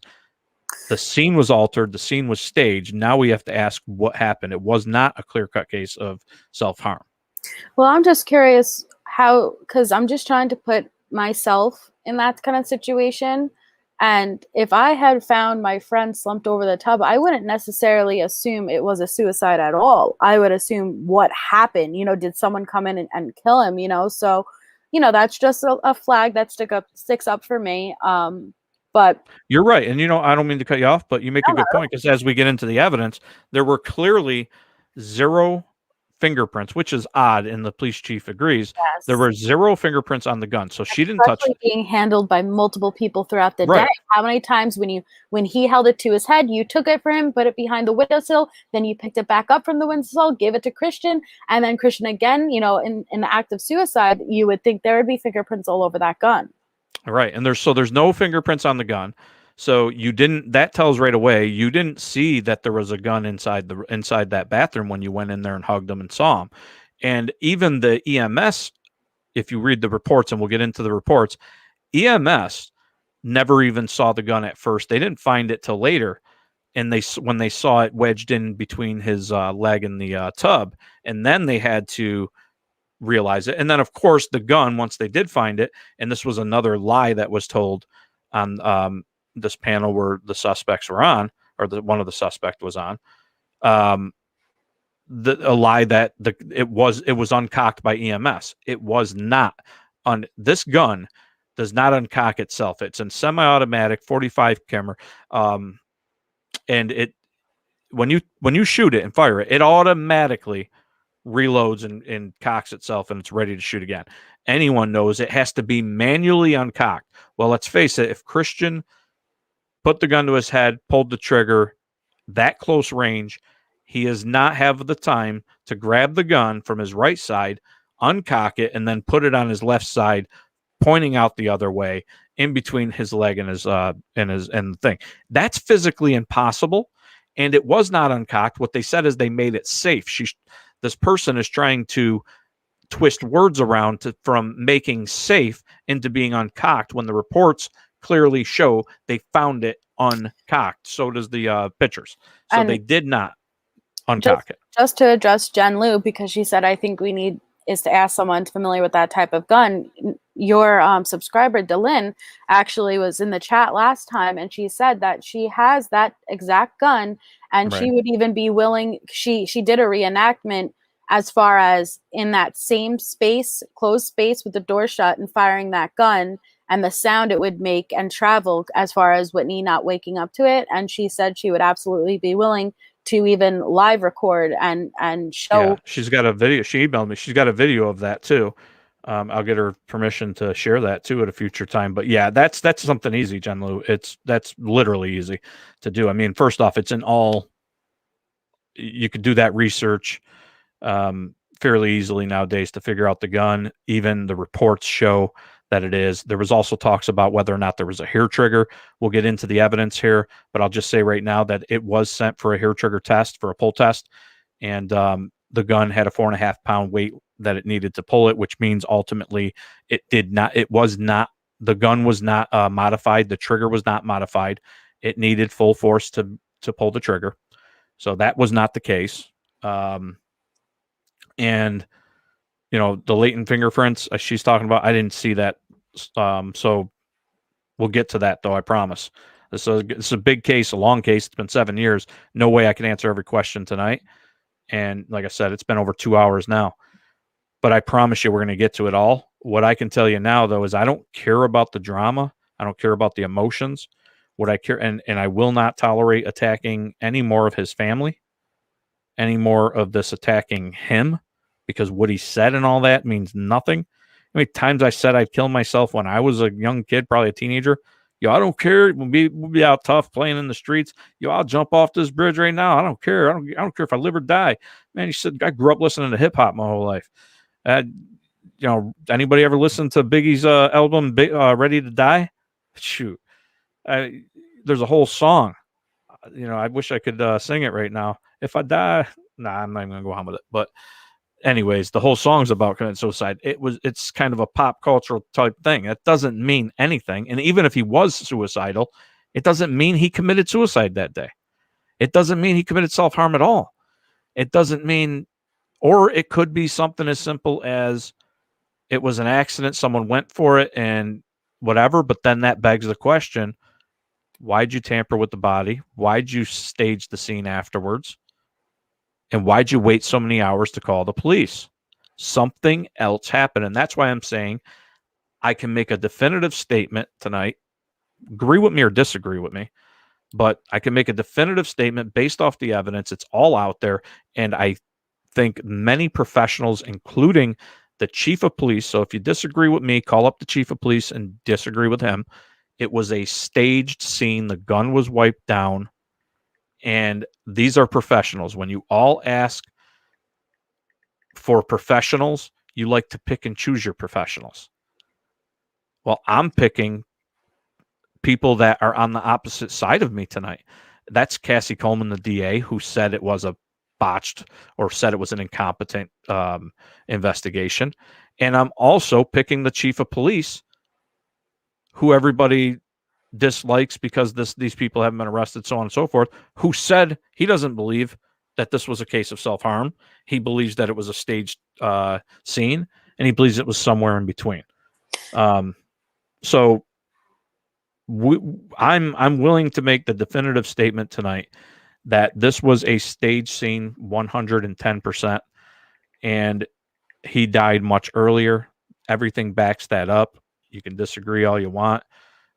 the scene was altered. The scene was staged. Now we have to ask what happened. It was not a clear cut case of self harm. Well, I'm just curious how, because I'm just trying to put myself in that kind of situation. And if I had found my friend slumped over the tub, I wouldn't necessarily assume it was a suicide at all. I would assume what happened. Did someone come in and kill him? So, that's just a flag that sticks up for me. But you're right. And, I don't mean to cut you off, but you make a good point, because as we get into the evidence, there were clearly 0 fingerprints, which is odd, and the police chief agrees. Yes. There were 0 fingerprints on the gun, so she didn't touch it. Being handled by multiple people throughout the Right. day. How many times when he held it to his head, you took it for him, put it behind the windowsill, then you picked it back up from the windowsill, gave it to Christian, and then Christian again, in the act of suicide, you would think there would be fingerprints all over that gun. Right. And there's no fingerprints on the gun. So that tells right away you didn't see that there was a gun inside that bathroom when you went in there and hugged him and saw him. And even the EMS, if you read the reports, and we'll get into the reports, EMS never even saw the gun at first. They didn't find it till later. And when they saw it wedged in between his leg and the tub, and then they had to realize it. And then, of course, the gun, once they did find it, and this was another lie that was told on this panel where the suspects were on, or one of the suspect was on, a lie that it was uncocked by EMS. It was not. On this gun does not uncock itself. It's in semi-automatic 45 camera, and it when you shoot it and fire it, it automatically reloads and cocks itself, and it's ready to shoot again. Anyone knows it has to be manually uncocked. Well, let's face it, if Christian put the gun to his head, pulled the trigger that close range, he does not have the time to grab the gun from his right side, uncock it, and then put it on his left side, pointing out the other way in between his leg and the thing. That's physically impossible, and it was not uncocked. What they said is they made it safe. This person is trying to twist words around from making safe into being uncocked, when the reports clearly show they found it uncocked. So does the pictures. So they did not uncock it. Just to address Jen Lou, because she said, I think we need is to ask someone familiar with that type of gun. Your subscriber, Delyn, actually was in the chat last time, and she said that she has that exact gun, and she would even be willing. She did a reenactment as far as in that same space, closed space with the door shut, and firing that gun and the sound it would make and travel, as far as Whitney not waking up to it. And she said she would absolutely be willing to even live record and show. Yeah, she's got a video. She emailed me. She's got a video of that too. I'll get her permission to share that too at a future time. But yeah, that's something easy, Jen Lou. That's literally easy to do. I mean, first off, it's in all. You could do that research fairly easily nowadays to figure out the gun. Even the reports show that it is. There was also talks about whether or not there was a hair trigger. We'll get into the evidence here, but I'll just say right now that it was sent for a hair trigger test, for a pull test, and the gun had a 4.5 pound weight that it needed to pull it, which means ultimately it did not. It was not. The gun was not modified. The trigger was not modified. It needed full force to pull the trigger, so that was not the case. And the latent fingerprints she's talking about, I didn't see that. So we'll get to that, though, I promise. This is a big case, a long case. It's been 7 years. No way I can answer every question tonight. And like I said, it's been over 2 hours now. but I promise you we're going to get to it all. What I can tell you now, though, is I don't care about the drama. I don't care about the emotions. What I care, and I will not tolerate attacking any more of his family, any more of this attacking him, because what he said and all that means nothing. How many times I said I'd kill myself when I was a young kid, probably a teenager. Yo, I don't care. We'll be out tough playing in the streets. Yo, I'll jump off this bridge right now. I don't care. I don't care if I live or die. Man, he said, I grew up listening to hip hop my whole life. Anybody ever listen to Biggie's album, Ready to Die? Shoot. There's a whole song. I wish I could sing it right now. If I die, I'm not even going to go on with it. But anyways, the whole song's about committing suicide. It's kind of a pop cultural type thing. That doesn't mean anything. And even if he was suicidal, it doesn't mean he committed suicide that day. It doesn't mean he committed self-harm at all. It doesn't mean, or it could be something as simple as it was an accident. Someone went for it and whatever. But then that begs the question, why'd you tamper with the body? Why'd you stage the scene afterwards? And why'd you wait so many hours to call the police? Something else happened. And that's why I'm saying I can make a definitive statement tonight. Agree with me or disagree with me. But I can make a definitive statement based off the evidence. It's all out there. And I think many professionals, including the chief of police. So if you disagree with me, call up the chief of police and disagree with him. It was a staged scene. The gun was wiped down. And these are professionals. When you all ask for professionals, you like to pick and choose your professionals. Well, I'm picking people that are on the opposite side of me tonight. That's Cassie Coleman, the DA, who said it was a botched or said it was an incompetent investigation. And I'm also picking the chief of police, who everybody dislikes because these people haven't been arrested, so on and so forth, who said he doesn't believe that this was a case of self-harm. He believes that it was a staged scene, and he believes it was somewhere in between. So I'm willing to make the definitive statement tonight that this was a staged scene 110%, and he died much earlier. Everything backs that up. You can disagree all you want.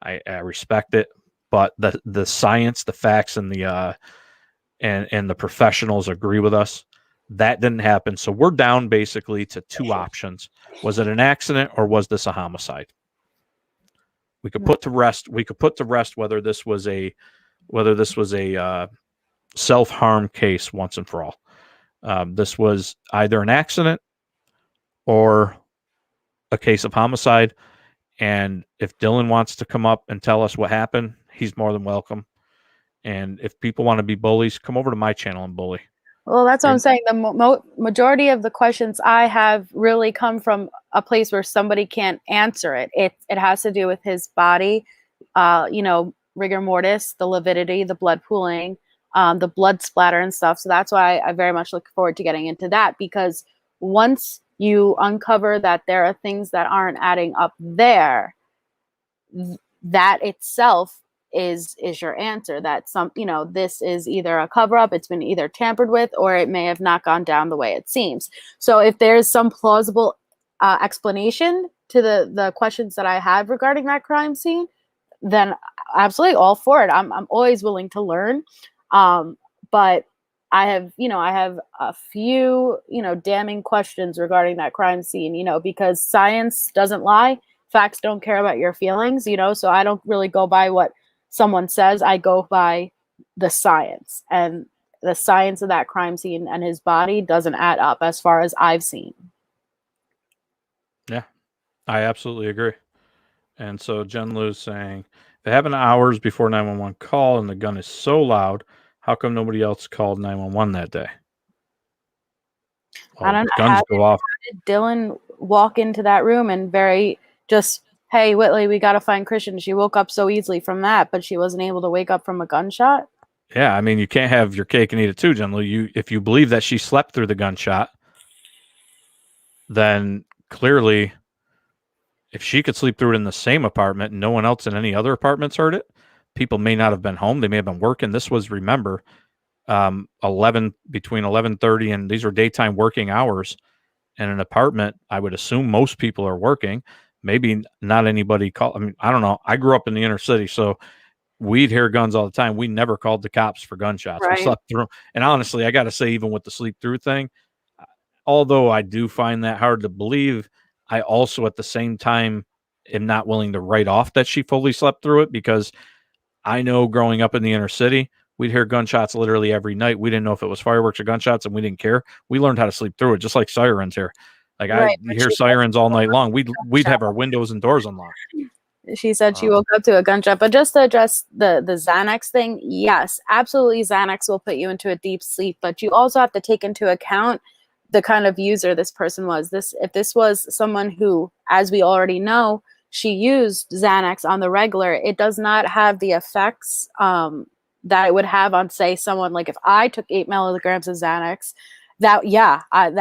I respect it, but the science, the facts, and the professionals agree with us. That didn't happen. So we're down basically to two options. Was it an accident or was this a homicide? We could put to rest. We could put to rest whether this was a self-harm case once and for all. This was either an accident or a case of homicide. And if Dylan wants to come up and tell us what happened, he's more than welcome. And if people want to be bullies, come over to my channel and bully. Well, that's what I'm saying. The majority of the questions I have really come from a place where somebody can't answer it. It has to do with his body, rigor mortis, the lividity, the blood pooling, the blood splatter and stuff. So that's why I very much look forward to getting into that, because once you uncover that there are things that aren't adding up there, that itself is your answer. That this is either a cover up, it's been either tampered with, or it may have not gone down the way it seems. So if there's some plausible explanation to the questions that I have regarding that crime scene, then absolutely all for it. I'm always willing to learn. But I have a few, damning questions regarding that crime scene, because science doesn't lie. Facts don't care about your feelings, so I don't really go by what someone says. I go by the science, and the science of that crime scene and his body doesn't add up as far as I've seen. Yeah, I absolutely agree. And so Jen Lou's saying, if it happened hours before 911 call and the gun is so loud, how come nobody else called 911 that day? Well, I don't know. Guns go off. How did Dylan walk into that room and hey, Whitley, we got to find Christian. She woke up so easily from that, but she wasn't able to wake up from a gunshot? Yeah, I mean, you can't have your cake and eat it too, Jen Lou. If you believe that she slept through the gunshot, then clearly, if she could sleep through it in the same apartment and no one else in any other apartments heard it, people may not have been home. They may have been working. This was, remember, between 11:30 and these were daytime working hours. in an apartment, I would assume most people are working. Maybe not anybody call. I mean, I don't know. I grew up in the inner city, so we'd hear guns all the time. We never called the cops for gunshots. We Right. slept through. And honestly, I got to say, even with the sleep through thing, although I do find that hard to believe, I also at the same time am not willing to write off that she fully slept through it, because I know growing up in the inner city, we'd hear gunshots literally every night. We didn't know if it was fireworks or gunshots, and we didn't care. We learned how to sleep through it, just like sirens here. Like Right, you but hear she sirens all night long. We'd have our windows and doors unlocked. She said she woke up to a gunshot. But just to address the Xanax thing, yes, absolutely, Xanax will put you into a deep sleep. But you also have to take into account the kind of user this person was. If this was someone who, as we already know, she used Xanax on the regular, it does not have the effects that it would have on, say, someone like if I took 8 milligrams of Xanax, that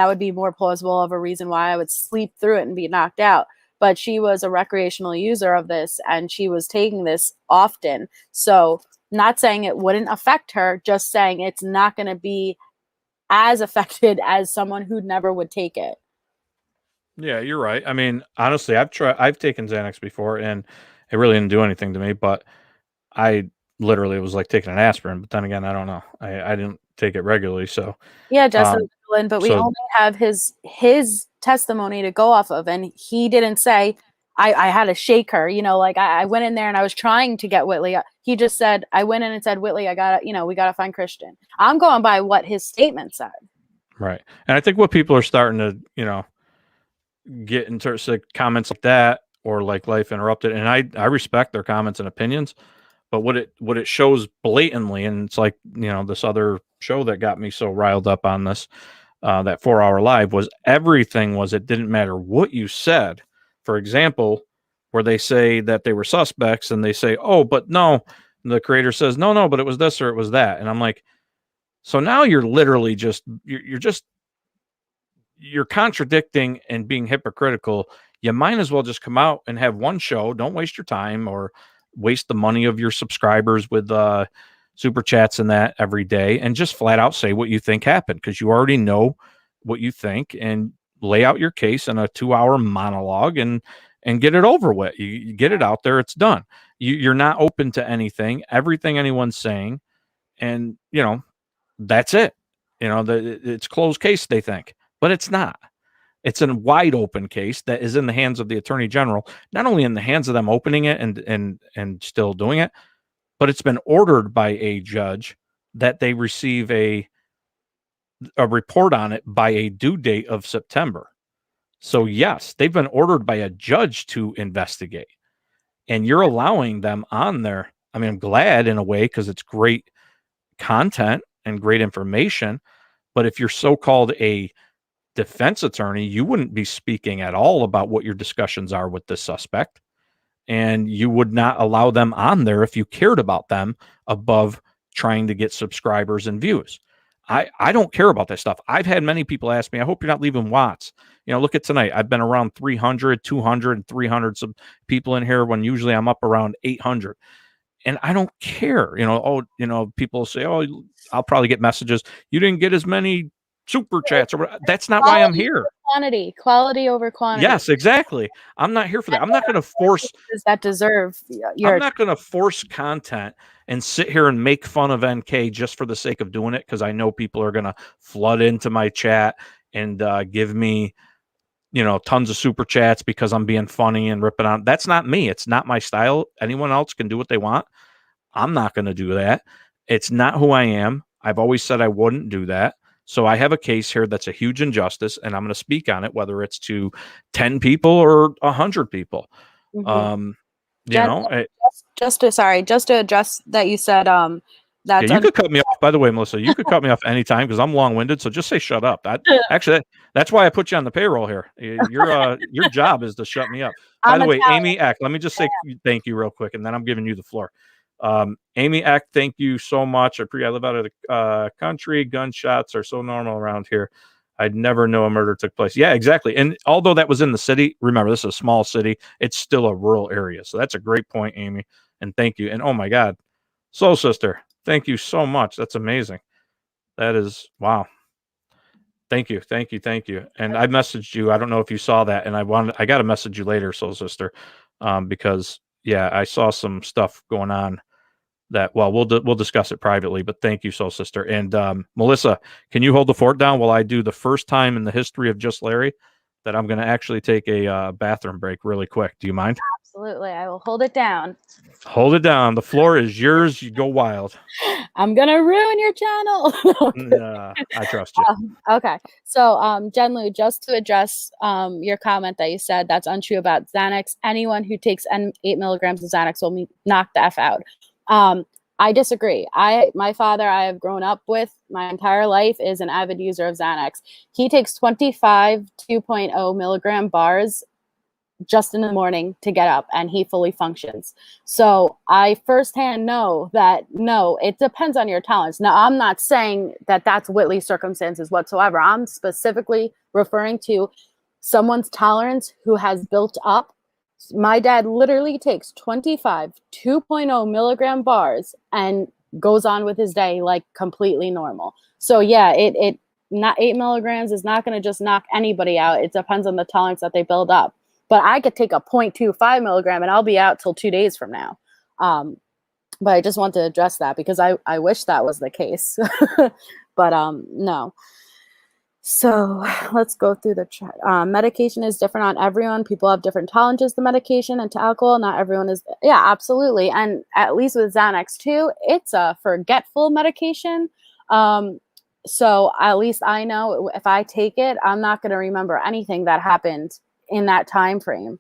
would be more plausible of a reason why I would sleep through it and be knocked out. But she was a recreational user of this, and she was taking this often. So not saying it wouldn't affect her, just saying it's not going to be as affected as someone who never would take it. Yeah, you're right. I mean, honestly, I've taken Xanax before, and it really didn't do anything to me, but I literally, it was like taking an aspirin. But then again, I don't know. I didn't take it regularly. So yeah, Justin, but we only have his testimony to go off of, and he didn't say I had to shake her. Like I went in there and I was trying to get Whitley. He just said I went in and said, Whitley, we gotta find Christian. I'm going by what his statement said. Right, and I think what people are starting to get in terms of comments like that, or like Life Interrupted, and I respect their comments and opinions, but what it shows blatantly, and it's like this other show that got me so riled up on this, that 4-hour live, was everything was, it didn't matter what you said. For example, where they say that they were suspects and they say, oh, but no, the creator says no, but it was this or it was that, and I'm like, so now you're literally just you're contradicting and being hypocritical. You might as well just come out and have one show. Don't waste your time or waste the money of your subscribers with super chats and that every day, and just flat out say what you think happened, because you already know what you think, and lay out your case in a 2-hour monologue and get it over with. You get it out there. It's done. You're not open to everything anyone's saying. And, that's it. It's closed case, they think, but it's not. It's a wide open case that is in the hands of the Attorney General, not only in the hands of them opening it and still doing it, but it's been ordered by a judge that they receive a report on it by a due date of September. So yes, they've been ordered by a judge to investigate, and you're allowing them on there. I mean, I'm glad in a way, because it's great content and great information. But if you're so-called a defense attorney, you wouldn't be speaking at all about what your discussions are with this suspect, and you would not allow them on there if you cared about them above trying to get subscribers and views. I don't care about that stuff. I've had many people ask me, I hope you're not leaving Watts. Look at tonight. I've been around 300, 200, and 300 people in here, when usually I'm up around 800. And I don't care. People say, oh, I'll probably get messages. You didn't get as many super chats or whatever. That's not why I'm here. Quality over quantity. Yes, exactly. I'm not here for that. I'm not going to force that deserve I'm not going to force content and sit here and make fun of NK just for the sake of doing it, because I know people are going to flood into my chat and give me tons of super chats because I'm being funny and ripping on. That's not me. It's not my style. Anyone else can do what they want. I'm not going to do that. It's not who I am. I've always said I wouldn't do that. So I have a case here that's a huge injustice, and I'm going to speak on it, whether it's to 10 people or 100 people. Mm-hmm. Just to address that, you said that's you could cut me off. By the way, Melissa, you could cut me off anytime, because I'm long-winded. So just say shut up. That's why I put you on the payroll here. Your job is to shut me up. By the way, Amy Eck, let me just say thank you real quick, and then I'm giving you the floor. Amy Eck, thank you so much. I live out of the country. Gunshots are so normal around here. I'd never know a murder took place. Yeah, exactly. And although that was in the city, remember, this is a small city. It's still a rural area. So that's a great point, Amy. And thank you. And oh my God, Soul Sister, thank you so much. That's amazing. That is, wow. Thank you. And I messaged you. I don't know if you saw that, and I got to message you later, Soul Sister, because yeah, I saw some stuff going on that. Well, we'll discuss it privately. But thank you, Soul Sister. And Melissa, can you hold the fort down while I do the first time in the history of Just Larry that I'm going to actually take a bathroom break really quick? Do you mind? Absolutely. I will hold it down. Hold it down. The floor is yours. You go wild. I'm going to ruin your channel. I trust you. Okay. So, Jen Lu, just to address your comment that you said that's untrue about Xanax, anyone who takes 8 milligrams of Xanax will be knocked the F out. I disagree. My father, I have grown up with my entire life, is an avid user of Xanax. He takes 25 2.0 milligram bars just in the morning to get up, and he fully functions. So I firsthand know that, no, it depends on your tolerance. Now, I'm not saying that that's Whitley's circumstances whatsoever. I'm specifically referring to someone's tolerance who has built up. My dad literally takes 25 2.0 milligram bars and goes on with his day like completely normal. So yeah, it not 8 milligrams is not going to just knock anybody out. It depends on the tolerance that they build up. But I could take a 0.25 milligram and I'll be out till 2 days from now. But I just want to address that because I wish that was the case. But no. So let's go through the medication is different on everyone. People have different tolerances to medication and to alcohol. Not everyone is. Yeah, absolutely. And at least with Xanax too, it's a forgetful medication. So at least I know if I take it, I'm not going to remember anything that happened in that time frame.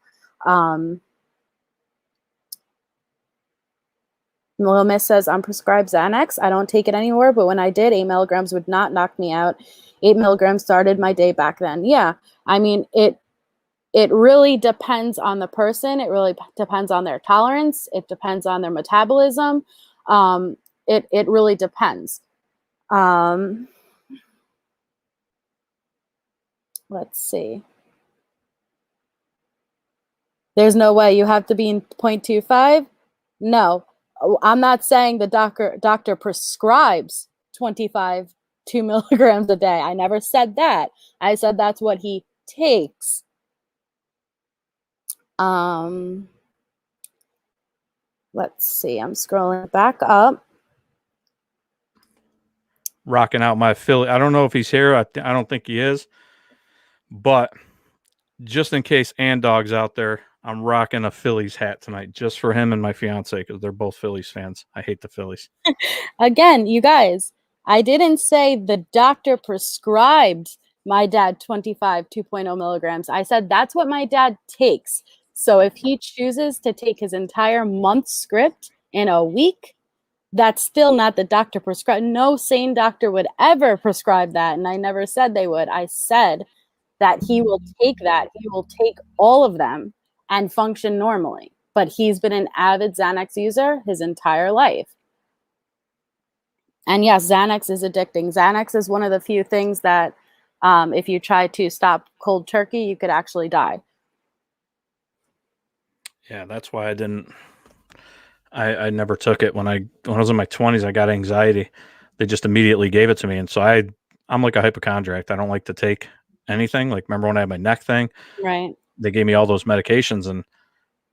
Little Miss says, I'm prescribed Xanax. I don't take it anymore, but when I did, 8 milligrams would not knock me out. 8 milligrams started my day back then. Yeah, I mean, it really depends on the person. It really depends on their tolerance. It depends on their metabolism. It really depends. Let's see. There's no way you have to be in 0.25. No, I'm not saying the doctor prescribes 25 2 milligrams a day. I never said that. I said that's what he takes. Let's see. I'm scrolling back up. Rocking out my Philly. I don't know if he's here. I don't think he is. But just in case Andog's out there, I'm rocking a Phillies hat tonight just for him and my fiance because they're both Phillies fans. I hate the Phillies. Again, you guys, I didn't say the doctor prescribed my dad 25 2.0 milligrams. I said that's what my dad takes. So if he chooses to take his entire month script in a week, that's still not the doctor prescribed. No sane doctor would ever prescribe that. And I never said they would. I said that he will take that. He will take all of them and function normally. But he's been an avid Xanax user his entire life. And yes, Xanax is addicting. Xanax is one of the few things that if you try to stop cold turkey, you could actually die. Yeah, that's why I didn't. I never took it when I was in my 20s. I got anxiety. They just immediately gave it to me, and so I'm like a hypochondriac. I don't like to take anything. Like, remember when I had my neck thing? Right. They gave me all those medications, and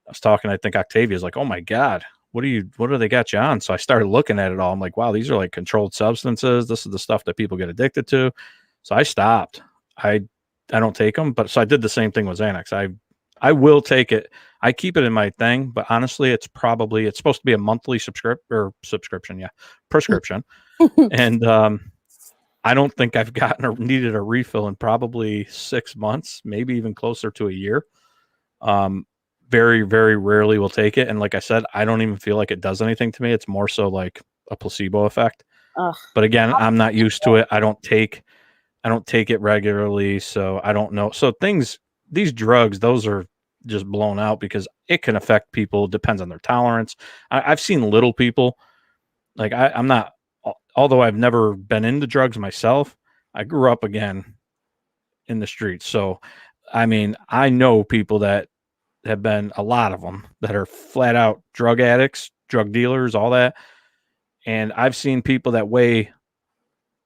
I was talking. I think Octavia's like, "Oh my God, what do they got you on?" So I started looking at it all. I'm like, "Wow, these are like controlled substances. This is the stuff that people get addicted to." So I stopped. I don't take them, but so I did the same thing with Xanax. I will take it. I keep it in my thing, but honestly, it's supposed to be a monthly prescription. And I don't think I've needed a refill in probably 6 months, maybe even closer to a year. Very, very rarely will take it. And like I said, I don't even feel like it does anything to me. It's more so like a placebo effect. Ugh. But again, I'm not used to it. I don't take it regularly, so I don't know. So these drugs, those are just blown out because it can affect people. Depends on their tolerance. I've seen little people, like I'm not, although I've never been into drugs myself, I grew up again in the streets. So, I mean, I know people that have been, a lot of them that are flat out drug addicts, drug dealers, all that. And I've seen people that weigh,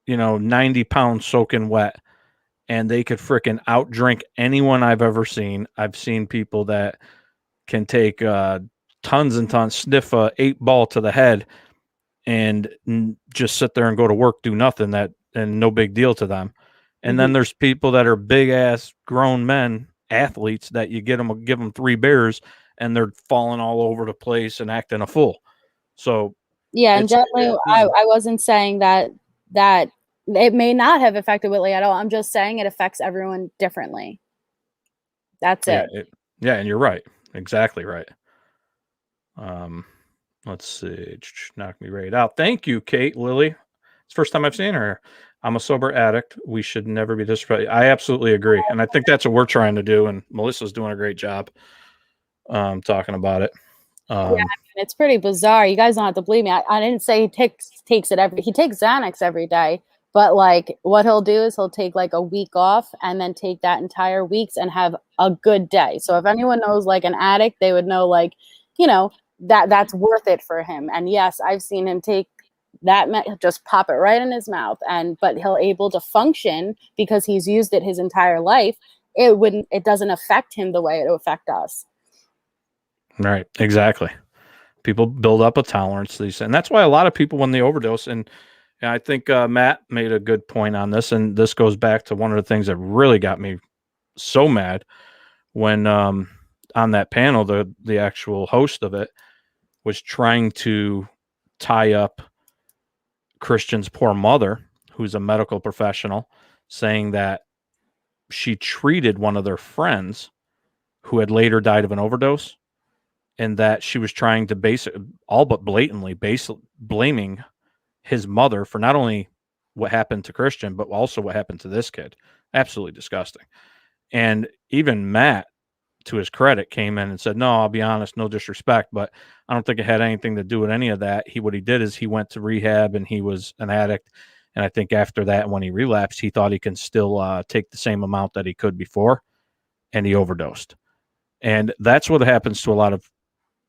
90 pounds soaking wet and they could freaking outdrink anyone I've ever seen. I've seen people that can take tons and tons, sniff a 8-ball to the head, and just sit there and go to work, do nothing, and no big deal to them. And then there's people that are big ass grown men, athletes, that you give them 3 beers and they're falling all over the place and acting a fool. So yeah, and definitely, I wasn't saying that it may not have affected Whitley at all. I'm just saying it affects everyone differently. That's it. Yeah, and you're right. Exactly right. Let's see. Knock me right out. Thank you, Kate Lily. It's the first time I've seen her. I'm a sober addict. We should never be disrespected. I absolutely agree. And I think that's what we're trying to do. And Melissa's doing a great job talking about it. Yeah, I mean, it's pretty bizarre. You guys don't have to believe me. I didn't say he takes it he takes Xanax every day, but like what he'll do is he'll take like a week off and then take that entire weeks and have a good day. So if anyone knows like an addict, they would know, like, you know, that's worth it for him. And yes, I've seen him take that, just pop it right in his mouth, but he'll able to function because he's used it his entire life. It doesn't affect him the way it will affect us. Right. Exactly. People build up a tolerance to these, and that's why a lot of people, when they overdose, and I think Matt made a good point on this, and this goes back to one of the things that really got me so mad when on that panel, the actual host of it was trying to tie up Christian's poor mother, who's a medical professional, saying that she treated one of their friends who had later died of an overdose, and that she was trying to all but blatantly blaming his mother for not only what happened to Christian, but also what happened to this kid. Absolutely disgusting. And even Matt, to his credit, came in and said, no, I'll be honest, no disrespect, but I don't think it had anything to do with any of that. What he did is he went to rehab and he was an addict. And I think after that, when he relapsed, he thought he can still take the same amount that he could before, and he overdosed. And that's what happens to a lot of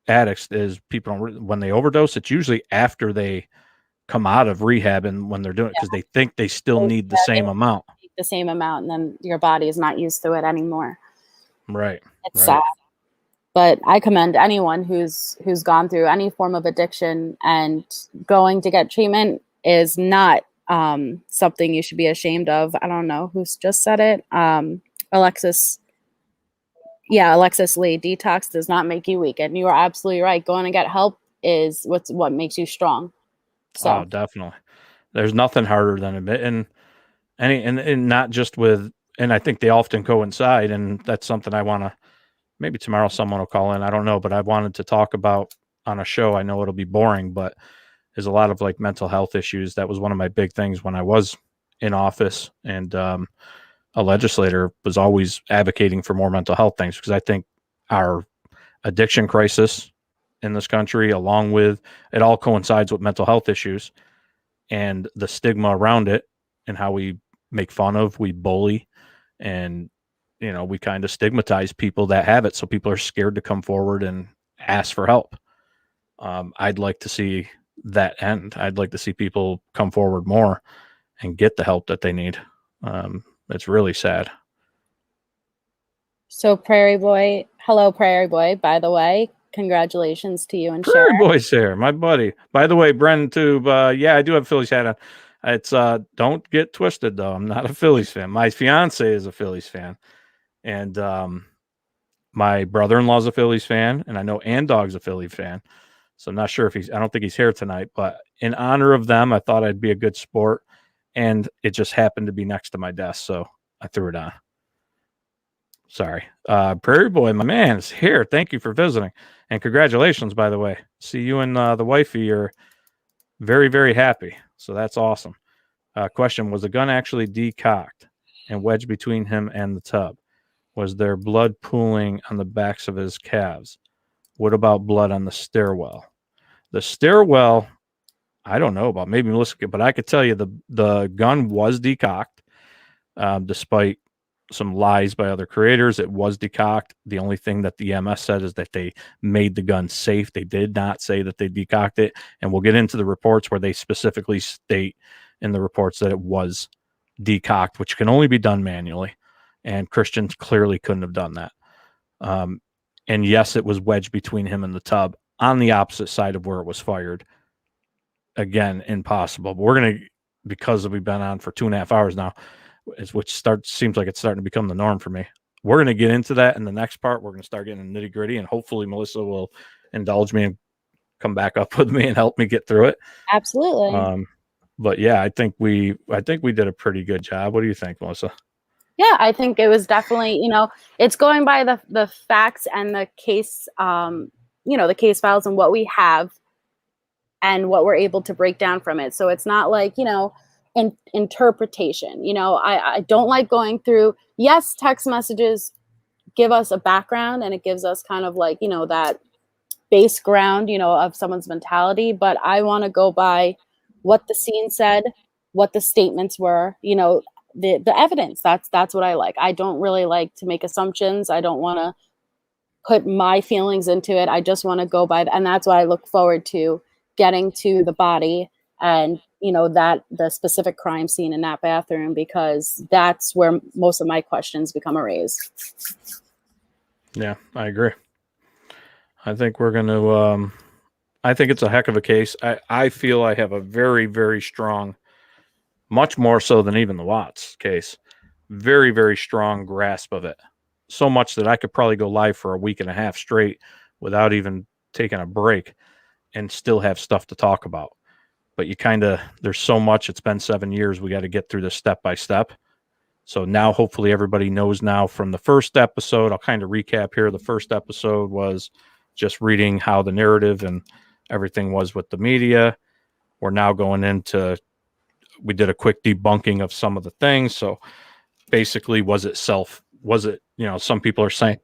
addicts is people, when they overdose, it's usually after they come out of rehab and when they're doing it, because they think they still need the same amount. The same amount, and then your body is not used to it anymore. Right. It's sad. But I commend anyone who's gone through any form of addiction, and going to get treatment is not something you should be ashamed of. I don't know who's just said it. Alexis Lee, detox does not make you weak. And you are absolutely right. Going to get help is what makes you strong. So definitely. There's nothing harder than admitting and not just with, and I think they often coincide, and that's something I want to, maybe tomorrow someone will call in, I don't know, but I wanted to talk about on a show. I know it'll be boring, but there's a lot of like mental health issues. That was one of my big things when I was in office, and a legislator, was always advocating for more mental health things, because I think our addiction crisis in this country, along with it, all coincides with mental health issues and the stigma around it, and how we make fun of, we bully, and we kind of stigmatize people that have it, so people are scared to come forward and ask for help. I'd like to see that end. I'd like to see people come forward more and get the help that they need. It's really sad. So Prairie Boy, hello Prairie Boy, by the way, congratulations to you and Prairie Sharon. Boy's here, my buddy. By the way, Brennan too. Yeah, I do have a Phillies hat on. It's don't get twisted though. I'm not a Phillies fan. My fiance is a Phillies fan, and my brother-in-law's a Phillies fan, and I know Andog's a Philly fan. So I'm not sure if I don't think he's here tonight, but in honor of them, I thought I'd be a good sport, and it just happened to be next to my desk, so I threw it on. Sorry. Prairie Boy, my man, is here. Thank you for visiting, and congratulations, by the way. See, you and the wifey are very, very happy, so that's awesome. Question, was the gun actually decocked and wedged between him and the tub? Was there blood pooling on the backs of his calves? What about blood on the stairwell? The stairwell, I don't know about, maybe Melissa, but I could tell you the gun was decocked, despite some lies by other creators. It was decocked. The only thing that the EMS said is that they made the gun safe. They did not say that they decocked it, and we'll get into the reports where they specifically state in the reports that it was decocked, which can only be done manually. And Christian clearly couldn't have done that. And yes, it was wedged between him and the tub on the opposite side of where it was fired. Again, impossible. But we're going to, because we've been on for 2.5 hours now, which seems like it's starting to become the norm for me. We're going to get into that in the next part. We're going to start getting nitty gritty, and hopefully Melissa will indulge me and come back up with me and help me get through it. Absolutely. But yeah, I think we did a pretty good job. What do you think, Melissa? Yeah, I think it was definitely, it's going by the facts and the case, the case files and what we have and what we're able to break down from it. So it's not like, interpretation. I don't like going through, yes, text messages give us a background and it gives us kind of like, that base ground, of someone's mentality, but I want to go by what the scene said, what the statements were, the evidence. That's what I like. I don't really like to make assumptions. I don't want to put my feelings into it. I just want to go by, and that's why I look forward to getting to the body and, that the specific crime scene in that bathroom, because that's where most of my questions become erased. Yeah, I agree. I think we're going to, I think it's a heck of a case. I feel I have a very, very strong, much more so than even the Watts case, very, very strong grasp of it. So much that I could probably go live for a week and a half straight without even taking a break and still have stuff to talk about. But there's so much. It's been 7 years. We got to get through this step by step. So now hopefully everybody knows now from the first episode. I'll kind of recap here. The first episode was just reading how the narrative and everything was with the media. We're now going into, we did a quick debunking of some of the things. So basically, some people are saying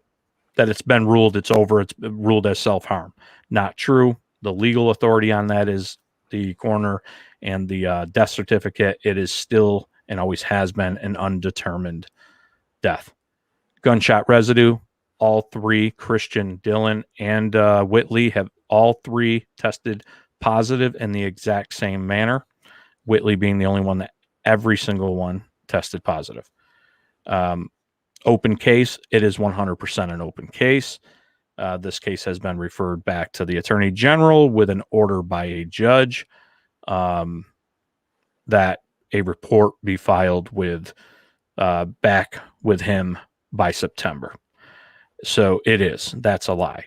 that it's been ruled, it's over, it's ruled as self-harm. Not true. The legal authority on that is the coroner and the death certificate. It is still and always has been an undetermined death. Gunshot residue. All three, Christian, Dylan, and Whitley, have all three tested positive in the exact same manner. Whitley being the only one that every single one tested positive. Open case. It is 100% an open case. This case has been referred back to the Attorney General with an order by a judge that a report be filed with back with him by September. So it is. That's a lie.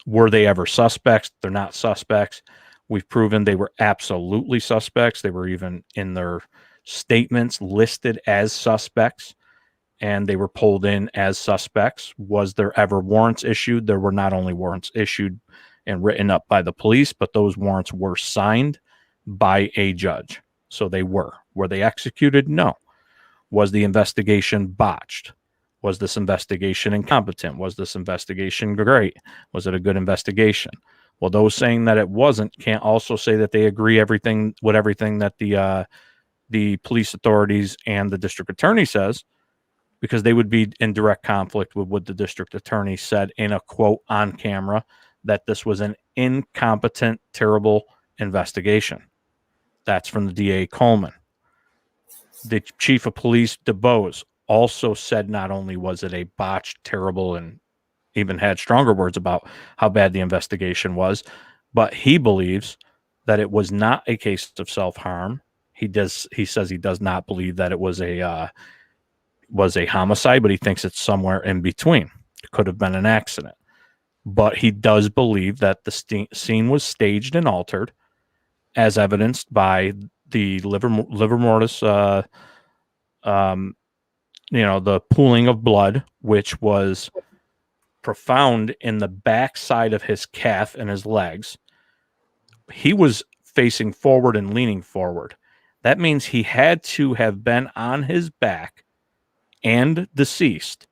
Were they ever suspects? They're not suspects. We've proven they were absolutely suspects. They were even in their statements listed as suspects, and they were pulled in as suspects. Was there ever warrants issued? There were not only warrants issued and written up by the police, but those warrants were signed by a judge. So they were. Were they executed? No. Was the investigation botched? Was this investigation incompetent? Was this investigation great? Was it a good investigation? Well, those saying that it wasn't can't also say that they agree with everything that the police authorities and the district attorney says, because they would be in direct conflict with what the district attorney said in a quote on camera, that this was an incompetent, terrible investigation. That's from the DA Coleman. The chief of police, DeBose, also said not only was it a botched, terrible, and even had stronger words about how bad the investigation was, but he believes that it was not a case of self-harm. He says he does not believe that it was a homicide, but he thinks it's somewhere in between. It could have been an accident. But he does believe that the scene was staged and altered, as evidenced by the livor mortis, the pooling of blood, which was profound in the back side of his calf and his legs. He was facing forward and leaning forward. That means he had to have been on his back and deceased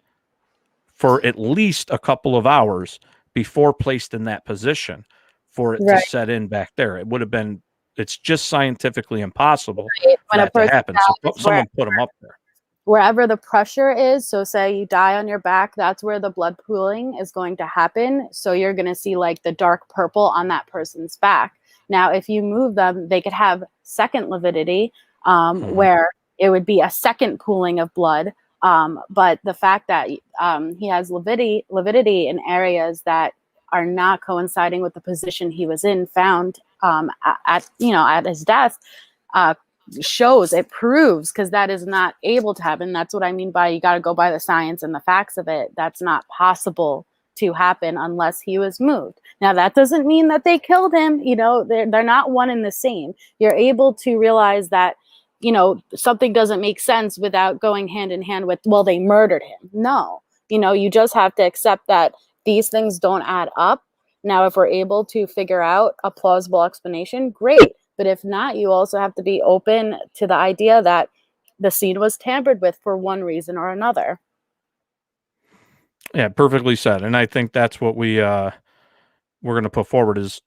for at least a couple of hours before placed in that position for it to set in back there. It would have been, it's just scientifically impossible for that to happen. So someone put him up there. Wherever the pressure is, so say you die on your back, that's where the blood pooling is going to happen. So you're going to see like the dark purple on that person's back. Now, if you move them, they could have second lividity, where it would be a second pooling of blood. But the fact that he has lividity in areas that are not coinciding with the position he was in, found at his death, proves, because that is not able to happen. That's what I mean by you got to go by the science and the facts of it. That's not possible to happen unless he was moved. Now, that doesn't mean that they killed him. They're not one and the same. You're able to realize that, something doesn't make sense without going hand in hand with, well, they murdered him. No, you just have to accept that these things don't add up. Now, if we're able to figure out a plausible explanation, great. But if not, you also have to be open to the idea that the scene was tampered with for one reason or another. Yeah, perfectly said. And I think that's what we're going to put forward is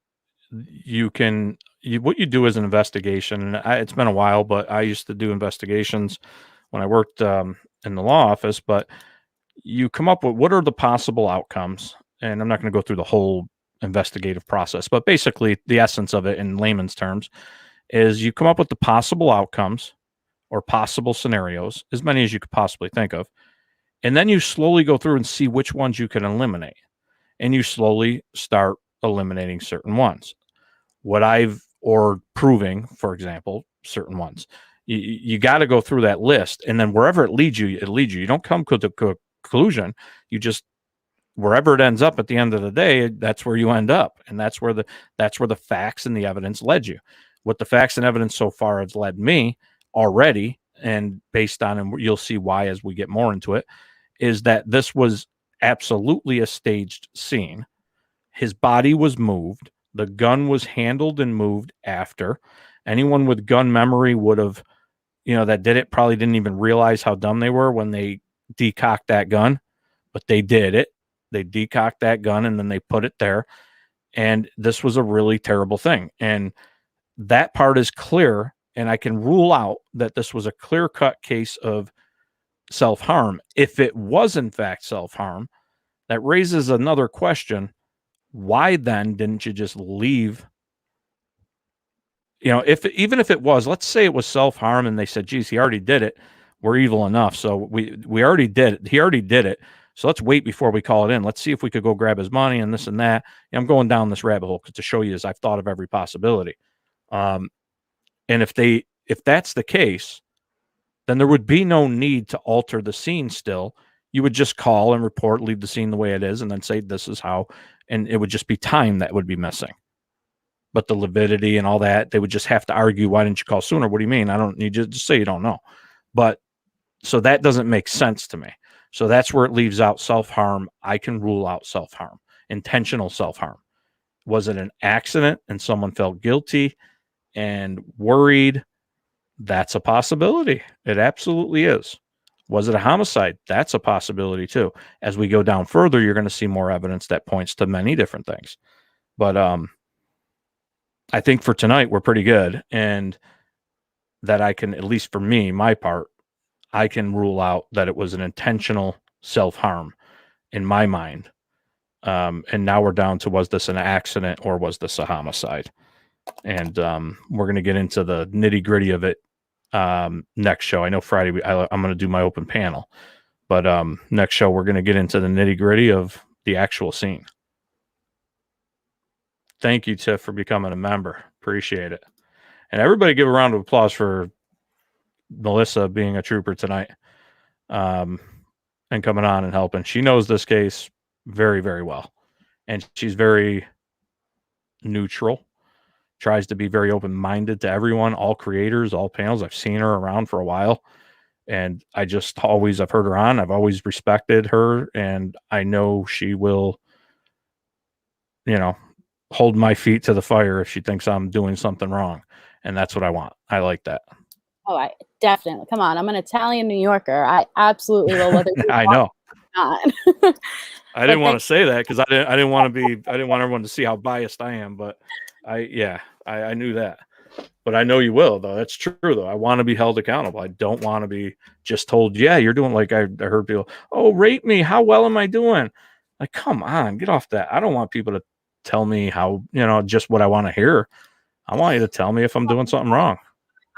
what you do as an investigation. And it's been a while, but I used to do investigations when I worked in the law office. But you come up with what are the possible outcomes. And I'm not going to go through the whole investigative process, but basically the essence of it in layman's terms is you come up with the possible outcomes or possible scenarios, as many as you could possibly think of. And then you slowly go through and see which ones you can eliminate. And you slowly start eliminating certain ones. Or proving, for example, certain ones. You got to go through that list. And then wherever it leads you, it leads you. You don't come to the conclusion. You just, wherever it ends up at the end of the day, that's where you end up. And that's where the facts and the evidence led you. What the facts and evidence so far has led me already, and based on, and you'll see why as we get more into it, is that this was absolutely a staged scene. His body was moved. The gun was handled and moved after. Anyone with gun memory would have, that did it probably didn't even realize how dumb they were when they decocked that gun, but they did it. They decocked that gun and then they put it there. And this was a really terrible thing. And that part is clear. And I can rule out that this was a clear-cut case of self-harm. If it was in fact self-harm, that raises another question. Why then didn't you just leave? Even if it was, let's say it was self-harm and they said, geez, he already did it. We're evil enough. So we already did it. He already did it. So let's wait before we call it in. Let's see if we could go grab his money and this and that. I'm going down this rabbit hole to show you as I've thought of every possibility. And if that's the case, then there would be no need to alter the scene still. You would just call and report, leave the scene the way it is, and then say this is how, and it would just be time that would be missing. But the lividity and all that, they would just have to argue, why didn't you call sooner? What do you mean? You just say you don't know. But so that doesn't make sense to me. So that's where it leaves out self-harm. I can rule out self-harm, intentional self-harm. Was it an accident and someone felt guilty and worried? That's a possibility. It absolutely is. Was it a homicide? That's a possibility too. As we go down further, you're going to see more evidence that points to many different things. But I think for tonight, we're pretty good. And that I can, at least for me, my part, I can rule out that it was an intentional self-harm in my mind. And now we're down to, was this an accident or was this a homicide? And we're going to get into the nitty-gritty of it next show. I know Friday I'm going to do my open panel, but next show we're going to get into the nitty-gritty of the actual scene. Thank you, Tiff, for becoming a member. Appreciate it. And everybody give a round of applause for Melissa being a trooper tonight and coming on and helping. She knows this case very, very well. And she's very neutral, tries to be very open-minded to everyone, all creators, all panels. I've seen her around for a while. And I've heard her on. I've always respected her. And I know she will, hold my feet to the fire if she thinks I'm doing something wrong. And that's what I want. I like that. Oh, I definitely. Come on. I'm an Italian New Yorker. I absolutely will. Whether I know. Not. I didn't want to say that because I didn't want everyone to see how biased I am. But I knew that. But I know you will, though. That's true, though. I want to be held accountable. I don't want to be just told, yeah, you're doing, like I heard people, oh, rate me. How well am I doing? Like, come on, get off that. I don't want people to tell me how, just what I want to hear. I want you to tell me if I'm doing something wrong.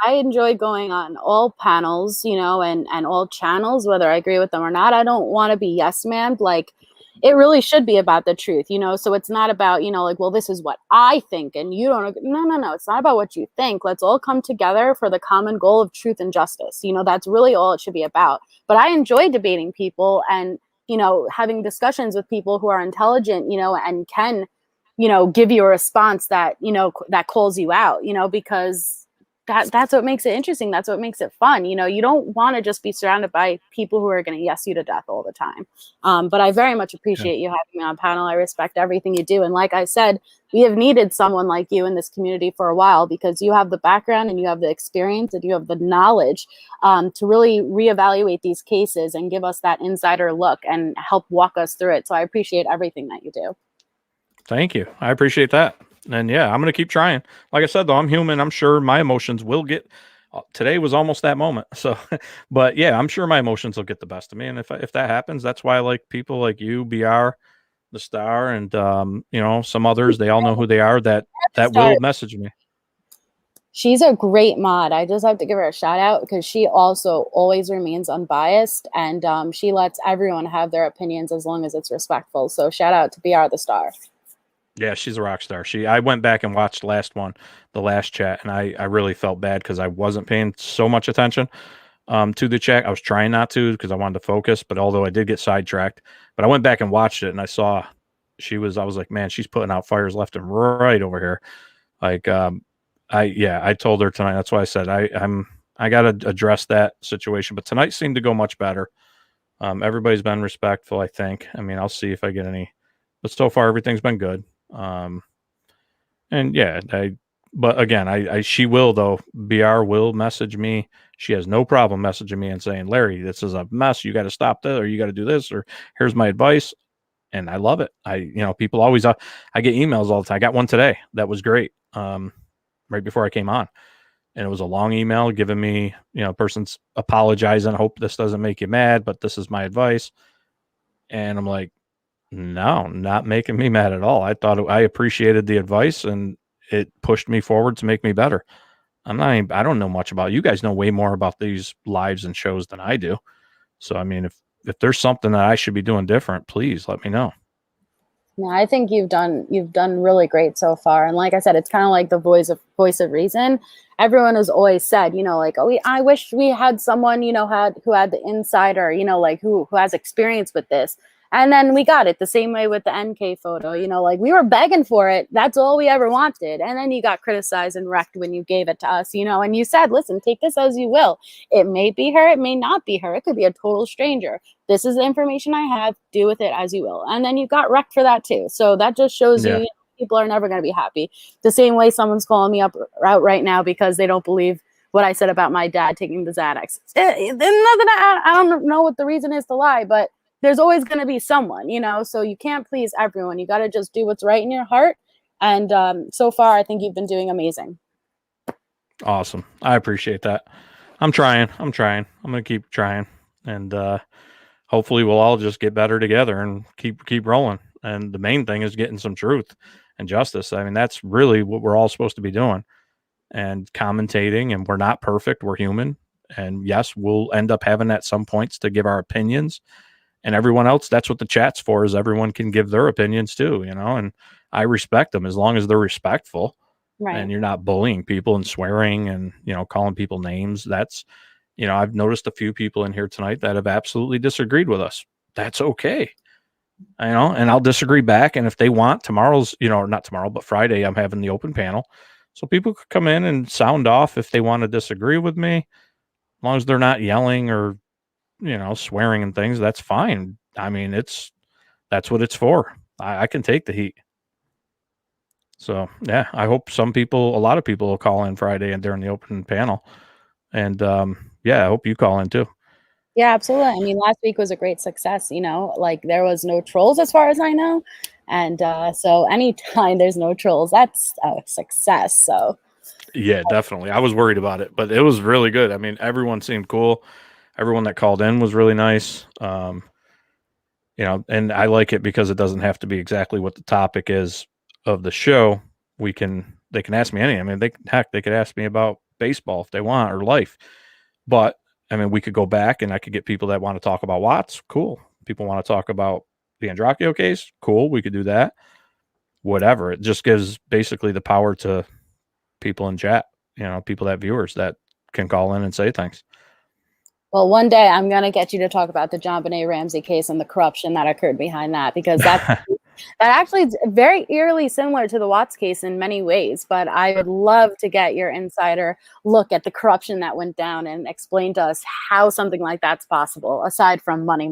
I enjoy going on all panels, you know, and all channels, whether I agree with them or not. I don't want to be yes man. Like, it really should be about the truth, you know. So it's not about, you know, like, well, this is what I think, and you don't. No. It's not about what you think. Let's all come together for the common goal of truth and justice. You know, that's really all it should be about. But I enjoy debating people and, you know, having discussions with people who are intelligent, you know, and can, you know, give you a response that, you know, that calls you out, you know, because that's what makes it interesting. That's what makes it fun. You know, you don't want to just be surrounded by people who are going to yes you to death all the time. But I very much appreciate you having me on panel. I respect everything you do. And like I said, we have needed someone like you in this community for a while, because you have the background and you have the experience and you have the knowledge to really reevaluate these cases and give us that insider look and help walk us through it. So I appreciate everything that you do. Thank you. I appreciate that. And yeah, I'm going to keep trying. Like I said, though, I'm human. I'm sure my emotions will get, today was almost that moment. So, but yeah, I'm sure my emotions will get the best of me. And if that happens, that's why I like people like you, BR, the Star, and, you know, some others, they all know who they are that will message me. She's a great mod. I just have to give her a shout out because she also always remains unbiased, and she lets everyone have their opinions as long as it's respectful. So shout out to BR the Star. Yeah, she's a rock star. I went back and watched the last chat, and I really felt bad because I wasn't paying so much attention to the chat. I was trying not to because I wanted to focus, but although I did get sidetracked, but I went back and watched it, and I saw I was like, man, she's putting out fires left and right over here. Like, I told her tonight. That's why I said I got to address that situation. But tonight seemed to go much better. Everybody's been respectful, I think. I mean, I'll see if I get any, but so far everything's been good. And yeah, but again, she will, though. BR will message me. She has no problem messaging me and saying, Larry, this is a mess. You got to stop that, or you got to do this, or here's my advice. And I love it. People always, I get emails all the time. I got one today that was great. Right before I came on, and it was a long email giving me, person's apologizing. I hope this doesn't make you mad, but this is my advice. And I'm like, no, not making me mad at all. I appreciated the advice, and it pushed me forward to make me better. I don't know much about, you guys know way more about these lives and shows than I do. So, I mean, if there's something that I should be doing different, please let me know. No, I think you've done really great so far. And like I said, it's kind of like the voice of reason. Everyone has always said, like, oh, I wish we had someone, who had the insider, like who has experience with this. And then we got it the same way with the NK photo, like we were begging for it. That's all we ever wanted. And then you got criticized and wrecked when you gave it to us, and you said, listen, take this as you will. It may be her. It may not be her. It could be a total stranger. This is the information I have. Do with it as you will. And then you got wrecked for that too. So that just shows you people are never going to be happy. The same way someone's calling me up out right now because they don't believe what I said about my dad taking the Xanax. I don't know what the reason is to lie, but there's always going to be someone, so you can't please everyone. You got to just do what's right in your heart. And so far, I think you've been doing amazing. Awesome. I appreciate that. I'm trying. I'm going to keep trying. And hopefully we'll all just get better together and keep rolling. And the main thing is getting some truth and justice. I mean, that's really what we're all supposed to be doing, and commentating. And we're not perfect. We're human. And yes, we'll end up having at some points to give our opinions. And everyone else, that's what the chat's for, is everyone can give their opinions too, and I respect them as long as they're respectful. Right. And you're not bullying people and swearing and, calling people names. That's, I've noticed a few people in here tonight that have absolutely disagreed with us. That's okay. And I'll disagree back. And if they want, tomorrow's, not tomorrow, but Friday, I'm having the open panel. So people could come in and sound off if they want to disagree with me, as long as they're not yelling or, swearing and things. That's fine. I mean, that's what it's for. I can take the heat. So yeah, I hope a lot of people will call in Friday and during the open panel. And I hope you call in too. Yeah, absolutely. I mean, last week was a great success, like there was no trolls as far as I know. And so anytime there's no trolls, that's a success. So yeah, definitely. I was worried about it, but it was really good. I mean, everyone seemed cool. Everyone that called in was really nice. And I like it because it doesn't have to be exactly what the topic is of the show. They can ask me anything. I mean, they could ask me about baseball if they want, or life. But I mean, we could go back and I could get people that want to talk about Watts. Cool. People want to talk about the Andreacchio case. Cool. We could do that. Whatever. It just gives basically the power to people in chat, people that viewers that can call in and say things. Well, one day I'm going to get you to talk about the John Benet Ramsey case and the corruption that occurred behind that, because that actually is very eerily similar to the Watts case in many ways. But I would love to get your insider look at the corruption that went down and explain to us how something like that's possible, aside from money,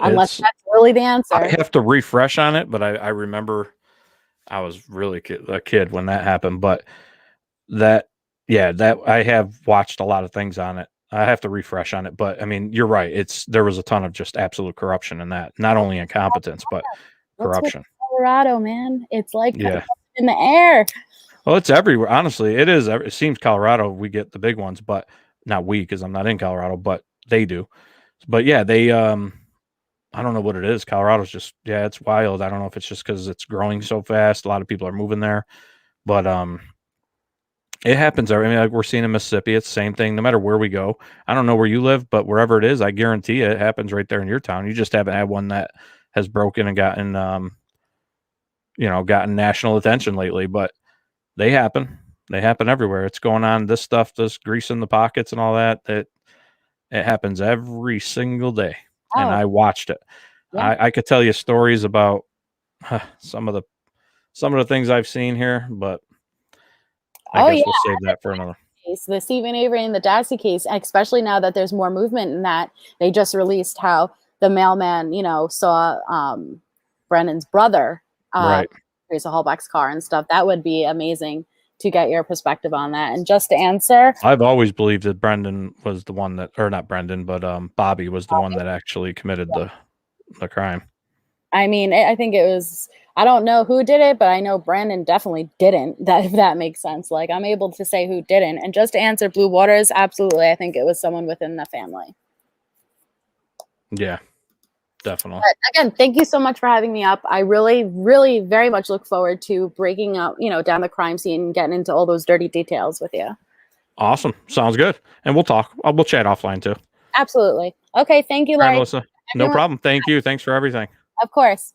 unless that's really the answer. I have to refresh on it, but I remember I was really a kid when that happened. But that I have watched a lot of things on it. I have to refresh on it, but I mean, you're right. There was a ton of just absolute corruption in that, not only incompetence, but corruption. Colorado, man, it's like in the air. Well, it's everywhere. Honestly, it is. It seems Colorado, we get the big ones, but not we, because I'm not in Colorado, but they do. But yeah, they, I don't know what it is. Colorado's just, it's wild. I don't know if it's just because it's growing so fast. A lot of people are moving there, but, it happens. I mean, like we're seeing in Mississippi, it's the same thing. No matter where we go, I don't know where you live, but wherever it is, I guarantee it happens right there in your town. You just haven't had one that has broken and gotten, gotten national attention lately. But they happen. They happen everywhere. It's going on. This stuff, this grease in the pockets and all that. It happens every single day, and I watched it. Yeah. I could tell you stories about some of the things I've seen here, but. I guess we'll save that for another. The Stephen Avery and the Dassey case, especially now that there's more movement in that. They just released how the mailman, saw Brennan's brother race a Hallback's car and stuff. That would be amazing to get your perspective on that. And just to answer, I've always believed that Brendan was the one that, or not Brendan, but Bobby was the one that actually committed the crime. I mean, I think it was, I don't know who did it, but I know Brandon definitely didn't. If that makes sense. Like, I'm able to say who didn't. And just to answer Blue Waters, absolutely, I think it was someone within the family. Yeah, definitely. But again, thank you so much for having me up. I really, really very much look forward to breaking up, down the crime scene and getting into all those dirty details with you. Awesome. Sounds good. And we'll talk. We'll chat offline too. Absolutely. Okay. Thank you, Larry. All right, Melissa. No problem. Thank you. Thanks for everything. Of course.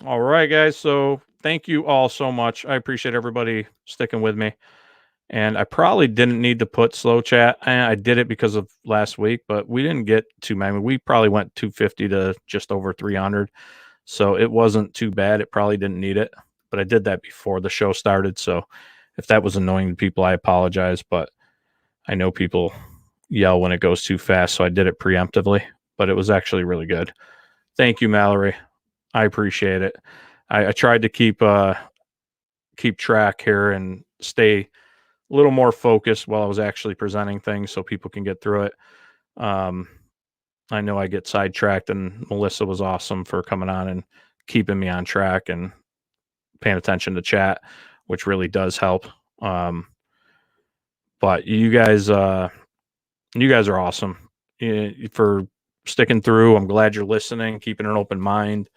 All right, guys. So thank you all so much. I appreciate everybody sticking with me. And I probably didn't need to put slow chat. I did it because of last week, but we didn't get too many. We probably went 250 to just over 300. So it wasn't too bad. It probably didn't need it. But I did that before the show started. So if that was annoying to people, I apologize. But I know people yell when it goes too fast. So I did it preemptively. But it was actually really good. Thank you, Mallory. I appreciate it. I tried to keep track here and stay a little more focused while I was actually presenting things so people can get through it. I know I get sidetracked, and Melissa was awesome for coming on and keeping me on track and paying attention to chat, which really does help. But you guys are awesome for sticking through. I'm glad you're listening, keeping an open mind.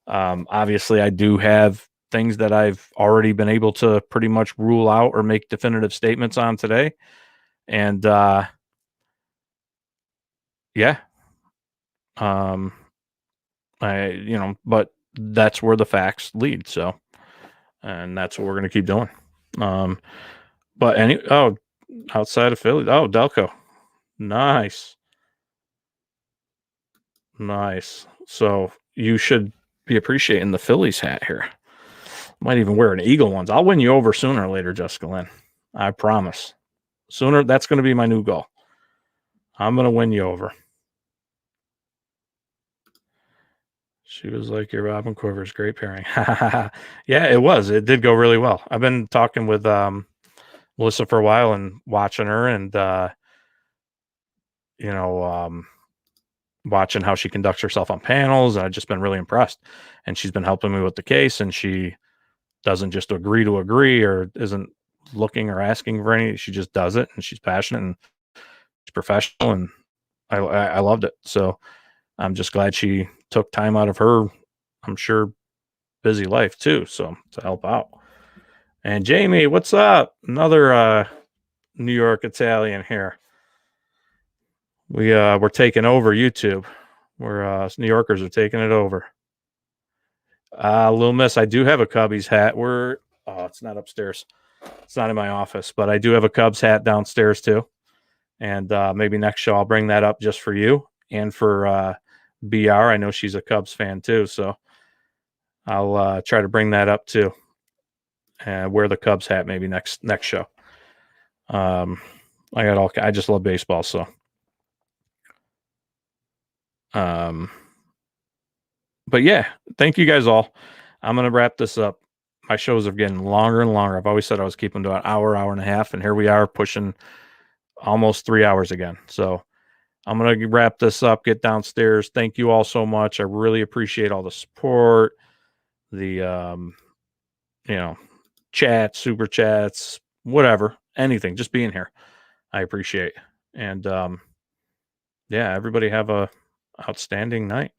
Obviously, I do have things that I've already been able to pretty much rule out or make definitive statements on today. And but that's where the facts lead. So, and that's what we're going to keep doing. But outside of Philly, Delco. Nice. So you should be appreciating the Phillies hat here. Might even wear an Eagle ones. I'll win you over sooner or later, Jessica Lynn. I promise. Sooner, that's going to be my new goal. I'm going to win you over. She was like, your Robin Quivers, great pairing. Yeah, it was. It did go really well. I've been talking with Melissa for a while and watching her and, watching how she conducts herself on panels. And I've just been really impressed. And she's been helping me with the case, and she doesn't just agree to agree or isn't looking or asking for any. She just does it, and she's passionate and she's professional, and I loved it. So I'm just glad she took time out of her, I'm sure, busy life too, so to help out. And Jamie, what's up? Another New York Italian here. We're taking over YouTube. We're New Yorkers are taking it over. Little Miss, I do have a Cubbies hat. It's not upstairs. It's not in my office, but I do have a Cubs hat downstairs too. And maybe next show I'll bring that up just for you and for BR. I know she's a Cubs fan too, so I'll try to bring that up too. And wear the Cubs hat maybe next show. I just love baseball, so. But yeah, thank you guys all. I'm gonna wrap this up. My shows are getting longer and longer. I've always said I was keeping to an hour and a half, and here we are pushing almost 3 hours again. So I'm gonna wrap this up, get downstairs. Thank you all so much. I really appreciate all the support, the chats, super chats, whatever, anything, just being here. I appreciate. And yeah, everybody have a outstanding night.